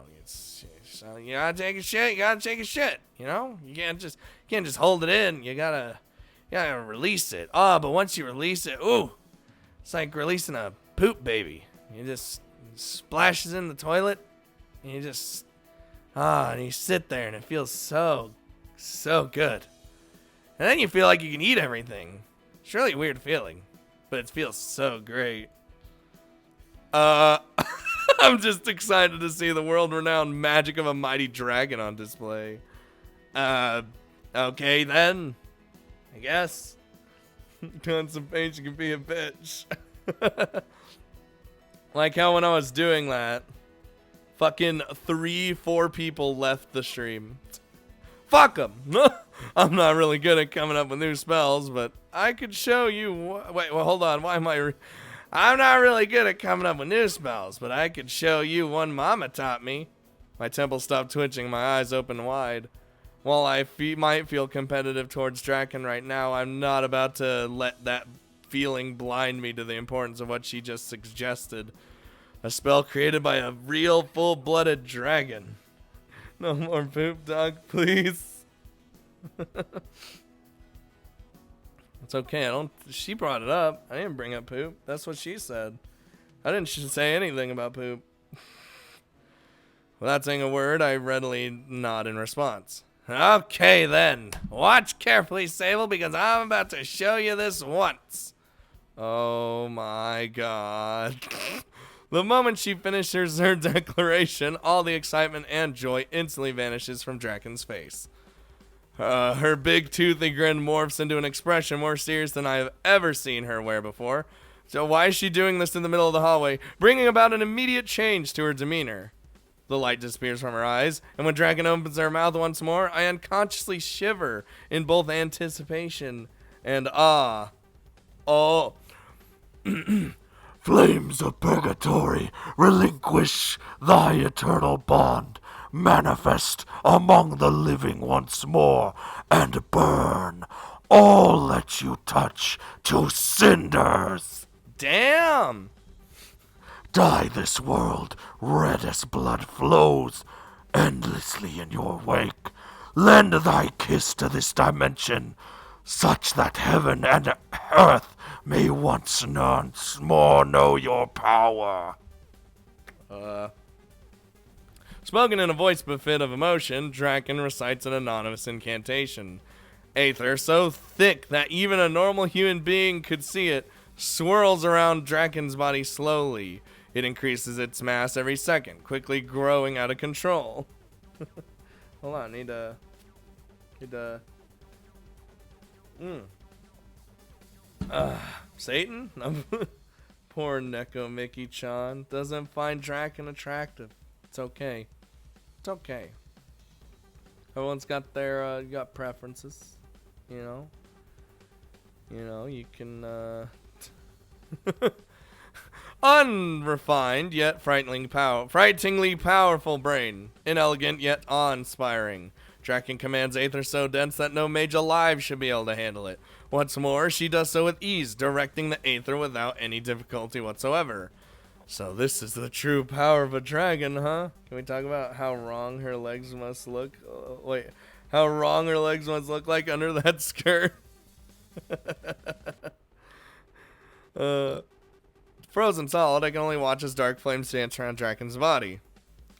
you gotta take a shit. You gotta take a shit. You know, you can't just hold it in. You gotta release it. Oh, but once you release it, ooh, it's like releasing a poop baby. You just splashes in the toilet, and you just and you sit there, and it feels so good. And then you feel like you can eat everything. It's really a weird feeling, but it feels so great. I'm just excited to see the world-renowned magic of a mighty dragon on display. Okay then. I guess. Constipation can be a bitch. Like how when I was doing that, fucking 3-4 people left the stream. Fuck them. I'm not really good at coming up with new spells, but I could show you. Wait, well, hold on. Why am I'm not really good at coming up with new spells, but I could show you one Mama taught me. My temples stopped twitching, my eyes open wide. While I might feel competitive towards Draken right now, I'm not about to let that feeling blind me to the importance of what she just suggested. A spell created by a real full-blooded dragon. No more poop, dog, please. It's okay. She brought it up. I didn't bring up poop. That's what she said. I didn't say anything about poop. Without saying a word, I readily nod in response. Okay then. Watch carefully, Sable, because I'm about to show you this once. Oh my god. The moment she finishes her declaration, all the excitement and joy instantly vanishes from Draken's face. Her big toothy grin morphs into an expression more serious than I have ever seen her wear before. So why is she doing this in the middle of the hallway, bringing about an immediate change to her demeanor? The light disappears from her eyes, and when Draken opens her mouth once more, I unconsciously shiver in both anticipation and awe. Oh. Flames of purgatory, relinquish thy eternal bond. Manifest among the living once more, and burn all that you touch to cinders. Damn! Dye this world red as blood flows endlessly in your wake. Lend thy kiss to this dimension, such that heaven and earth may once more know your power. Spoken in a voice befit of emotion, Draken recites an anonymous incantation. Aether, so thick that even a normal human being could see it, swirls around Draken's body slowly. It increases its mass every second, quickly growing out of control. Hold on, need to... Satan? Poor Neko Mickey-chan doesn't find Draken attractive. It's okay. It's okay. Everyone's got their got preferences, you know. You know, you can unrefined yet frighteningly powerful brain, inelegant yet awe-inspiring. Draken commands Aether so dense that no mage alive should be able to handle it. What's more, she does so with ease, directing the Aether without any difficulty whatsoever. So this is the true power of a dragon, huh? Can we talk about how wrong her legs must look? How wrong her legs must look like under that skirt? Frozen solid, I can only watch as dark flames dance around Draken's body.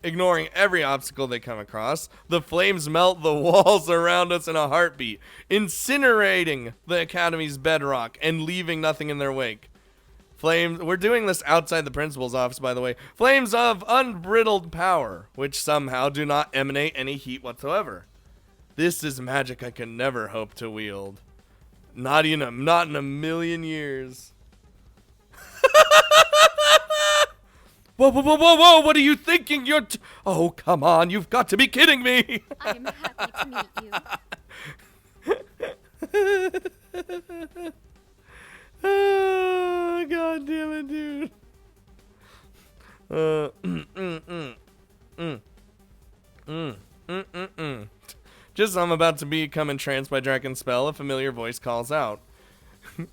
ignoring every obstacle they come across. The flames melt the walls around us in a heartbeat, incinerating the Academy's bedrock and leaving nothing in their wake. Flames, we're doing this outside the principal's office, by the way. Flames of unbridled power, which somehow do not emanate any heat whatsoever. This is magic I can never hope to wield. Not in a million years. Whoa, whoa, whoa, whoa, whoa, what are you thinking? Oh, come on, you've got to be kidding me. I am happy to meet you. Oh, God damn it, dude. Just as I'm about to become entranced by Draken's spell, a familiar voice calls out.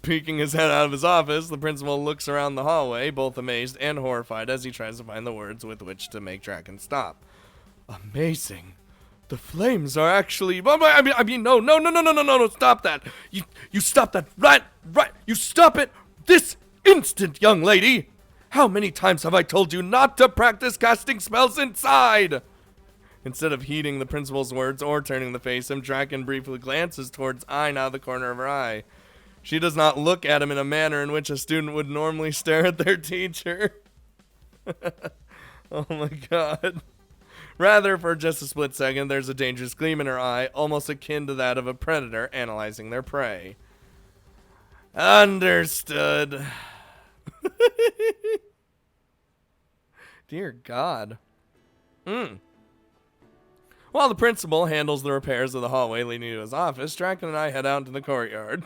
Peeking his head out of his office, the principal looks around the hallway, both amazed and horrified as he tries to find the words with which to make Draken stop. Amazing. The flames are actually... no, stop that. You stop that. Right, you stop it this instant, young lady. How many times have I told you not to practice casting spells inside? Instead of heeding the principal's words or turning to face him, Draken briefly glances towards Ayn out of the corner of her eye. She does not look at him in a manner in which a student would normally stare at their teacher. Oh my God. Rather, for just a split second, there's a dangerous gleam in her eye, almost akin to that of a predator analyzing their prey. Understood. Dear God. While the principal handles the repairs of the hallway leading to his office, Draken and I head out into the courtyard.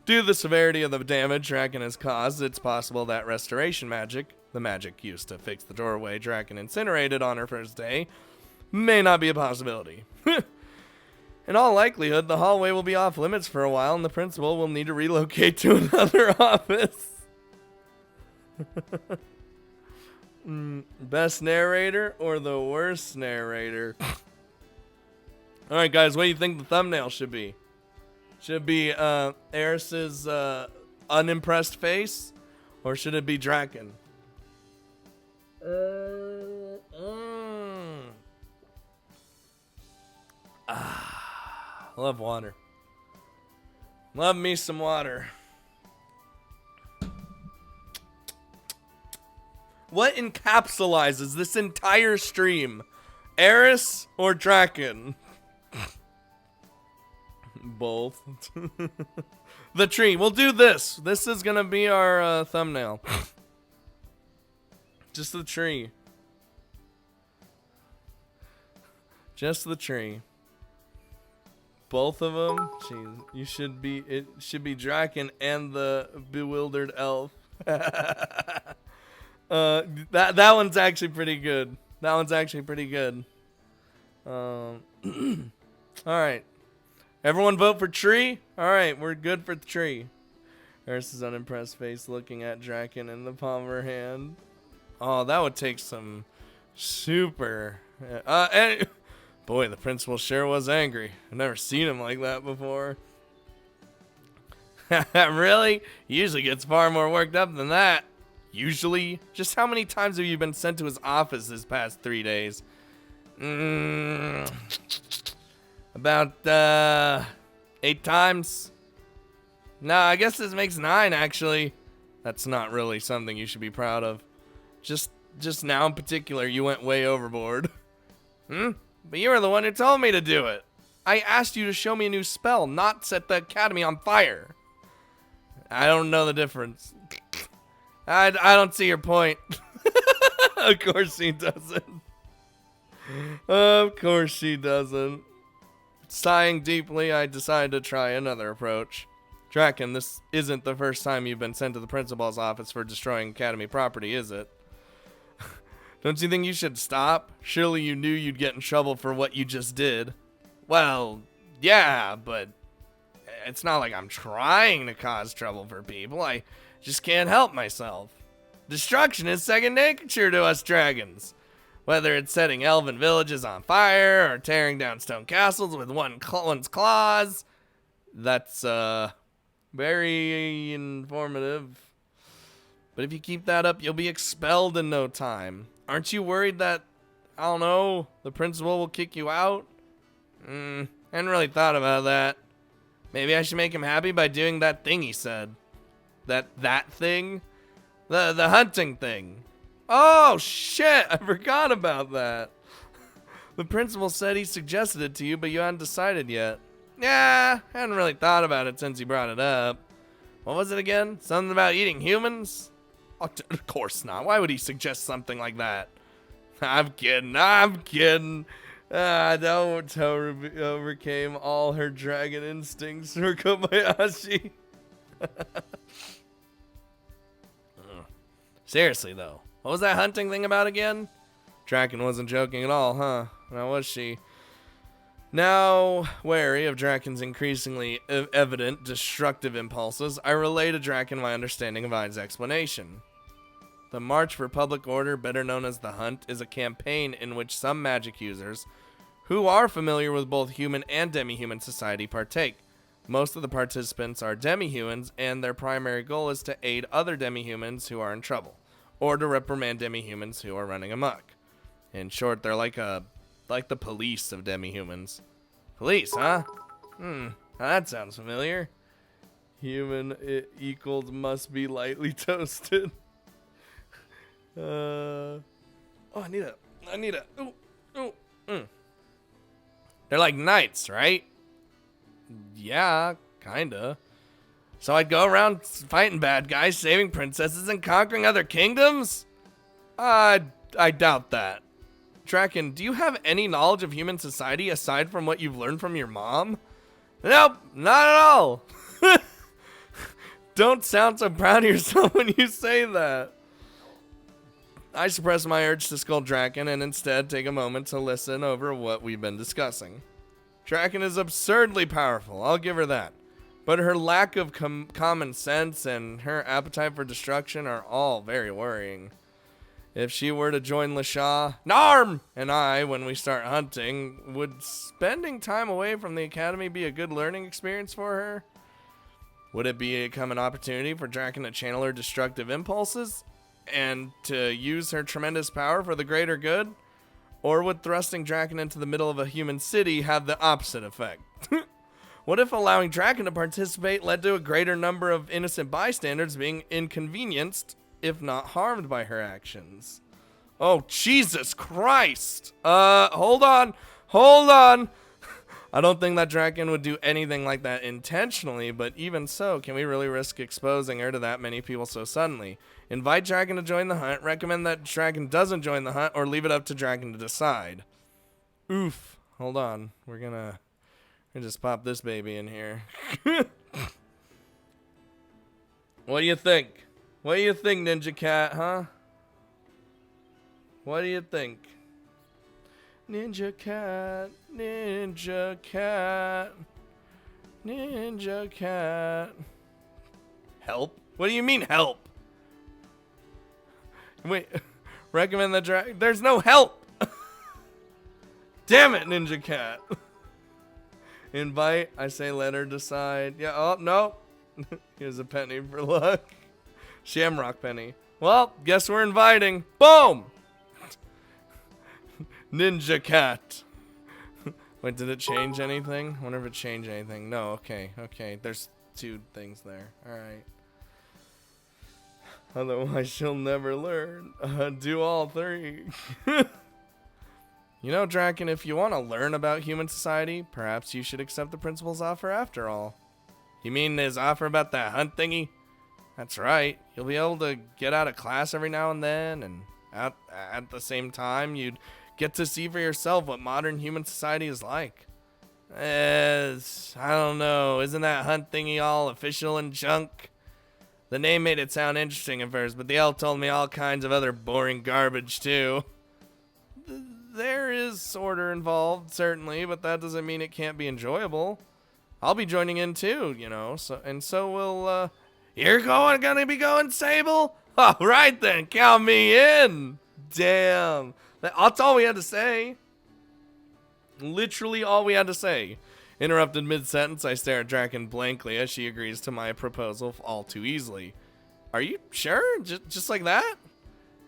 Due to the severity of the damage Draken has caused, it's possible that restoration magic, the magic used to fix the doorway Draken incinerated on her first day, may not be a possibility. In all likelihood, the hallway will be off limits for a while and the principal will need to relocate to another office. Best narrator or the worst narrator? Alright guys, what do you think the thumbnail should be? Should it be Eris's unimpressed face? Or should it be Draken? Love water. Love me some water. What encapsulizes this entire stream? Eris or Draken? Both. The tree. We'll do this. This is gonna be our thumbnail. Just the tree. Just the tree. Both of them. Jeez, you should be. It should be Draken and the bewildered elf. That one's actually pretty good. That one's actually pretty good. All right. Everyone vote for tree? Alright, we're good for the tree. Eris's unimpressed face looking at Draken in the palm of her hand. Oh, that would take some super... boy, the principal sure was angry. I've never seen him like that before. Really? He usually gets far more worked up than that. Usually? Just how many times have you been sent to his office this past 3 days? About 8 times. No, I guess this makes 9 actually. That's not really something you should be proud of. Just now in particular, you went way overboard. But you were the one who told me to do it. I asked you to show me a new spell, not set the academy on fire. I don't know the difference. I don't see your point. Of course she doesn't. Of course she doesn't. Sighing deeply, I decided to try another approach. Draken, this isn't the first time you've been sent to the principal's office for destroying academy property, is it? Don't you think you should stop? Surely you knew you'd get in trouble for what you just did. Well, yeah, but it's not like I'm trying to cause trouble for people. I just can't help myself. Destruction is second nature to us dragons. Whether it's setting elven villages on fire or tearing down stone castles with one's claws. That's very informative. But if you keep that up, you'll be expelled in no time. Aren't you worried that I don't know, the principal will kick you out? Hadn't really thought about that. Maybe I should make him happy by doing that thing he said. That thing? The hunting thing. Oh, shit, I forgot about that. The principal said he suggested it to you, but you hadn't decided yet. Yeah, hadn't really thought about it since he brought it up. What was it again? Something about eating humans? Oh, of course not. Why would he suggest something like that? I'm kidding. Naruto overcame all her dragon instincts for Kobayashi. Seriously, though. What was that hunting thing about again? Draken wasn't joking at all, huh? Now was she? Now, wary of Draken's increasingly evident destructive impulses, I relay to Draken my understanding of Ai's explanation. The March for Public Order, better known as the Hunt, is a campaign in which some magic users, who are familiar with both human and demi-human society, partake. Most of the participants are demi-humans, and their primary goal is to aid other demi-humans who are in trouble, or to reprimand demi-humans who are running amok. In short, they're like the police of demi-humans. Police, huh? That sounds familiar. Human equals must be lightly toasted. I need a. They're like knights, right? Yeah, kinda. So I'd go around fighting bad guys, saving princesses, and conquering other kingdoms? I doubt that. Draken, do you have any knowledge of human society aside from what you've learned from your mom? Nope, not at all. Don't sound so proud of yourself when you say that. I suppress my urge to scold Draken and instead take a moment to listen over what we've been discussing. Draken is absurdly powerful, I'll give her that. But her lack of common sense and her appetite for destruction are all very worrying. If she were to join Lasha, Narm, and I, when we start hunting, would spending time away from the academy be a good learning experience for her? Would it become an opportunity for Draken to channel her destructive impulses and to use her tremendous power for the greater good? Or would thrusting Draken into the middle of a human city have the opposite effect? What if allowing Draken to participate led to a greater number of innocent bystanders being inconvenienced, if not harmed by her actions? Oh, Jesus Christ! Hold on! I don't think that Draken would do anything like that intentionally, but even so, can we really risk exposing her to that many people so suddenly? Invite Draken to join the hunt, recommend that Draken doesn't join the hunt, or leave it up to Draken to decide. Oof. Hold on. We're gonna just pop this baby in here. What do you think? What do you think, Ninja Cat, huh? What do you think? Ninja Cat, Ninja Cat, Ninja Cat. Help? What do you mean help? Wait, recommend the dragon. There's no help. Damn it, Ninja Cat. Invite, I say let her decide. Yeah, oh, no. Here's a penny for luck. Shamrock penny. Well, guess we're inviting. Boom! Ninja Cat. Wait, did it change anything? I wonder if it changed anything. No, okay. There's 2 things there. Alright. Otherwise, she'll never learn. Do all 3. You know, Draken, if you want to learn about human society, perhaps you should accept the principal's offer after all. You mean his offer about that hunt thingy? That's right. You'll be able to get out of class every now and then, and at the same time, you'd get to see for yourself what modern human society is like. I don't know. Isn't that hunt thingy all official and junk? The name made it sound interesting at first, but the elf told me all kinds of other boring garbage, too. There is order involved, certainly, but that doesn't mean it can't be enjoyable. I'll be joining in, too, you know, so will, You're gonna be going, Sable? All right, then, count me in. Damn. That's all we had to say. Literally all we had to say. Interrupted mid-sentence, I stare at Draken blankly as she agrees to my proposal all too easily. Are you sure? Just like that?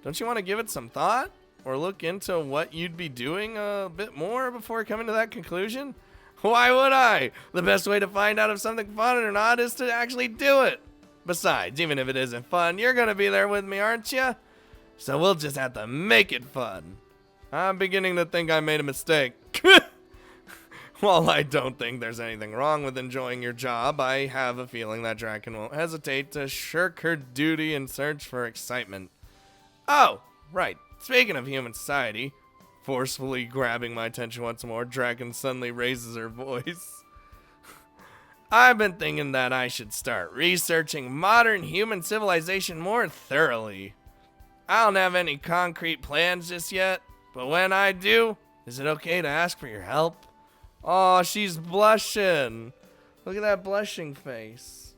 Don't you want to give it some thought? or look into what you'd be doing a bit more before coming to that conclusion? Why would I? The best way to find out if something's fun or not is to actually do it. Besides, even if it isn't fun, you're gonna be there with me, aren't you? So we'll just have to make it fun. I'm beginning to think I made a mistake. While I don't think there's anything wrong with enjoying your job, I have a feeling that Draken won't hesitate to shirk her duty in search for excitement. Oh, right. Speaking of human society, forcefully grabbing my attention once more, Draken suddenly raises her voice. I've been thinking that I should start researching modern human civilization more thoroughly. I don't have any concrete plans just yet, but when I do, is it okay to ask for your help? Oh, she's blushing. Look at that blushing face.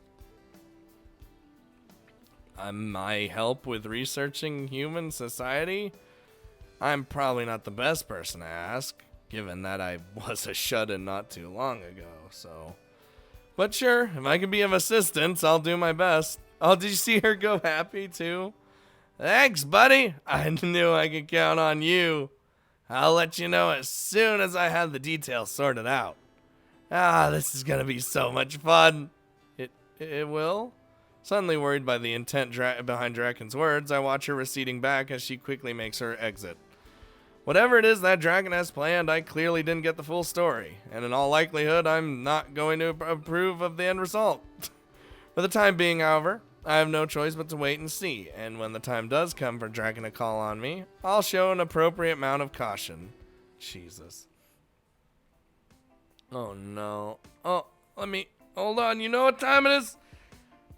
My help with researching human society? I'm probably not the best person to ask, given that I was a shut-in not too long ago, so... But sure, if I can be of assistance, I'll do my best. Oh, did you see her go happy, too? Thanks, buddy. I knew I could count on you. I'll let you know as soon as I have the details sorted out. Ah, this is gonna be so much fun. It will? Suddenly worried by the intent behind Draken's words, I watch her receding back as she quickly makes her exit. Whatever it is that Draken has planned, I clearly didn't get the full story, and in all likelihood, I'm not going to approve of the end result. For the time being, however, I have no choice but to wait and see, and when the time does come for Draken to call on me, I'll show an appropriate amount of caution. Jesus. Oh no. Oh, hold on, you know what time it is?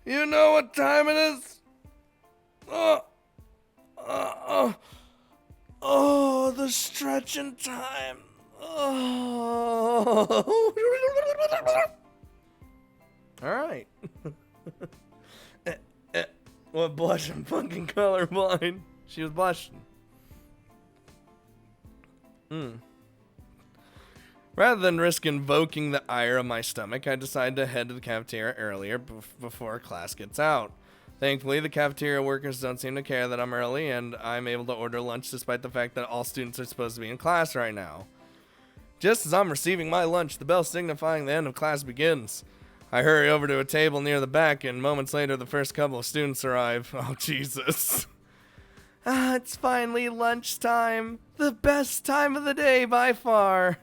You know what time it is? Oh, the stretching time. Oh. All right. What blush? I'm fucking colorblind. She was blushing. Rather than risk invoking the ire of my stomach, I decided to head to the cafeteria earlier before class gets out. Thankfully, the cafeteria workers don't seem to care that I'm early, and I'm able to order lunch despite the fact that all students are supposed to be in class right now. Just as I'm receiving my lunch, the bell signifying the end of class begins. I hurry over to a table near the back, and moments later, the first couple of students arrive. Oh, Jesus. It's finally lunchtime. The best time of the day by far.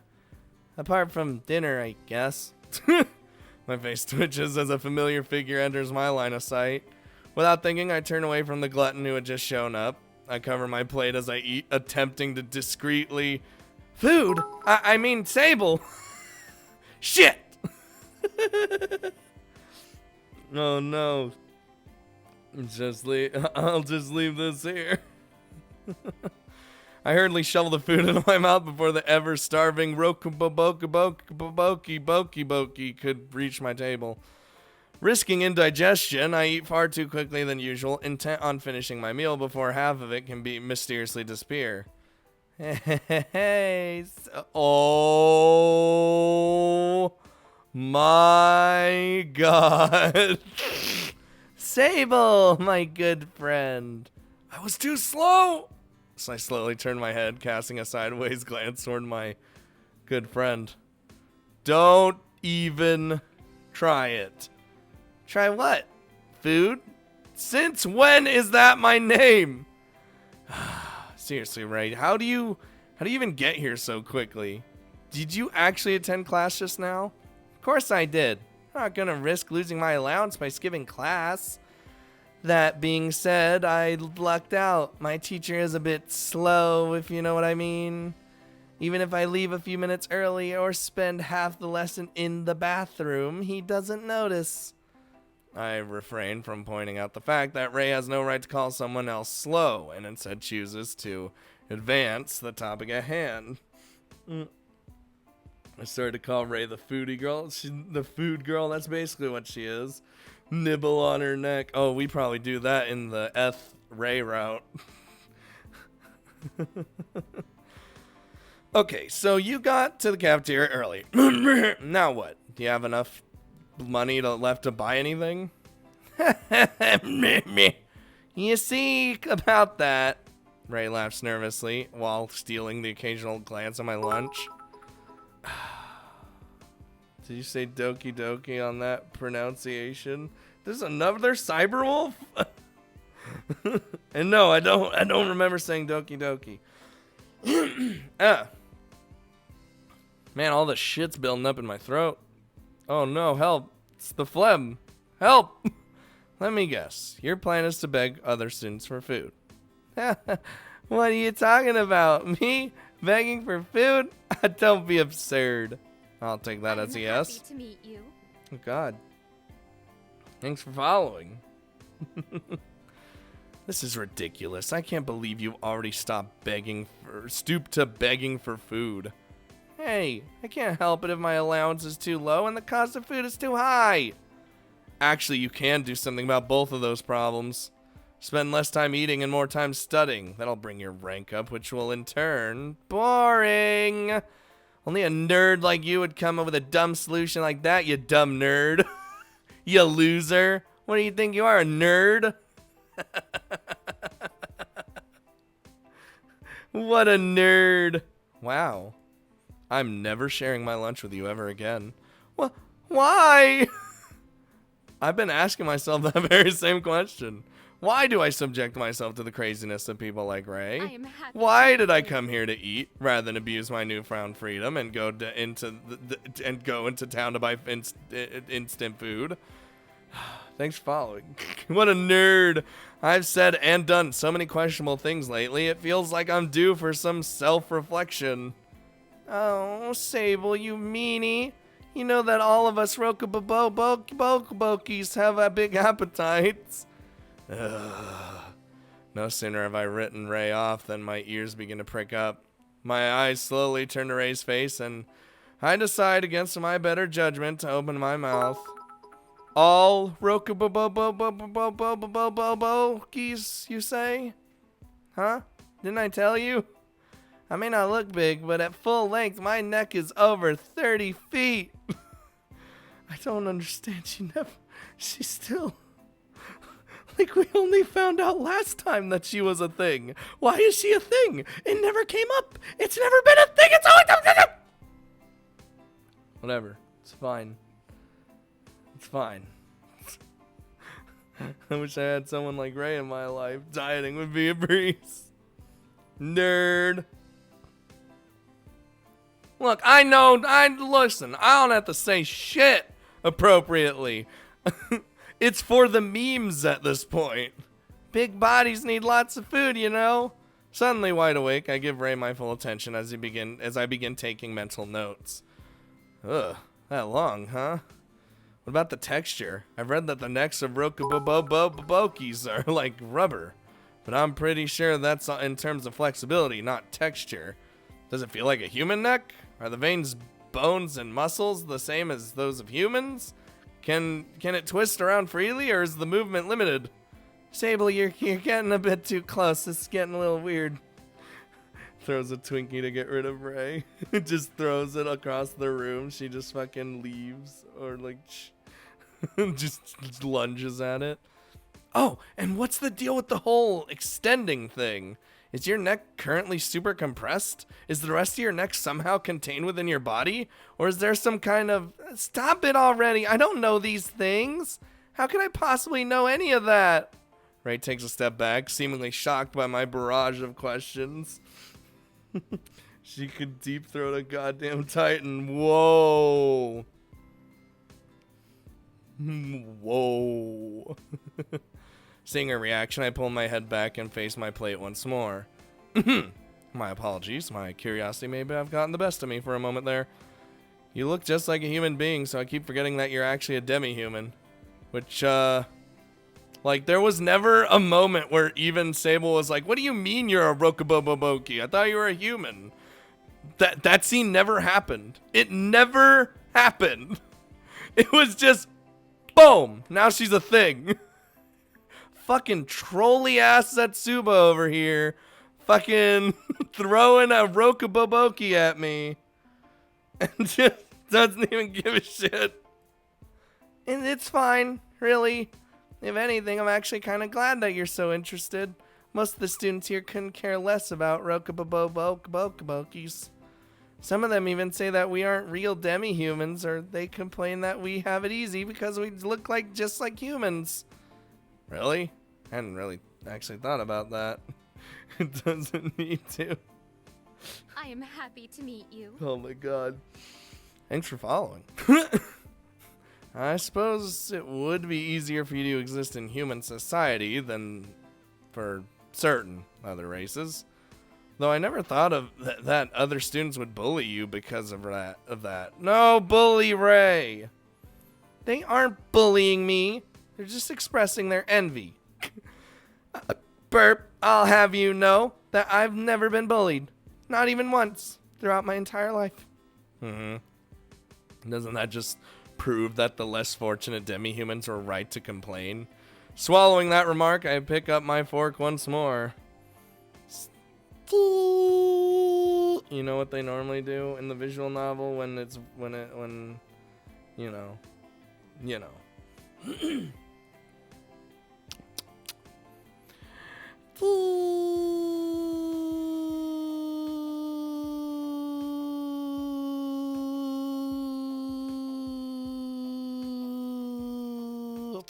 Apart from dinner, I guess. My face twitches as a familiar figure enters my line of sight. Without thinking, I turn away from the glutton who had just shown up. I cover my plate as I eat, attempting to discreetly... Food? I mean, Sable! Shit! Oh no. I'll just leave this here. I hurriedly shovel the food into my mouth before the ever-starving Boki could reach my table. Risking indigestion, I eat far too quickly than usual, intent on finishing my meal before half of it can be mysteriously disappear. Hey, oh my God. Sable, my good friend. I was too slow. So I slowly turned my head, casting a sideways glance toward my good friend. Don't even try it. Try what? Food? Since when is that my name? Seriously, Ray, how do you even get here so quickly? Did you actually attend class just now? Of course I did. I'm not gonna risk losing my allowance by skipping class. That being said, I lucked out. My teacher is a bit slow, if you know what I mean. Even if I leave a few minutes early or spend half the lesson in the bathroom, he doesn't notice. I refrain from pointing out the fact that Ray has no right to call someone else slow, and instead chooses to advance the topic at hand. I started to call Ray the foodie girl. She's the food girl, that's basically what she is. Nibble on her neck. Oh, we probably do that in the Ray route. Okay, so you got to the cafeteria early. Now what? Do you have enough money left to buy anything? You see, about that, Ray laughs nervously while stealing the occasional glance at my lunch. Did you say Doki Doki on that pronunciation? There's another Cyberwolf? And no, I don't remember saying Doki Doki. Man, all the shit's building up in my throat. Oh no, help. It's the phlegm. Help! Let me guess. Your plan is to beg other students for food. What are you talking about? Me? Begging for food? Don't be absurd. I'll take that as a yes. Happy to meet you. Oh god. Thanks for following. This is ridiculous. I can't believe you already stopped stooped to begging for food. Hey, I can't help it if my allowance is too low and the cost of food is too high. Actually, you can do something about both of those problems. Spend less time eating and more time studying. That'll bring your rank up, which will in turn... Boring! Only a nerd like you would come up with a dumb solution like that, you dumb nerd. You loser. What do you think you are, a nerd? What a nerd. Wow. I'm never sharing my lunch with you ever again. Why? I've been asking myself that very same question. Why do I subject myself to the craziness of people like Ray? I am happy. Why did I come here to eat rather than abuse my newfound freedom and go into town to buy instant food? Thanks for following. What a nerd. I've said and done so many questionable things lately, it feels like I'm due for some self-reflection. Oh, Sable, you meanie. You know that all of us Rokubokies have big appetites. No sooner have I written Ray off than my ears begin to prick up. My eyes slowly turn to Ray's face, and I decide against my better judgment to open my mouth. All Rokubokies, you say? Huh? Didn't I tell you? I may not look big, but at full length, my neck is over 30 feet. I don't understand. She's still... Like we only found out last time that she was a thing. Why is she a thing? It never came up. It's never been a thing. It's always... Whatever. It's fine. It's fine. I wish I had someone like Ray in my life. Dieting would be a breeze. Nerd. Look, listen, I don't have to say shit appropriately. It's for the memes at this point. Big bodies need lots of food, you know? Suddenly wide awake, I give Ray my full attention as I begin taking mental notes. Ugh, that long, huh? What about the texture? I've read that the necks of Rokubokies are like rubber, but I'm pretty sure that's in terms of flexibility, not texture. Does it feel like a human neck? Are the veins, bones, and muscles the same as those of humans? Can it twist around freely, or is the movement limited? Sable, you're getting a bit too close. This is getting a little weird. Throws a Twinkie to get rid of Ray. Just throws it across the room. She just fucking leaves, or like just lunges at it. Oh, and what's the deal with the whole extending thing? Is your neck currently super compressed? Is the rest of your neck somehow contained within your body? Or is there some kind of... Stop it already! I don't know these things! How can I possibly know any of that? Ray takes a step back, seemingly shocked by my barrage of questions. She could deep throat a goddamn titan. Whoa! Whoa. Seeing her reaction, I pull my head back and face my plate once more. My apologies. My curiosity may have gotten the best of me for a moment there. You look just like a human being, so I keep forgetting that you're actually a demi-human. Which, like, there was never a moment where even Sable was like, what do you mean you're a Rokuboboki? I thought you were a human. That scene never happened. It never happened. It was just, boom, now she's a thing. Fucking trolly ass Setsuba over here. Fucking throwing a Rokuboboki at me. And just doesn't even give a shit. And it's fine, really. If anything, I'm actually kind of glad that you're so interested. most of the students here couldn't care less about Rokubobokies. Some of them even say that we aren't real demi-humans, or they complain that we have it easy because we look like just like humans. Really? I hadn't really actually thought about that. It doesn't need to. I am happy to meet you. Oh my god. Thanks for following. I suppose it would be easier for you to exist in human society than for certain other races. Though I never thought of that other students would bully you because of that. No, bully Ray. They aren't bullying me. They're just expressing their envy. Burp, I'll have you know that I've never been bullied. Not even once throughout my entire life. Doesn't that just prove that the less fortunate demi-humans were right to complain? Swallowing that remark, I pick up my fork once more. You know what they normally do in the visual novel when you know.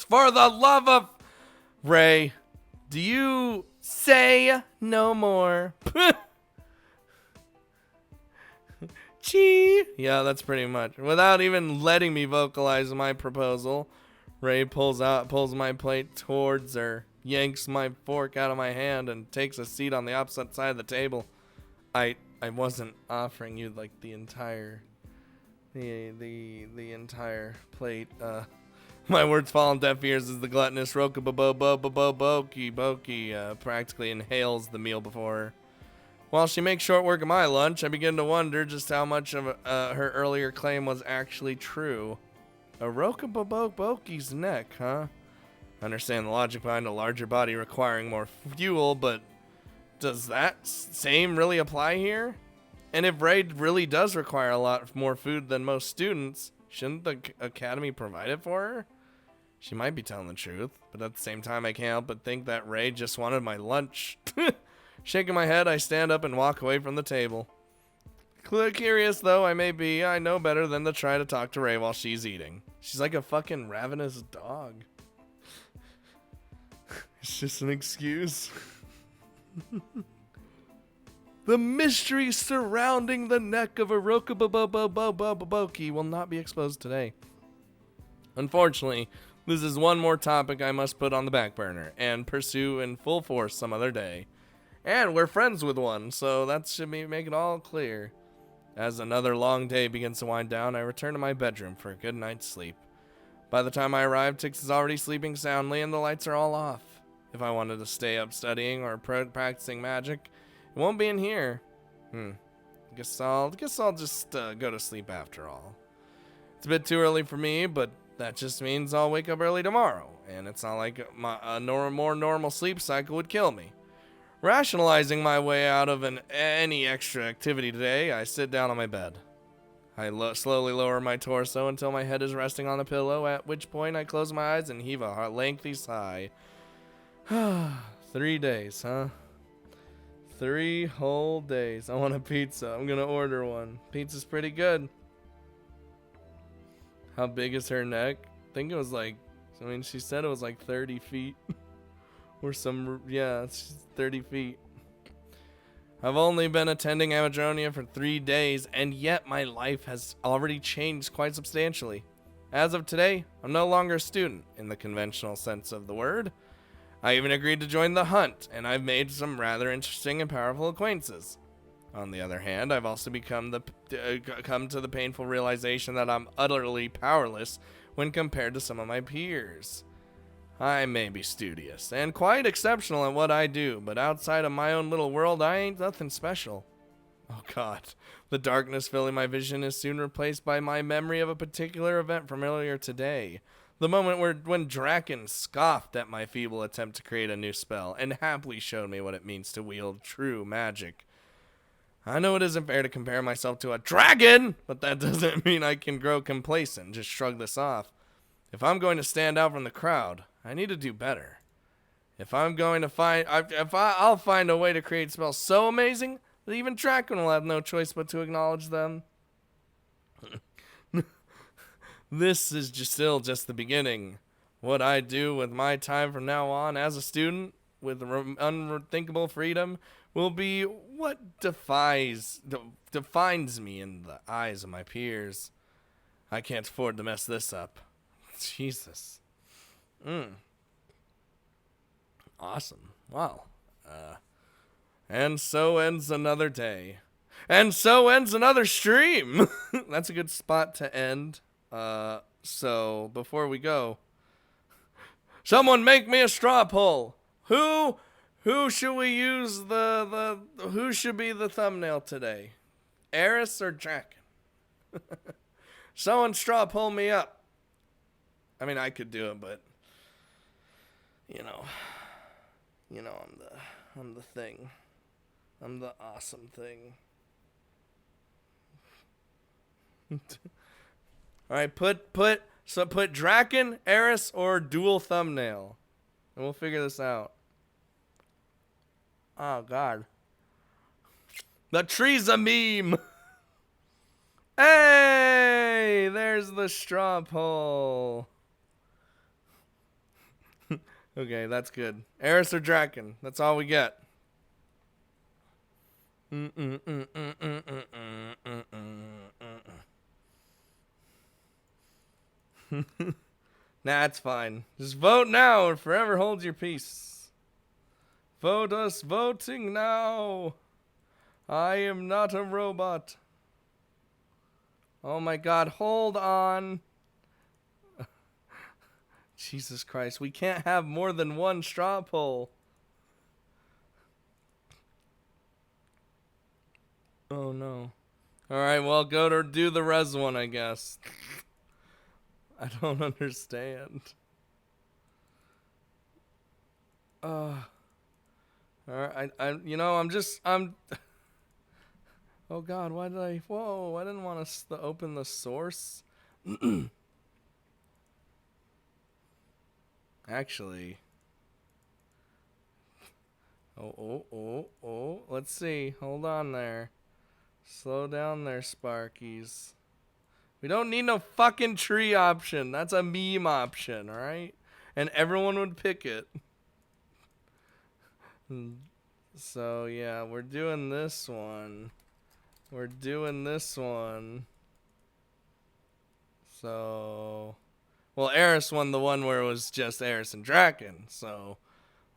For the love of Ray, do you say no more? Chee. Yeah, that's pretty much. Without even letting me vocalize my proposal, Ray pulls my plate towards her, yanks my fork out of my hand, and takes a seat on the opposite side of the table. I wasn't offering you like the entire entire plate. My words fall on deaf ears as the gluttonous Rokuboboki practically inhales the meal before her. While she makes short work of my lunch, I begin to wonder just how much of her earlier claim was actually true. A Rokuboboki's neck, huh? I understand the logic behind a larger body requiring more fuel, but does that same really apply here? And if Ray really does require a lot more food than most students, shouldn't the academy provide it for her? She might be telling the truth, but at the same time I can't help but think that Ray just wanted my lunch. Shaking my head, I stand up and walk away from the table. Curious though I may be, I know better than to try to talk to Ray while she's eating. She's like a fucking ravenous dog. It's just an excuse. The mystery surrounding the neck of a Rokuboboki will not be exposed today. Unfortunately, this is one more topic I must put on the back burner and pursue in full force some other day. And we're friends with one, so that should make it all clear. As another long day begins to wind down, I return to my bedroom for a good night's sleep. By the time I arrive, Tix is already sleeping soundly and the lights are all off. If I wanted to stay up studying or practicing magic, it won't be in here. Guess I'll just go to sleep after all. It's a bit too early for me, but that just means I'll wake up early tomorrow, and it's not like a more normal sleep cycle would kill me. Rationalizing my way out of any extra activity today, I sit down on my bed. I slowly lower my torso until my head is resting on the pillow, at which point I close my eyes and heave a lengthy sigh. 3 days, huh? 3 whole days. I want a pizza. I'm gonna order one. Pizza's pretty good. How big is her neck? I think it was like, she said it was like 30 feet. Or it's 30 feet. I've only been attending Amadronia for 3 days, and yet my life has already changed quite substantially. As of today, I'm no longer a student, in the conventional sense of the word. I even agreed to join the hunt, and I've made some rather interesting and powerful acquaintances. On the other hand, I've also come to the painful realization that I'm utterly powerless when compared to some of my peers. I may be studious and quite exceptional at what I do, but outside of my own little world, I ain't nothing special. Oh god, the darkness filling my vision is soon replaced by my memory of a particular event from earlier today. The moment when Draken scoffed at my feeble attempt to create a new spell and happily showed me what it means to wield true magic. I know it isn't fair to compare myself to a dragon, but that doesn't mean I can grow complacent and just shrug this off. If I'm going to stand out from the crowd, I need to do better. If I'm going to find, I'll find a way to create spells so amazing that even Draken will have no choice but to acknowledge them. This is still just the beginning. What I do with my time from now on as a student with unthinkable freedom will be what defines me in the eyes of my peers. I can't afford to mess this up. Jesus. Awesome. Wow. And so ends another day. And so ends another stream. That's a good spot to end. So before we go, someone make me a straw poll. Who should we use who should be the thumbnail today? Eris or Draken? Someone straw poll me up. I mean, I could do it, but you know, I'm the thing. I'm the awesome thing. All right, put Draken, Eris, or dual thumbnail, and we'll figure this out. Oh God, the tree's a meme. Hey, there's the straw poll. Okay, that's good. Eris or Draken? That's all we get. Nah, it's fine. Just vote now or forever hold your peace. Vote us voting now. I am not a robot. Oh my God, hold on. Jesus Christ, we can't have more than one straw poll. Oh no. Alright, well, go to do the res one, I guess. I don't understand. Alright, I'm oh God, why did I didn't want to open the source. Actually. Oh. Let's see. Hold on there. Slow down there, Sparkies. We don't need no fucking tree option. That's a meme option, alright? And everyone would pick it. So, yeah, we're doing this one. So... Well, Eris won the one where it was just Eris and Draken, so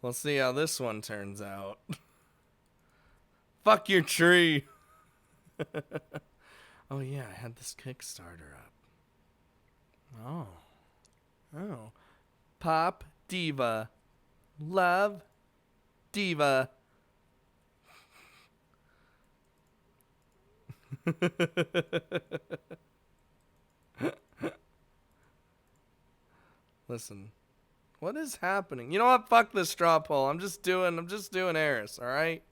we'll see how this one turns out. Fuck your tree. Oh yeah, I had this Kickstarter up. Oh. Pop Diva. Love Diva. Listen, what is happening? You know what? Fuck this straw poll. I'm just doing Eris, alright?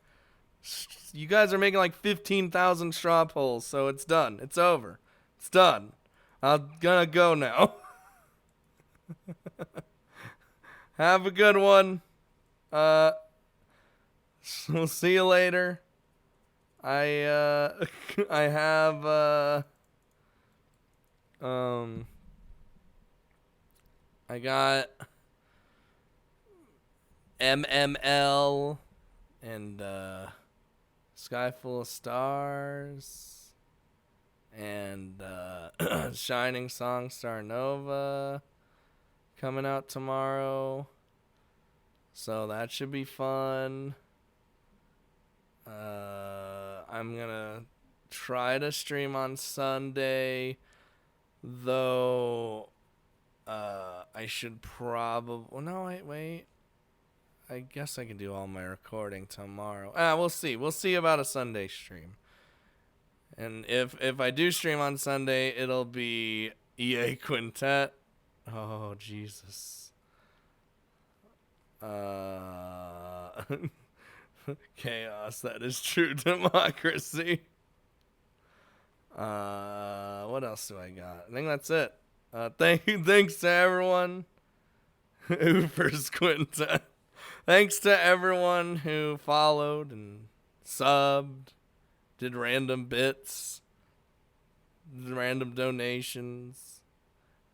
You guys are making like 15,000 straw polls, so it's done. It's over. It's done. I'm gonna go now. Have a good one. We'll see you later. I got MML and Sky Full of Stars and Shining Song Star Nova coming out tomorrow. So that should be fun. I'm gonna try to stream on Sunday, though I should probably... Well, no, wait. I guess I can do all my recording tomorrow. We'll see. We'll see about a Sunday stream. And if I do stream on Sunday, it'll be EA Quintet. Oh, Jesus. Chaos, that is true democracy. What else do I got? I think that's it. Thanks to everyone. Uber's Quintet. Thanks to everyone who followed and subbed, did random bits, did random donations,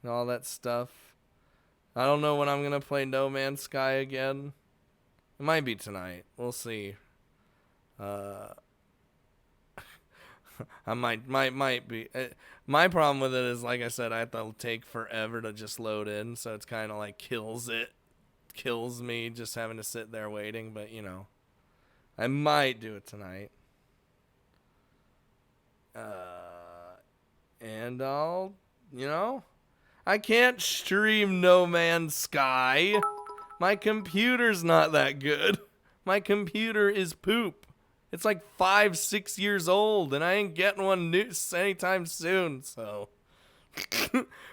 and all that stuff. I don't know when I'm going to play No Man's Sky again. It might be tonight. We'll see. I might be. My problem with it is, like I said, I have to take forever to just load in, so it's kind of like kills me just having to sit there waiting. But you know, I might do it tonight. And I'll, I can't stream No Man's Sky. My computer's not that good. My computer is poop. It's like 5-6 years old, and I ain't getting one new anytime soon, so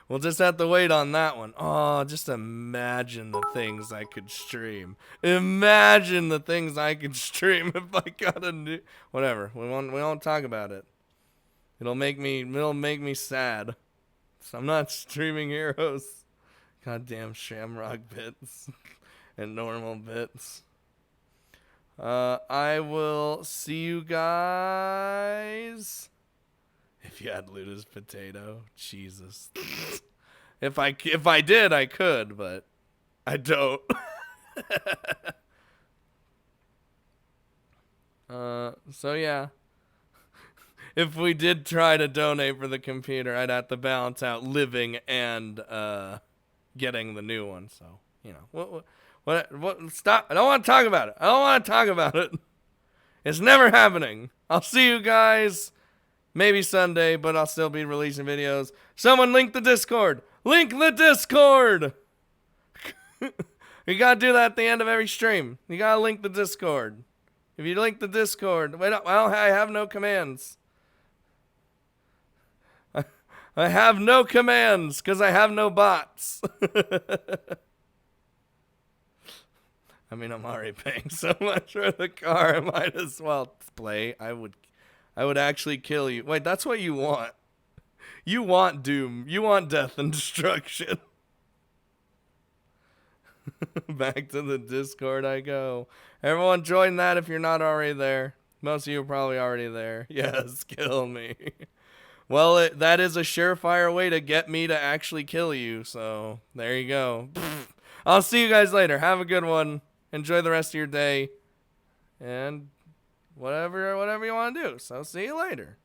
we'll just have to wait on that one. Oh, just imagine the things I could stream. Imagine the things I could stream if I got a new... Whatever, we won't talk about it. It'll make me sad. So I'm not streaming Heroes. Goddamn Shamrock bits and normal bits. I will see you guys. If you had Luda's potato, Jesus. If I did, I could, but I don't. So yeah. If we did try to donate for the computer, I'd have to balance out living and getting the new one. So, you know, what? Stop! I don't want to talk about it. It's never happening. I'll see you guys maybe Sunday, but I'll still be releasing videos. Someone link the Discord. Link the Discord. You gotta do that at the end of every stream. You gotta link the Discord. If you link the Discord, I have no commands. I have no commands because I have no bots. I mean, I'm already paying so much for the car. I might as well play. I would actually kill you. Wait, that's what you want. You want doom. You want death and destruction. Back to the Discord I go. Everyone join that if you're not already there. Most of you are probably already there. Yes, kill me. Well, that is a surefire way to get me to actually kill you. So, there you go. I'll see you guys later. Have a good one. Enjoy the rest of your day. And whatever you want to do. So, see you later.